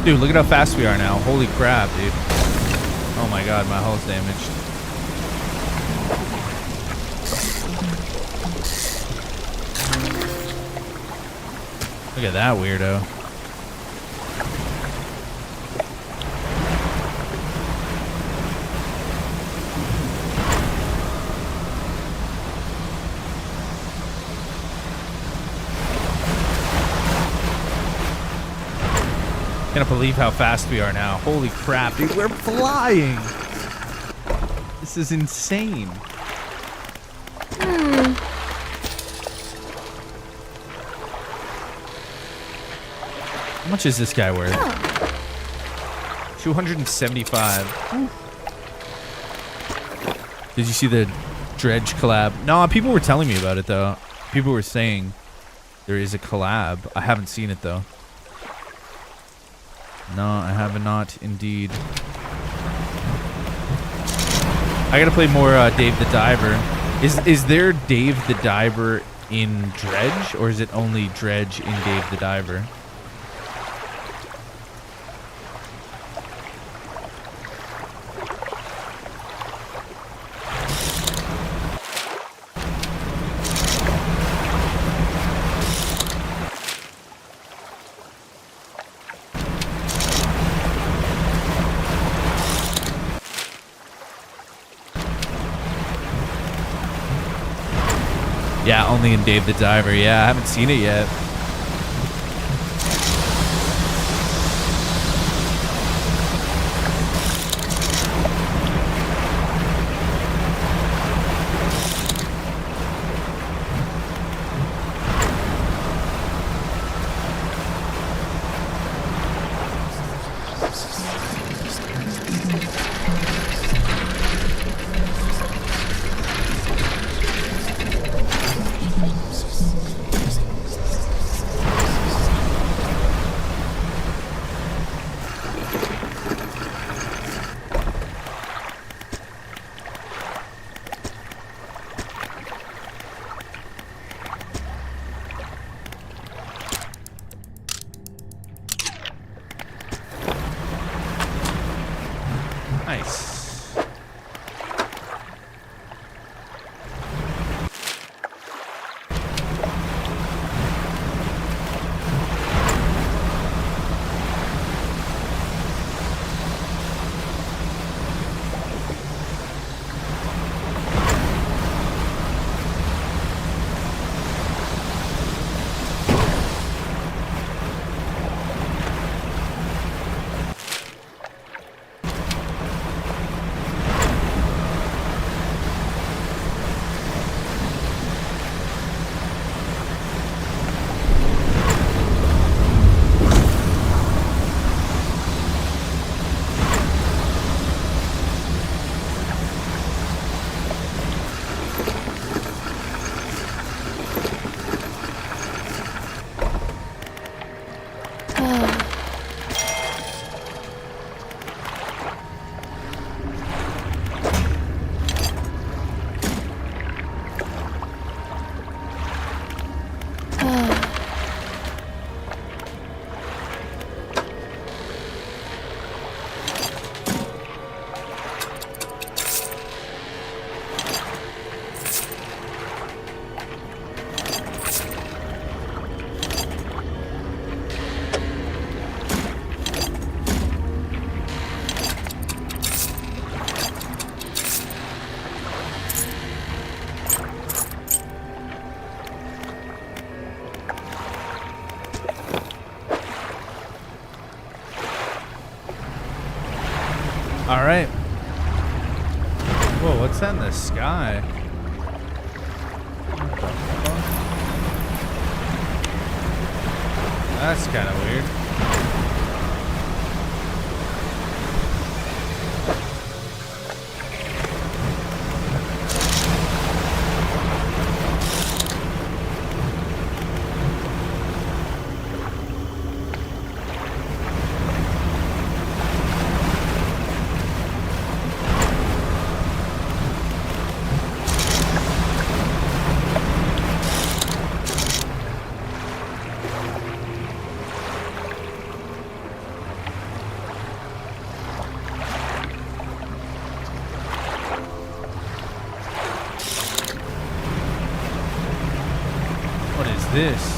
Dude, look at how fast we are now. Holy crap, dude. Oh my god, my hull's damaged. Look at that weirdo. Can't believe how fast we are now. Holy crap, dude, we're flying. This is insane. How much is this guy worth? 275. Did you see the Dredge collab? No, people were telling me about it though. People were saying there is a collab. I haven't seen it though. No, I have not indeed. I gotta play more Dave the Diver. Is there Dave the Diver in Dredge, or is it only Dredge in Dave the Diver? Yeah, only in Dave the Diver. Yeah, I haven't seen it yet. Nice. All right. Whoa, what's that in the sky? What the fuck? That's kind of weird. This?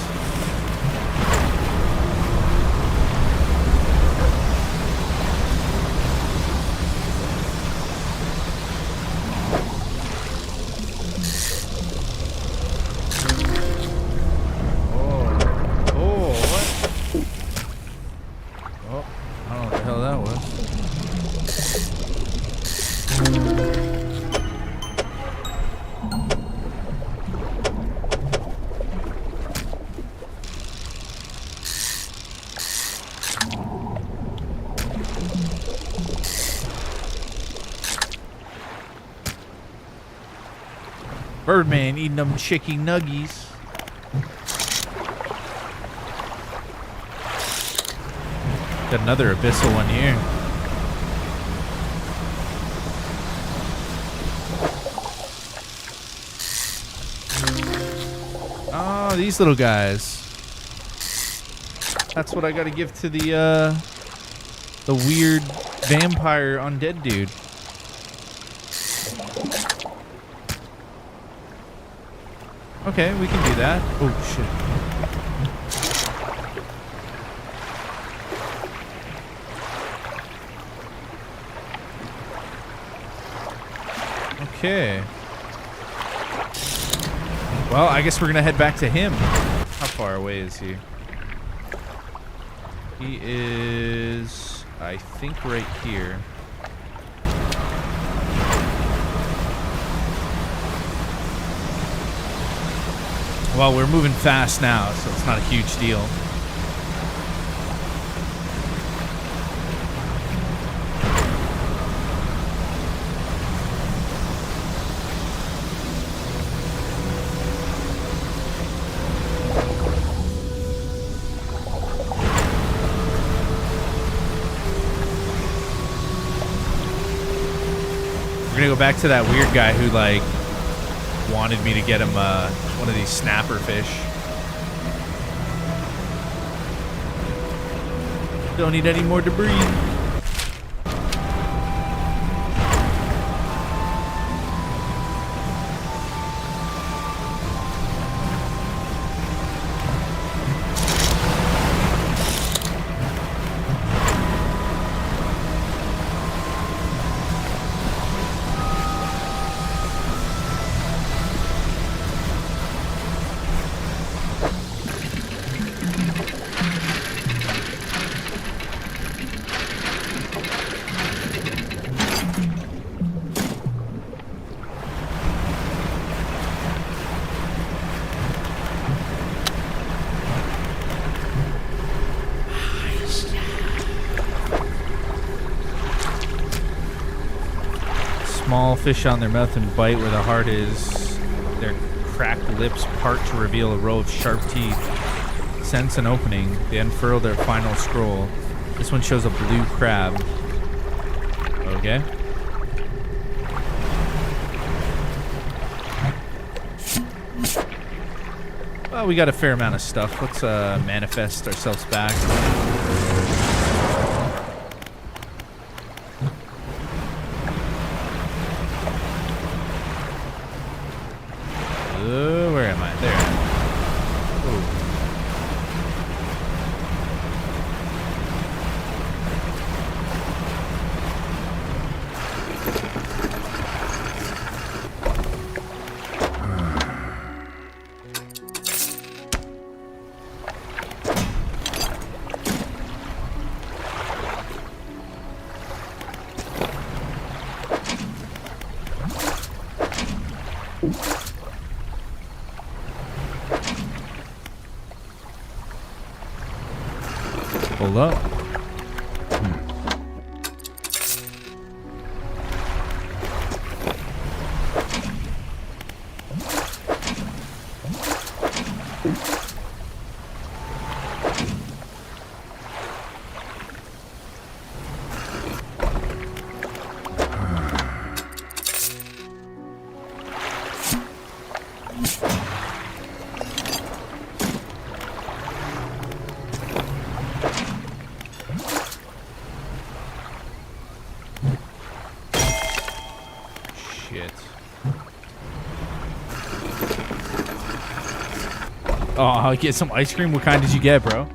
Birdman eating them chicky nuggies. Got another abyssal one here. Oh, these little guys. That's what I gotta give to the weird vampire undead dude. Okay, we can do that. Oh, shit. Okay. Well, I guess we're going to head back to him. How far away is he? He is, I think, right here. Well, we're moving fast now, so it's not a huge deal. We're gonna go back to that weird guy who, like, wanted me to get him one of these snapper fish. Don't need any more debris. Small fish on their mouth and bite where the heart is. Their cracked lips part to reveal a row of sharp teeth. Sense an opening. They unfurl their final scroll. This one shows a blue crab. Okay. Well, we got a fair amount of stuff. Let's manifest ourselves back. Where am I? There. fill up. Oh, I'll get some ice cream. What kind did you get, bro?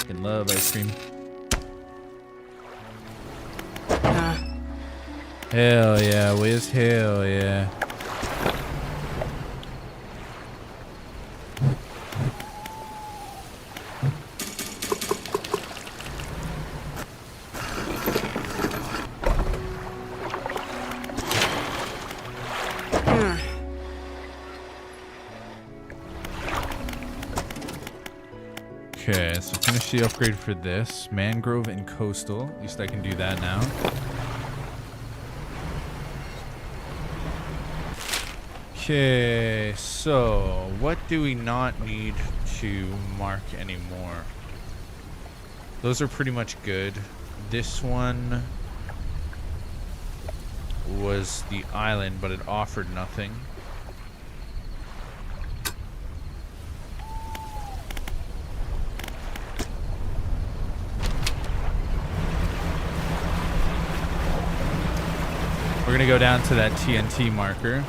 I love ice cream. Hell yeah, Wiz. Hell yeah. Okay, so finish the upgrade for this. Mangrove and coastal. At least I can do that now. Okay, so what do we not need to mark anymore? Those are pretty much good. This one was the island, but it offered nothing. We're gonna go down to that TNT marker.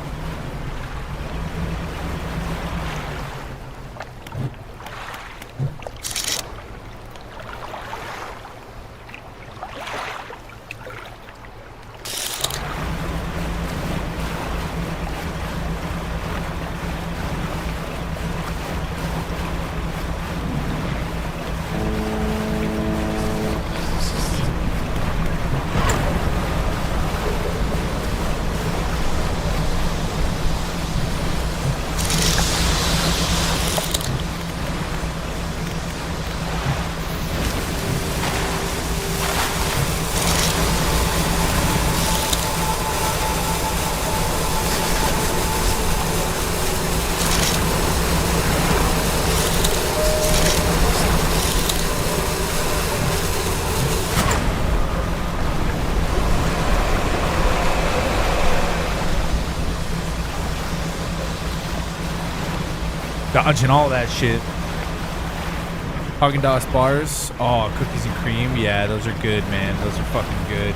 Dodging all that shit. Haagen-Dazs bars. Oh, cookies and cream. Yeah, those are good, man. Those are fucking good.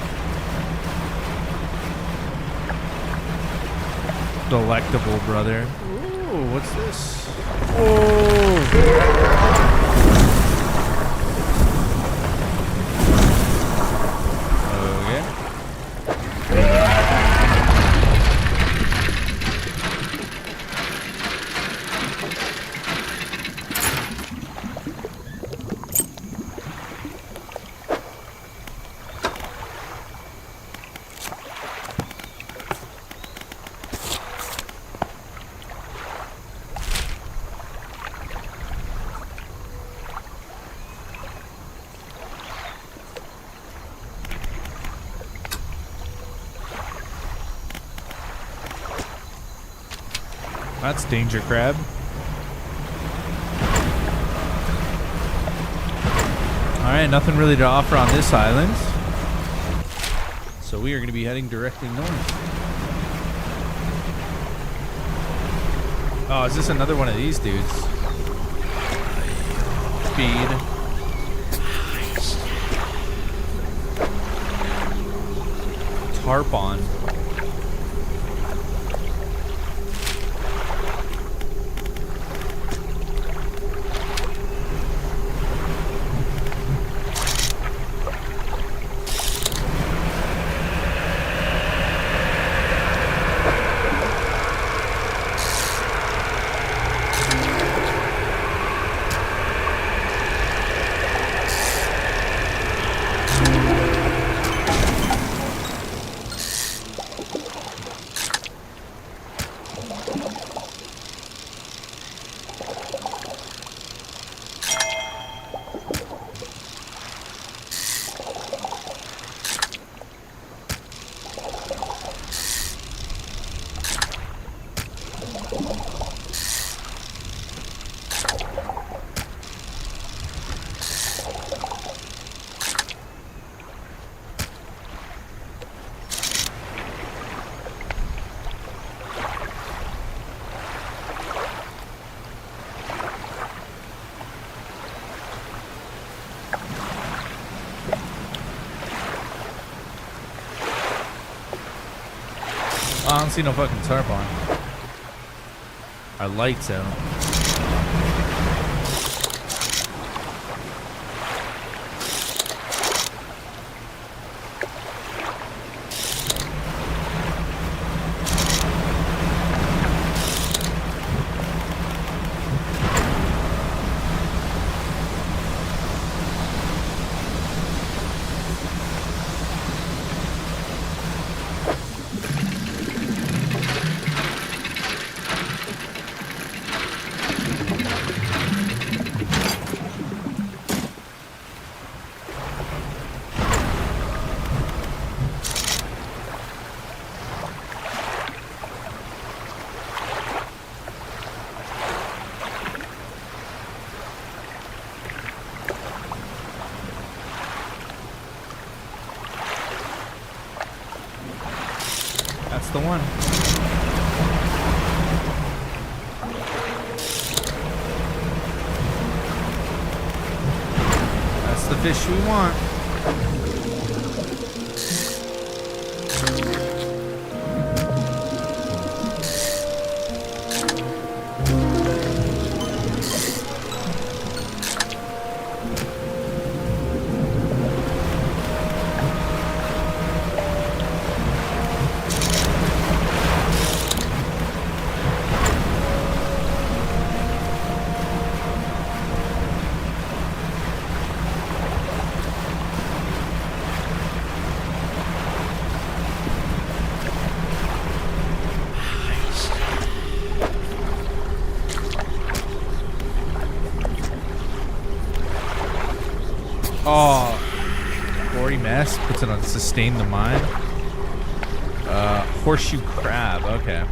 Delectable, brother. Ooh, what's this? Oh. That's danger crab. Alright, nothing really to offer on this island. So we are going to be heading directly north. Oh, is this another one of these dudes? Feed. Tarpon. I don't see no fucking tarp on. Our lights out. That's the one. That's the fish we want. Oh, gory mess puts it on sustain the mind. Horseshoe crab. Okay.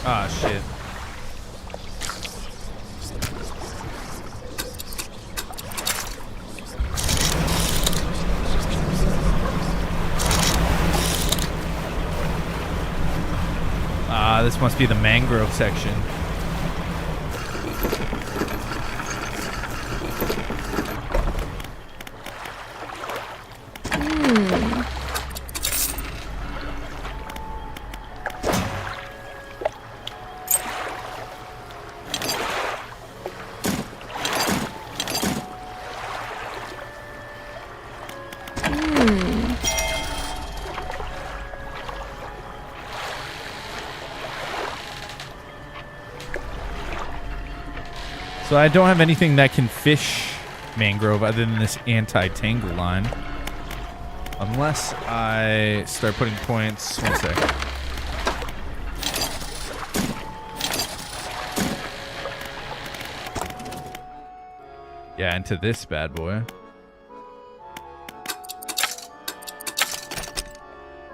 Ah, shit. Ah, this must be the mangrove section. So I don't have anything that can fish mangrove other than this anti-tangle line. Unless I start putting points. One sec. Yeah, into this bad boy.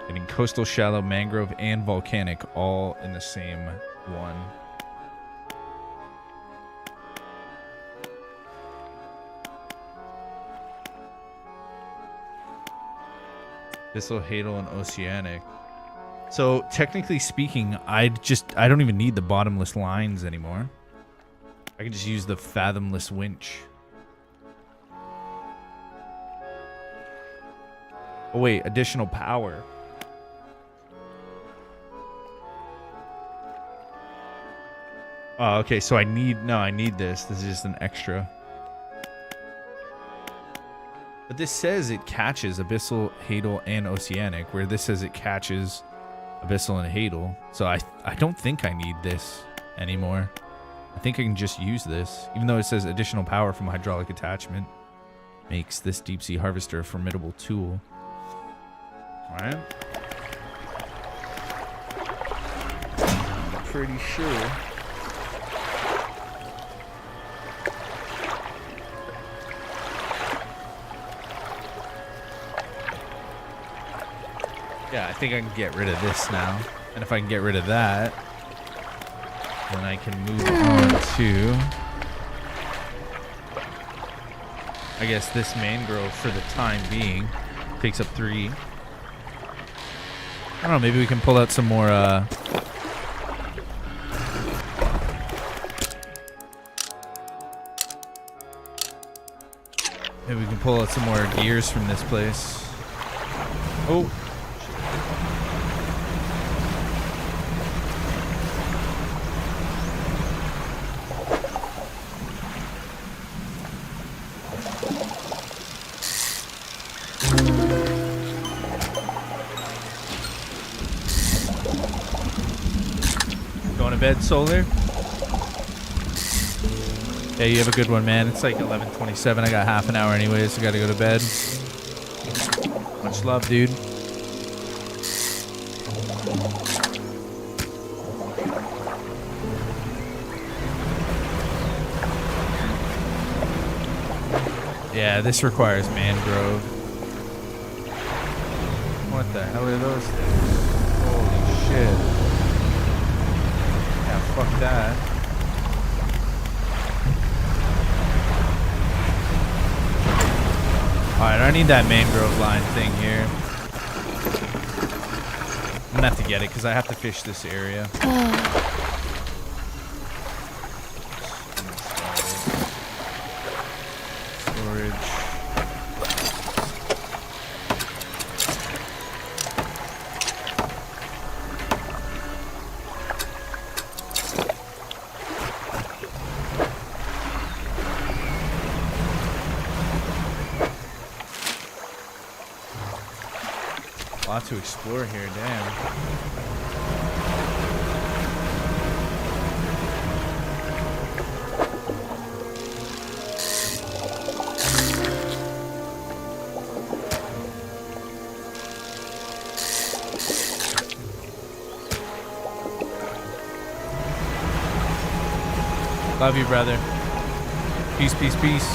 Getting coastal, shallow, mangrove, and volcanic all in the same one. Abyssal, Hadal, and Oceanic. So technically speaking, I don't even need the bottomless lines anymore. I can just use the fathomless winch. Oh wait, additional power. Oh, okay, so I need this. This is just an extra. But this says it catches Abyssal, Hadal, and Oceanic, where this says it catches Abyssal and Hadal. So I don't think I need this anymore. I think I can just use this. Even though it says additional power from hydraulic attachment makes this deep sea harvester a formidable tool. Alright. Pretty sure. Yeah, I think I can get rid of this now. And if I can get rid of that, Then I can move on to, I guess, this mangrove for the time being. Takes up 3. I don't know, maybe we can pull out some more, maybe we can pull out some more gears from this place. Oh. Going to bed, Solar? Yeah, you have a good one, man. It's like 11:27. I got half an hour anyways, so I gotta go to bed. Much love, dude. Yeah, this requires mangrove. What the hell are those things? Holy shit. Yeah, fuck that. Alright, I need that mangrove line thing here. I'm gonna have to get it because I have to fish this area. Storage. A lot to explore here, damn. Love you, brother. Peace, peace, peace.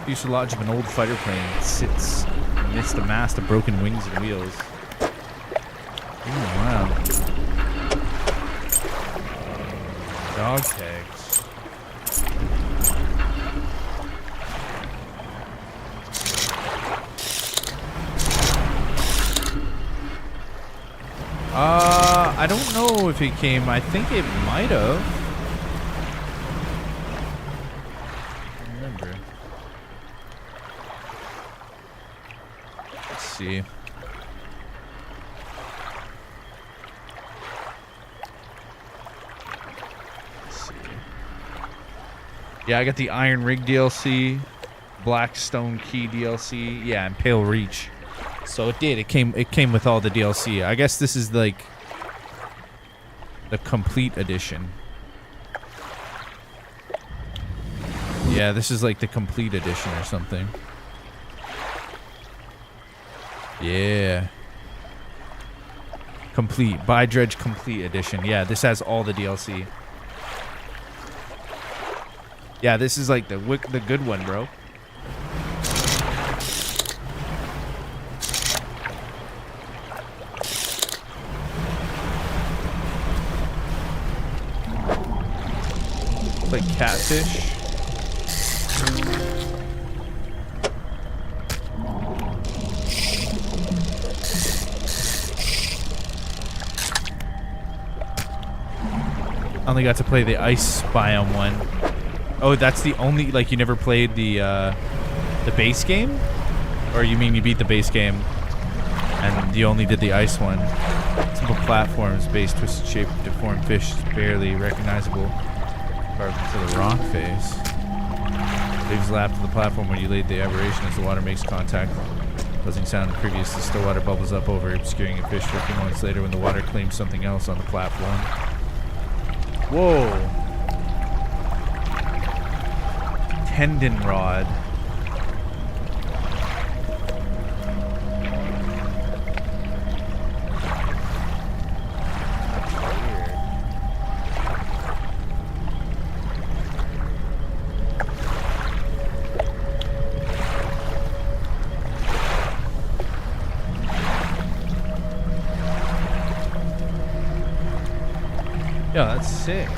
Fuselage of an old fighter plane sits amidst a mast of broken wings and wheels. Oh, wow. Dog tags. I don't know if it came. I think it might have. See. Let's see. Yeah, I got the Iron Rig DLC, Blackstone Key DLC, yeah, and Pale Reach. So it did. It came with all the DLC. I guess this is like the complete edition. Yeah, this is like the complete edition or something. Yeah. Complete. Buy Dredge Complete Edition. Yeah, this has all the DLC. Yeah, this is like the good one, bro. Like catfish. I only got to play the ice biome one. Oh, that's the only, like, you never played the base game? Or you mean you beat the base game and you only did the ice one? Simple platforms, base, twisted shape, deformed fish, barely recognizable, carved into the rock face. Waves lap to the platform where you laid the aberration as the water makes contact. Buzzing sound previous to still water bubbles up over, obscuring a fish for a few moments later when the water claims something else on the platform. Whoa! Tendon rod. Yo, that's sick.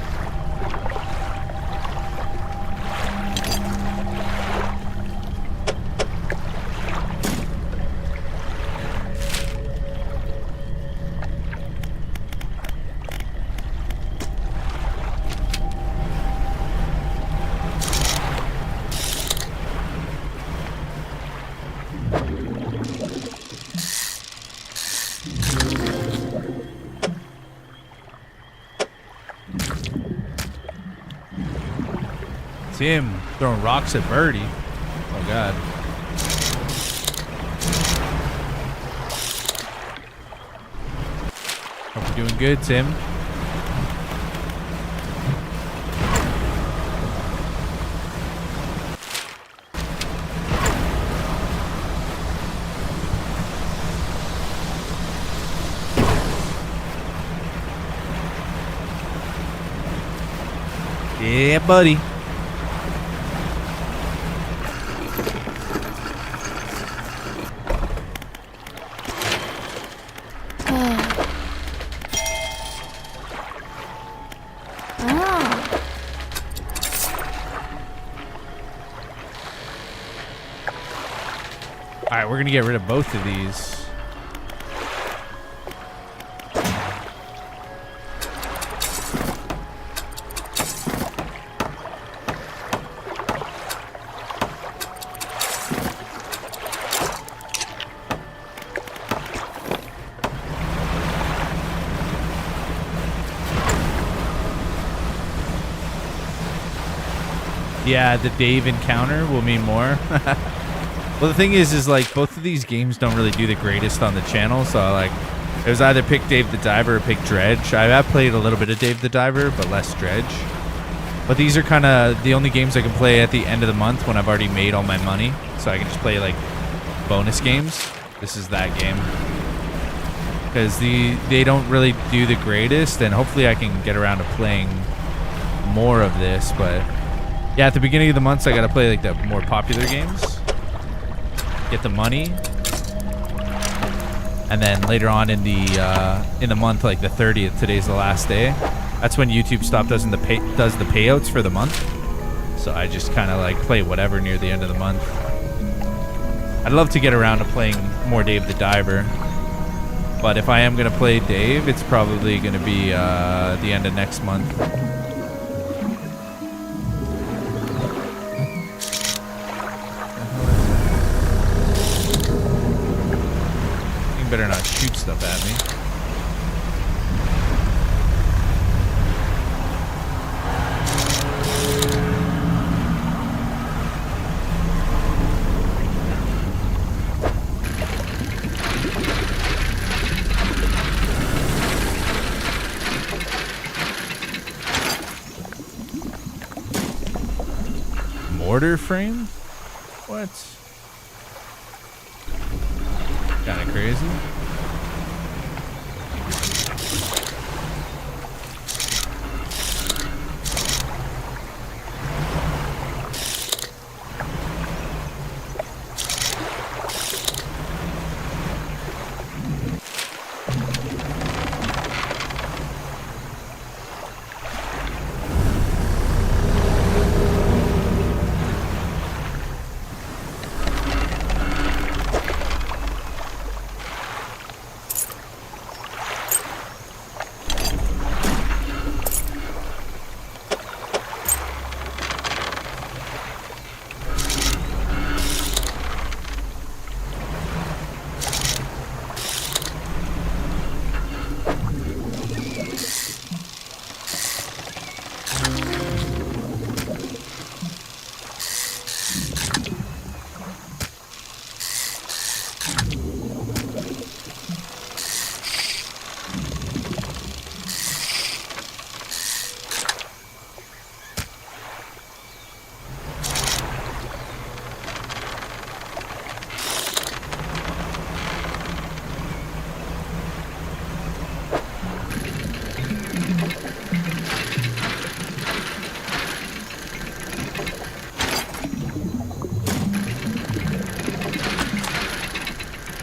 See him throwing rocks at Birdie. Oh god. Hope you're doing good, Tim. Yeah, buddy. Alright, we're gonna get rid of both of these. Yeah, the Dave encounter will mean more. Well, the thing is like both of these games don't really do the greatest on the channel, so like it was either pick Dave the Diver or pick Dredge. I have played a little bit of Dave the Diver, but less Dredge. But these are kind of the only games I can play at the end of the month when I've already made all my money, so I can just play like bonus games. This is that game because they don't really do the greatest, and hopefully I can get around to playing more of this. But yeah, at the beginning of the months I gotta play like the more popular games. Get the money, and then later on in the month, like the 30th, today's the last day. That's when YouTube does the payouts for the month. So I just kind of like play whatever near the end of the month. I'd love to get around to playing more Dave the Diver, but if I am gonna play Dave, it's probably gonna be the end of next month. Better not shoot stuff at me. Mortar frame? What? Kind of crazy.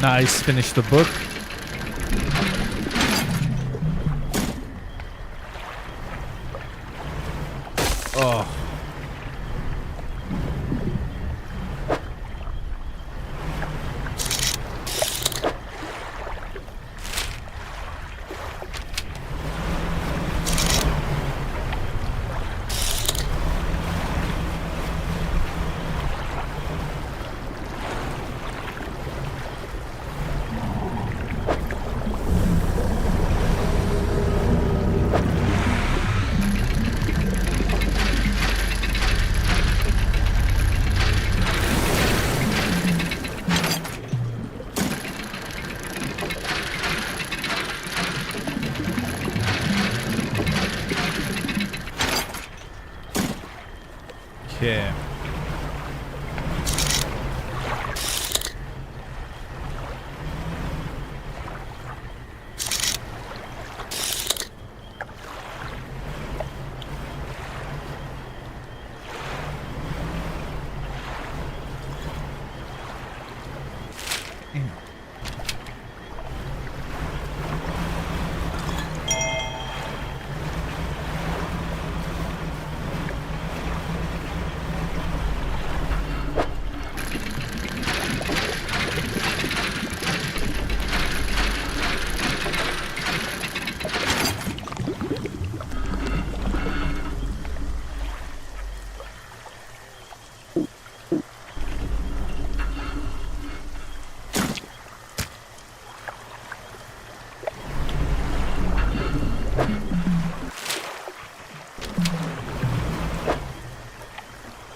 Nice. Finish the book. Oh. Okay.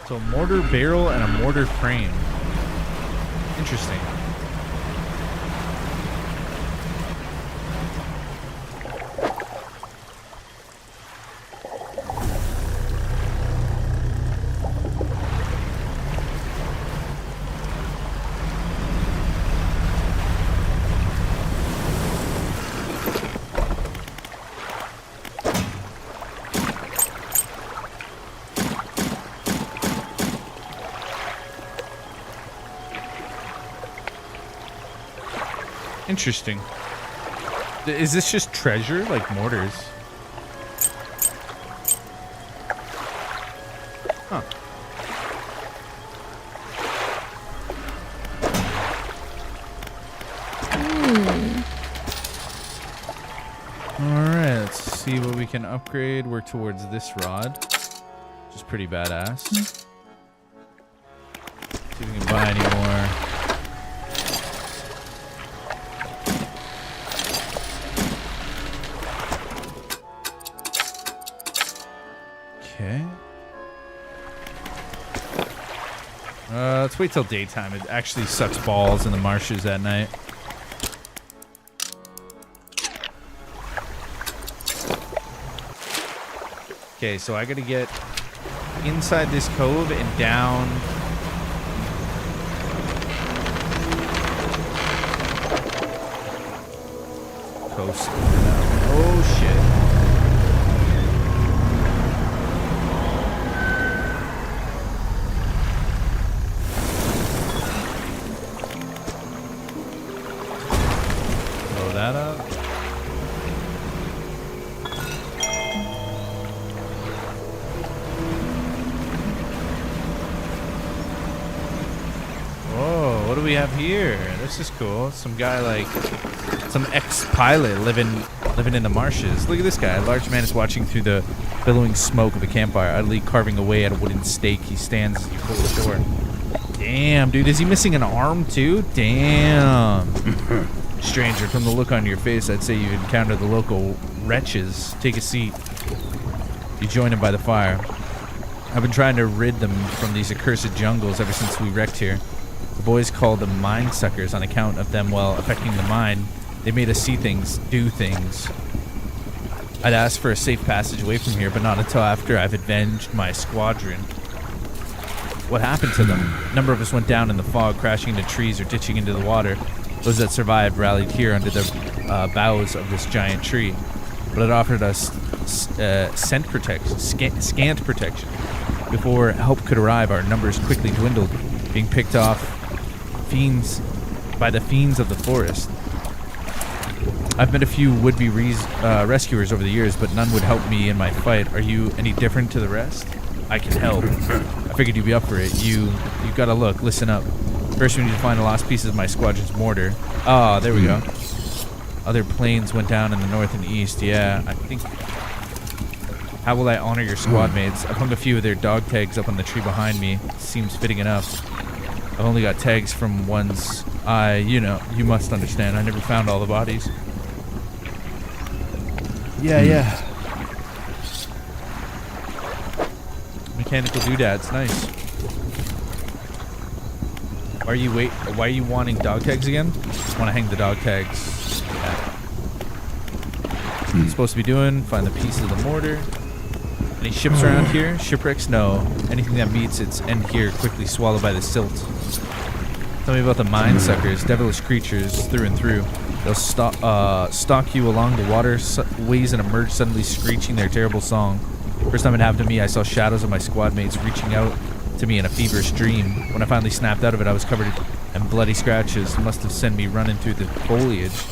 So mortar barrel and a mortar frame. Interesting. Interesting. Is this just treasure, like mortars? Huh. Alright, let's see what we can upgrade. Work towards this rod, which is pretty badass. See if we can buy any more. Okay. Let's wait till daytime. It actually sucks balls in the marshes at night. Okay, so I gotta get inside this cove and down. Coast. Oh shit. That up. Whoa, what do we have here? This is cool. Some guy, like some ex-pilot living in the marshes. Look at this guy. A large man is watching through the billowing smoke of a campfire, idly carving away at a wooden stake. He stands as you pull the door. Damn, dude, is he missing an arm too? Damn. Stranger, from the look on your face, I'd say you've encountered the local wretches. Take a seat. You join him by the fire. I've been trying to rid them from these accursed jungles ever since we wrecked here. The boys call them mind suckers on account of them, well, affecting the mind. They made us see things, do things. I'd asked for a safe passage away from here, but not until after I've avenged my squadron. What happened to them? A number of us went down in the fog, crashing into trees or ditching into the water. Those that survived rallied here under the boughs of this giant tree, but it offered us scant protection. Before help could arrive, our numbers quickly dwindled, being picked off. Fiends by the fiends of the forest. I've met a few would-be rescuers over the years, but none would help me in my fight. Are you any different to the rest? I can help. I figured you'd be up for it. You gotta look. Listen up. First, we need to find the lost pieces of my squadron's mortar. Ah, there we go. Other planes went down in the north and east. Yeah, I think... How will I honor your squad mates? I've hung a few of their dog tags up on the tree behind me. Seems fitting enough. I've only got tags from ones you must understand. I never found all the bodies. Yeah. Mechanical doodads, nice. Why are you wanting dog tags again? Just want to hang the dog tags. Yeah. What I'm supposed to be doing? Find the pieces of the mortar. Any ships around here? Shipwrecks? No. Anything that meets its end here quickly swallowed by the silt. Tell me about the mine suckers, devilish creatures through and through. They'll stalk you along the waterways and emerge suddenly screeching their terrible song. First time it happened to me, I saw shadows of my squad mates reaching out to me in a feverish dream. When I finally snapped out of it, I was covered in bloody scratches. Must have sent me running through the foliage.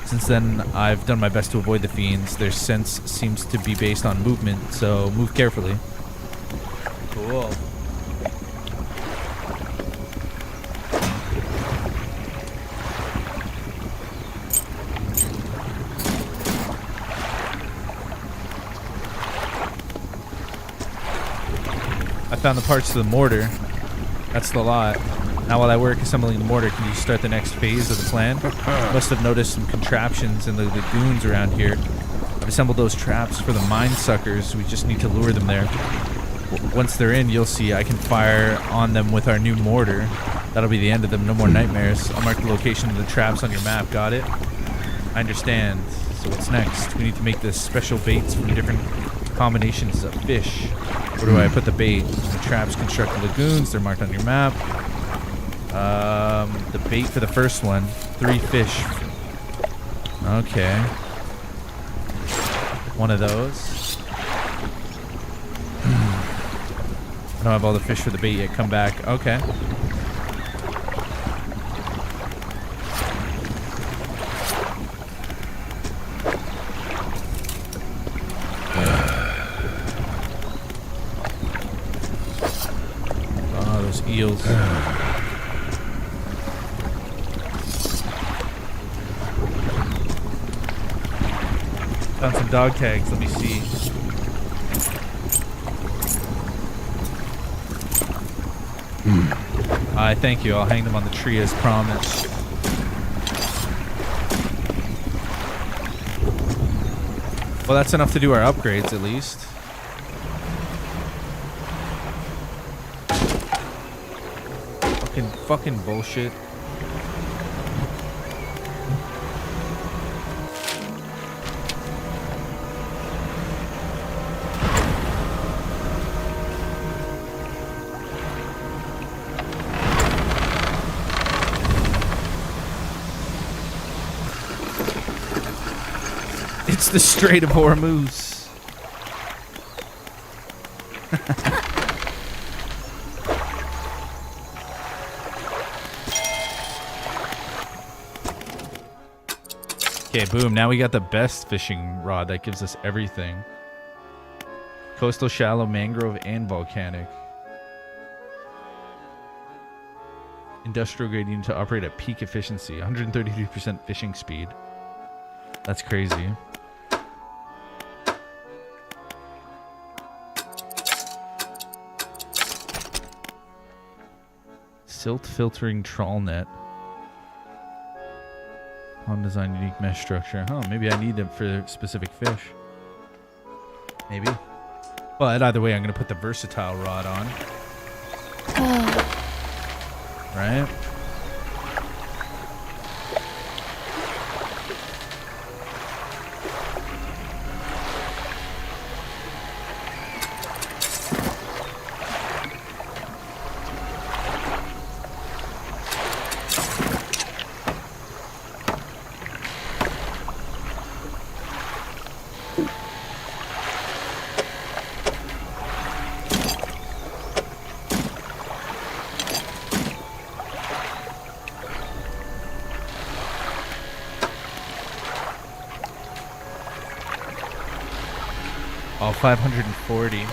Since then, I've done my best to avoid the fiends. Their sense seems to be based on movement, so move carefully. Cool. I found the parts to the mortar. That's the lot. Now while I work assembling the mortar, can you start the next phase of the plan? Must have noticed some contraptions in the lagoons around here. I've assembled those traps for the mine suckers. We just need to lure them there. Once they're in, you'll see I can fire on them with our new mortar. That'll be the end of them. No more nightmares. I'll mark the location of the traps on your map. Got it? I understand. So what's next? We need to make the special baits from different combinations of fish. Where do I put the bait? The traps construct the lagoons. They're marked on your map. The bait for the first one. 3 fish. Okay. One of those. I don't have all the fish for the bait yet. Come back. Okay. Oh, those eels. Found some dog tags. Let me see. Thank you. I'll hang them on the tree as promised. Well, that's enough to do our upgrades, at least. Fucking bullshit. It's the Strait of Hormuz. Okay, boom. Now we got the best fishing rod that gives us everything. Coastal, shallow, mangrove, and volcanic. Industrial grade needed to operate at peak efficiency. 133% fishing speed. That's crazy. Silt filtering trawl net. On design unique mesh structure. Huh, maybe I need them for specific fish. Maybe. But either way, I'm going to put the versatile rod on. Right? Oh, 540.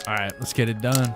All right, let's get it done.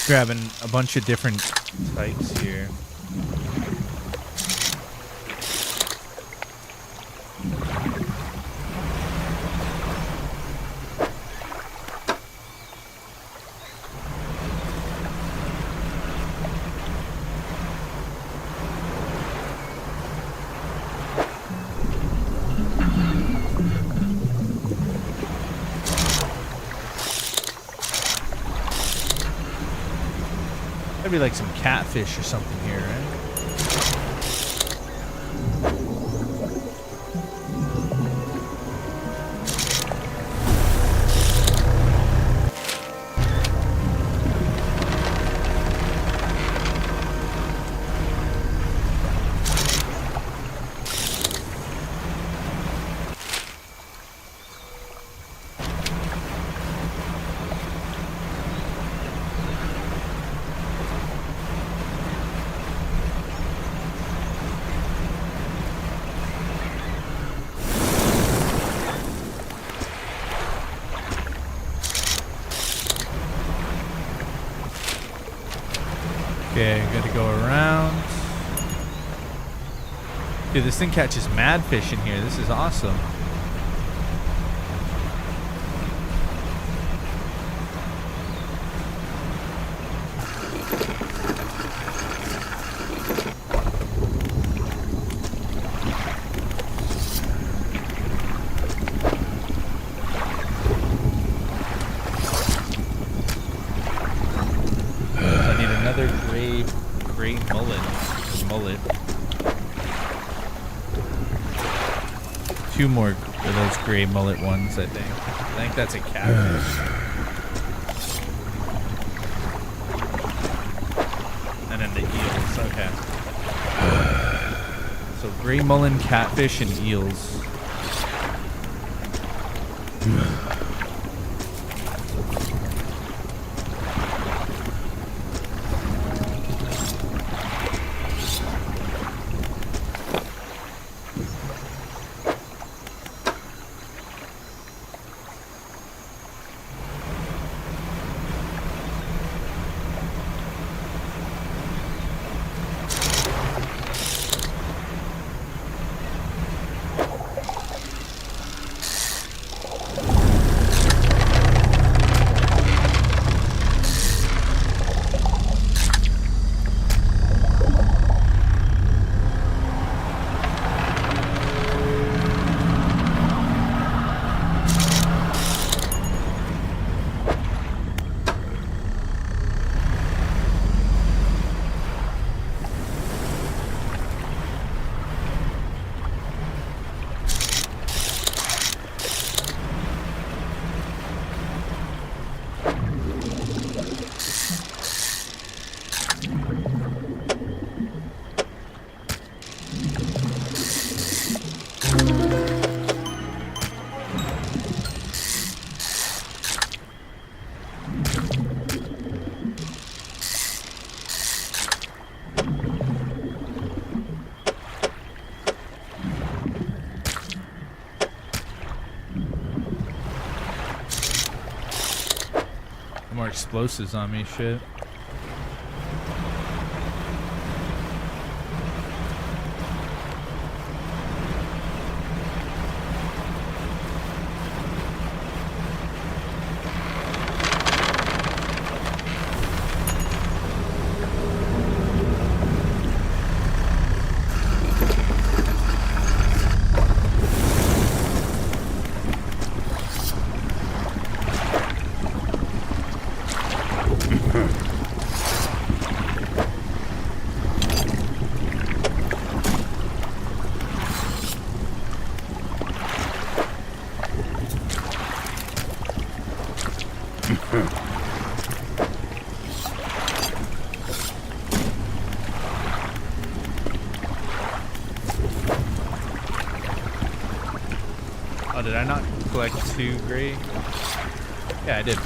Grabbing a bunch of different types here. Maybe like some catfish or something here, right? Okay, gotta go around. Dude, this thing catches mad fish in here. This is awesome. 2 more of those gray mullet ones, I think that's a catfish. And then the eels, okay. So gray mullet, catfish, and eels. More explosives on me, shit. Oh, did I not collect 2 gray? Yeah, I did.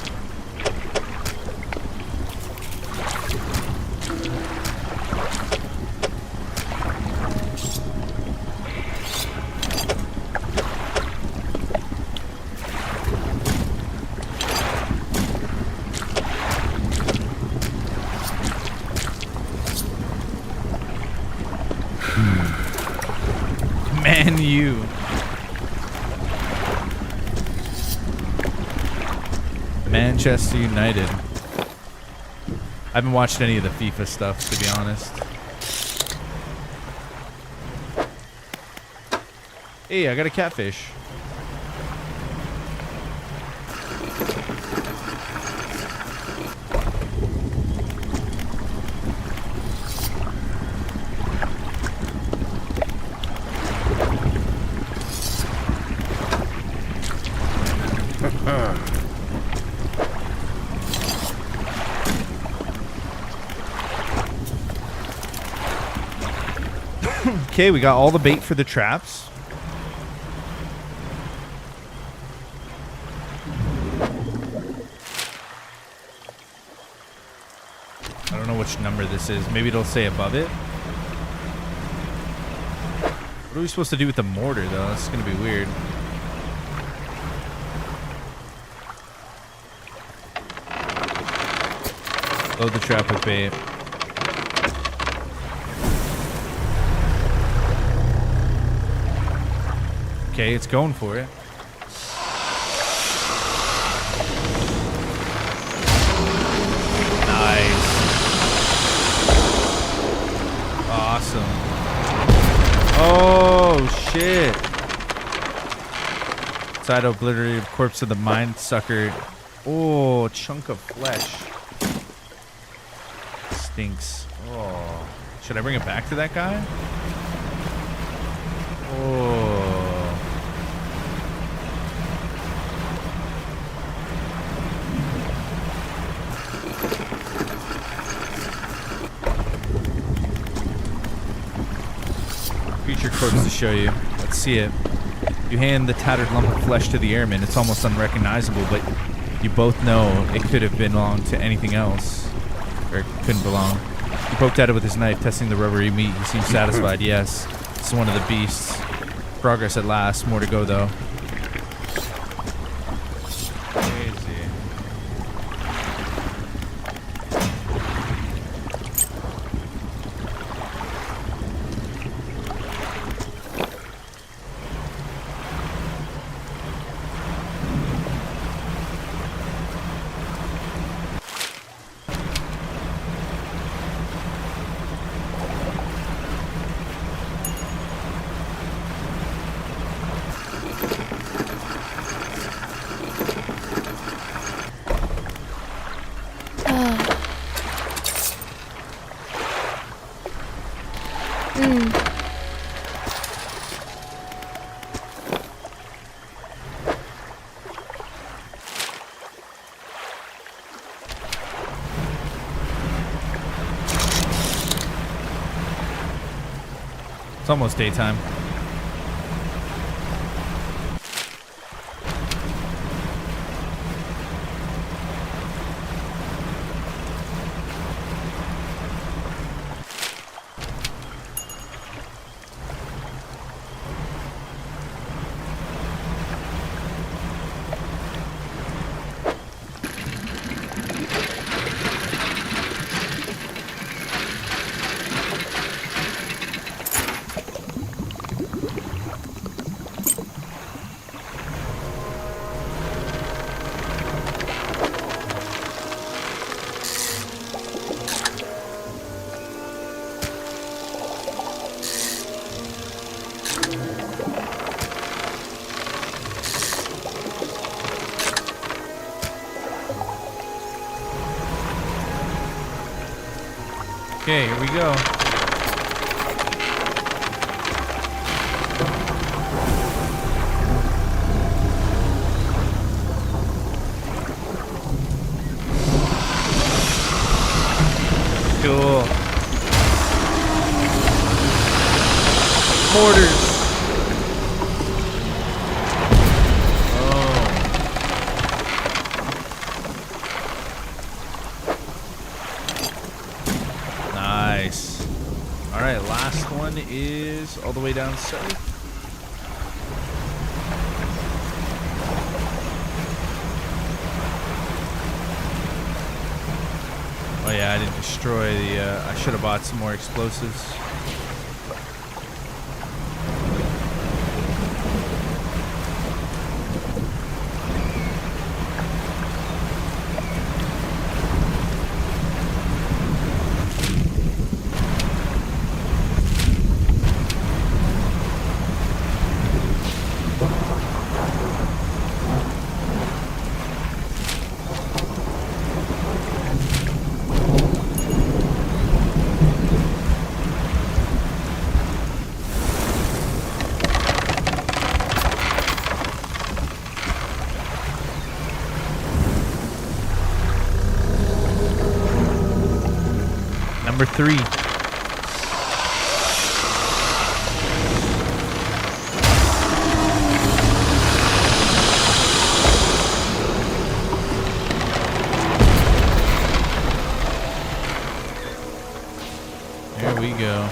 Man, you. Manchester United. I haven't watched any of the FIFA stuff, to be honest. Hey, I got a catfish. Okay, we got all the bait for the traps. I don't know which number this is. Maybe it'll say above it. What are we supposed to do with the mortar, though? That's going to be weird. Load the trap with bait. Okay, it's going for it. Nice. Awesome. Oh, shit. Side obliterated corpse of the mind sucker. Oh, chunk of flesh. Stinks. Oh. Should I bring it back to that guy? Oh. picture corpse to show you. Let's see it. You hand the tattered lump of flesh to the airman. It's almost unrecognizable, but you both know it could have belonged to anything else. Or it couldn't belong. He poked at it with his knife, testing the rubbery meat. He seemed satisfied. Yes, it's one of the beasts. Progress at last. More to go, though. It's almost daytime. Okay, here we go. Cool. Mortars. Alright, last one is all the way down south. Oh yeah, I didn't destroy the, I should have bought some more explosives. Number 3. There we go.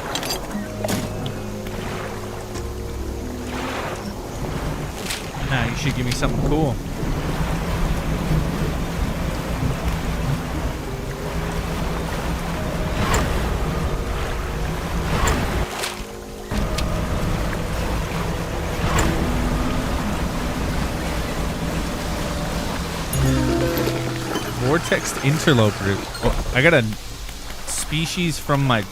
Now you should give me something cool. Vortex interloper. Oh, I got a species from my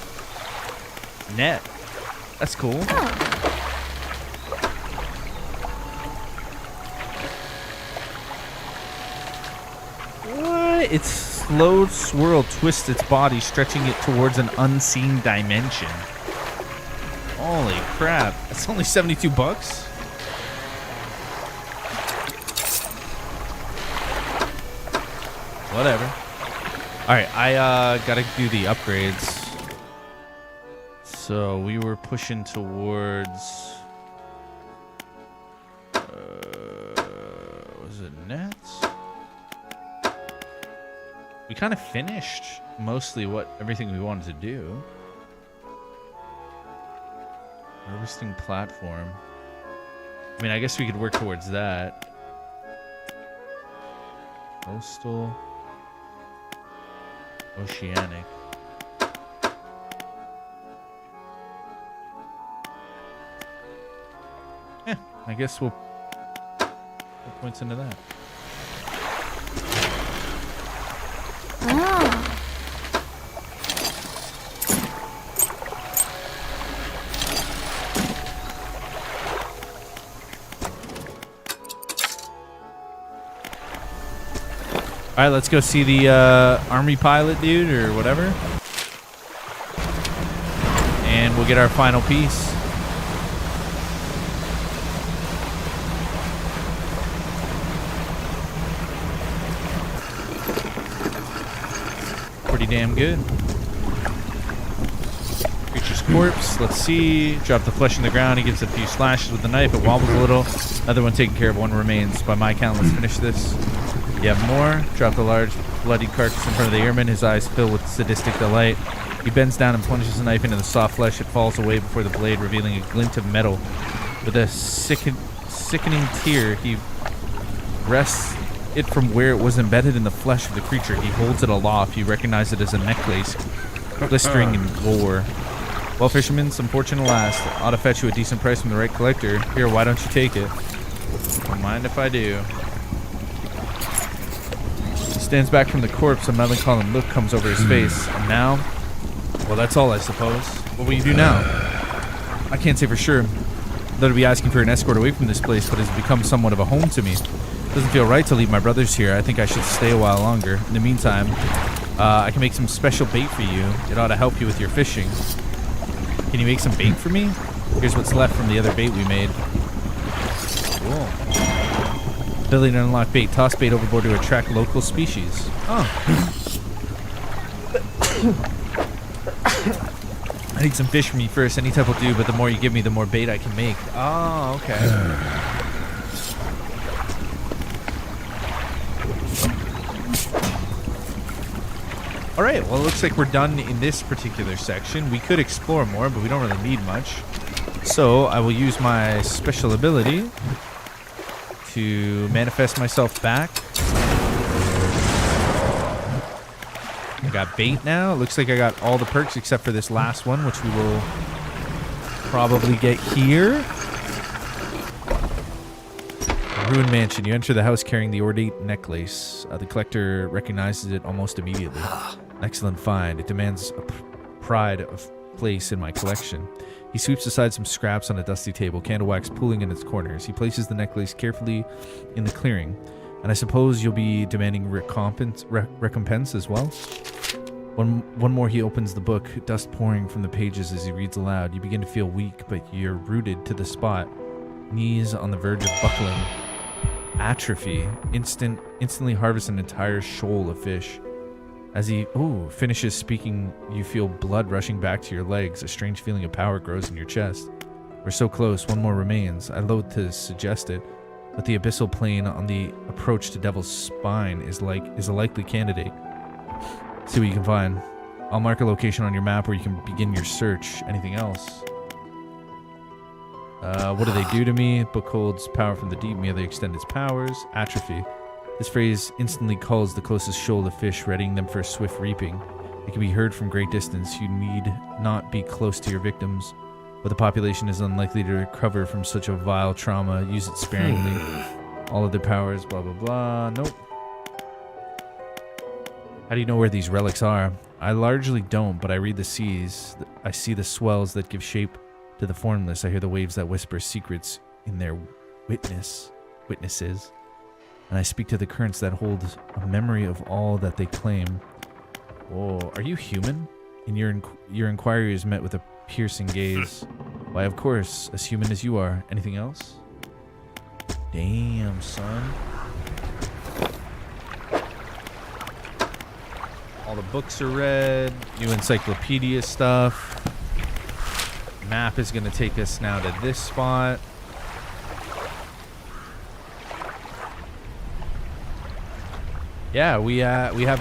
net. That's cool. What? Its slow swirl twists its body, stretching it towards an unseen dimension. Holy crap. That's only 72 bucks? Whatever. Alright, I gotta do the upgrades. So we were pushing towards... was it nets? We kind of finished mostly everything we wanted to do. Harvesting platform. I mean, I guess we could work towards that. Coastal. Oceanic. Yeah, I guess we'll put points into that. Oh. All right, let's go see the army pilot dude or whatever. And we'll get our final piece. Pretty damn good. Creature's corpse. Let's see. Drop the flesh in the ground. He gives a few slashes with the knife. It wobbles a little. Another one taken care of. One remains. By my count, let's finish this. You have more. Drop the large, bloody carcass in front of the airman. His eyes fill with sadistic delight. He bends down and plunges the knife into the soft flesh. It falls away before the blade, revealing a glint of metal. With a sickening tear, he wrests it from where it was embedded in the flesh of the creature. He holds it aloft. You recognize it as a necklace, glistering in gore. Well, fisherman, some fortune at last. Ought to fetch you a decent price from the right collector. Here, why don't you take it? Don't mind if I do. Stands back from the corpse. A melancholy look comes over his face. And now, well, that's all, I suppose. What will you do now? I can't say for sure. Though to be asking for an escort away from this place, but it's become somewhat of a home to me. It doesn't feel right to leave my brothers here. I think I should stay a while longer. In the meantime, I can make some special bait for you. It ought to help you with your fishing. Can you make some bait for me? Here's what's left from the other bait we made. Cool. Ability to unlock bait. Toss bait overboard to attract local species. Oh. I need some fish from you first. Any type will do, but the more you give me, the more bait I can make. Oh, okay. All right, well, it looks like we're done in this particular section. We could explore more, but we don't really need much. So I will use my special ability to manifest myself back. I got bait now. It looks like I got all the perks except for this last one, which we will probably get here. Ruined mansion. You enter the house carrying the ornate necklace. The collector recognizes it almost immediately. An excellent find. It demands a pride of place in my collection. He sweeps aside some scraps on a dusty table, candle wax pooling in its corners. He places the necklace carefully in the clearing. And I suppose you'll be demanding recompense as well? One more, he opens the book, dust pouring from the pages as he reads aloud. You begin to feel weak, but you're rooted to the spot. Knees on the verge of buckling. Atrophy. Instantly harvest an entire shoal of fish. As he finishes speaking, you feel blood rushing back to your legs. A strange feeling of power grows in your chest. We're so close. One more remains. I loathe to suggest it, but the abyssal plane on the approach to Devil's Spine is a likely candidate. See what you can find. I'll mark a location on your map where you can begin your search. Anything else? What do they do to me? Book holds power from the deep. Merely extend its powers. Atrophy. This phrase instantly calls the closest shoal of fish, readying them for a swift reaping. It can be heard from great distance. You need not be close to your victims, but the population is unlikely to recover from such a vile trauma. Use it sparingly. All of their powers, blah, blah, blah. Nope. How do you know where these relics are? I largely don't, but I read the seas. I see the swells that give shape to the formless. I hear the waves that whisper secrets in their witnesses. And I speak to the currents that hold a memory of all that they claim. Whoa, are you human? And your inquiry is met with a piercing gaze. Why, of course, as human as you are. Anything else? Damn, son. All the books are read. New encyclopedia stuff. Map is going to take us now to this spot. Yeah, we have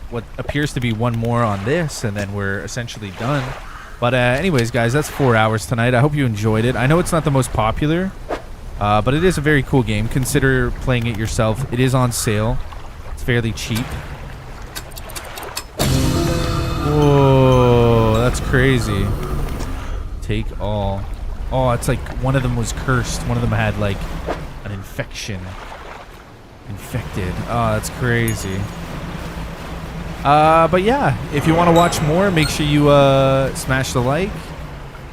what appears to be one more on this, and then we're essentially done. But anyways, guys, that's 4 hours tonight. I hope you enjoyed it. I know it's not the most popular, but it is a very cool game. Consider playing it yourself. It is on sale. It's fairly cheap. Whoa, that's crazy. Take all. Oh, it's like one of them was cursed. One of them had like an infection. Infected. Oh, that's crazy. But yeah, if you want to watch more, make sure you smash the like,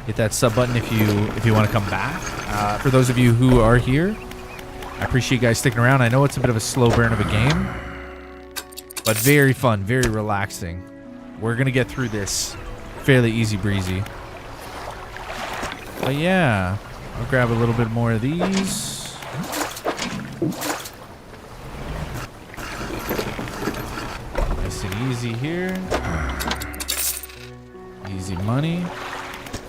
hit that sub button if you want to come back. For those of you who are here, I appreciate you guys sticking around. I know it's a bit of a slow burn of a game, but very fun, very relaxing. We're gonna get through this fairly easy breezy. But yeah, I'll grab a little bit more of these. Nice and easy here. Easy money.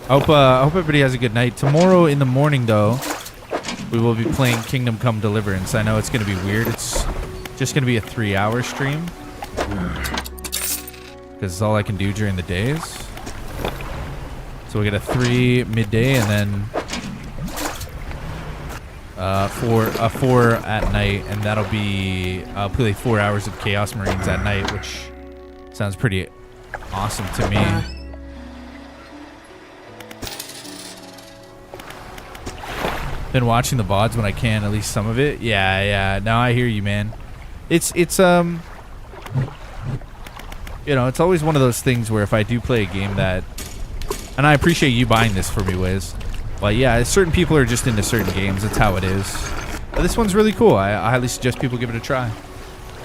I hope everybody has a good night. Tomorrow in the morning, though, we will be playing Kingdom Come Deliverance. I know it's going to be weird. It's just going to be a 3-hour stream, because it's all I can do during the days. So we get a 3 midday and then 4 at night, and that'll be play 4 hours of Chaos Marines at night, which sounds pretty awesome to me. Been watching the VODs when I can, at least some of it. Yeah. Now I hear you, man. It's you know, it's always one of those things where if I do play a game that, and I appreciate you buying this for me, Wiz, but yeah, certain people are just into certain games. That's how it is. But this one's really cool. I highly suggest people give it a try.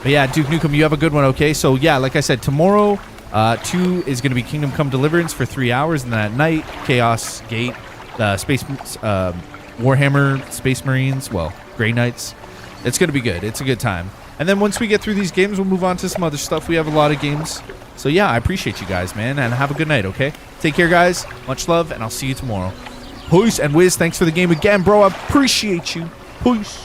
But yeah, Duke Nukem, you have a good one, okay? So yeah, like I said, tomorrow 2 is going to be Kingdom Come Deliverance for 3 hours, and then at night, Chaos Gate, Space Warhammer Space Marines, well, Grey Knights. It's going to be good. It's a good time. And then once we get through these games, we'll move on to some other stuff. We have a lot of games. So yeah, I appreciate you guys, man, and have a good night, okay? Take care, guys. Much love, and I'll see you tomorrow. Peace. And Wiz, thanks for the game again, bro. I appreciate you. Peace.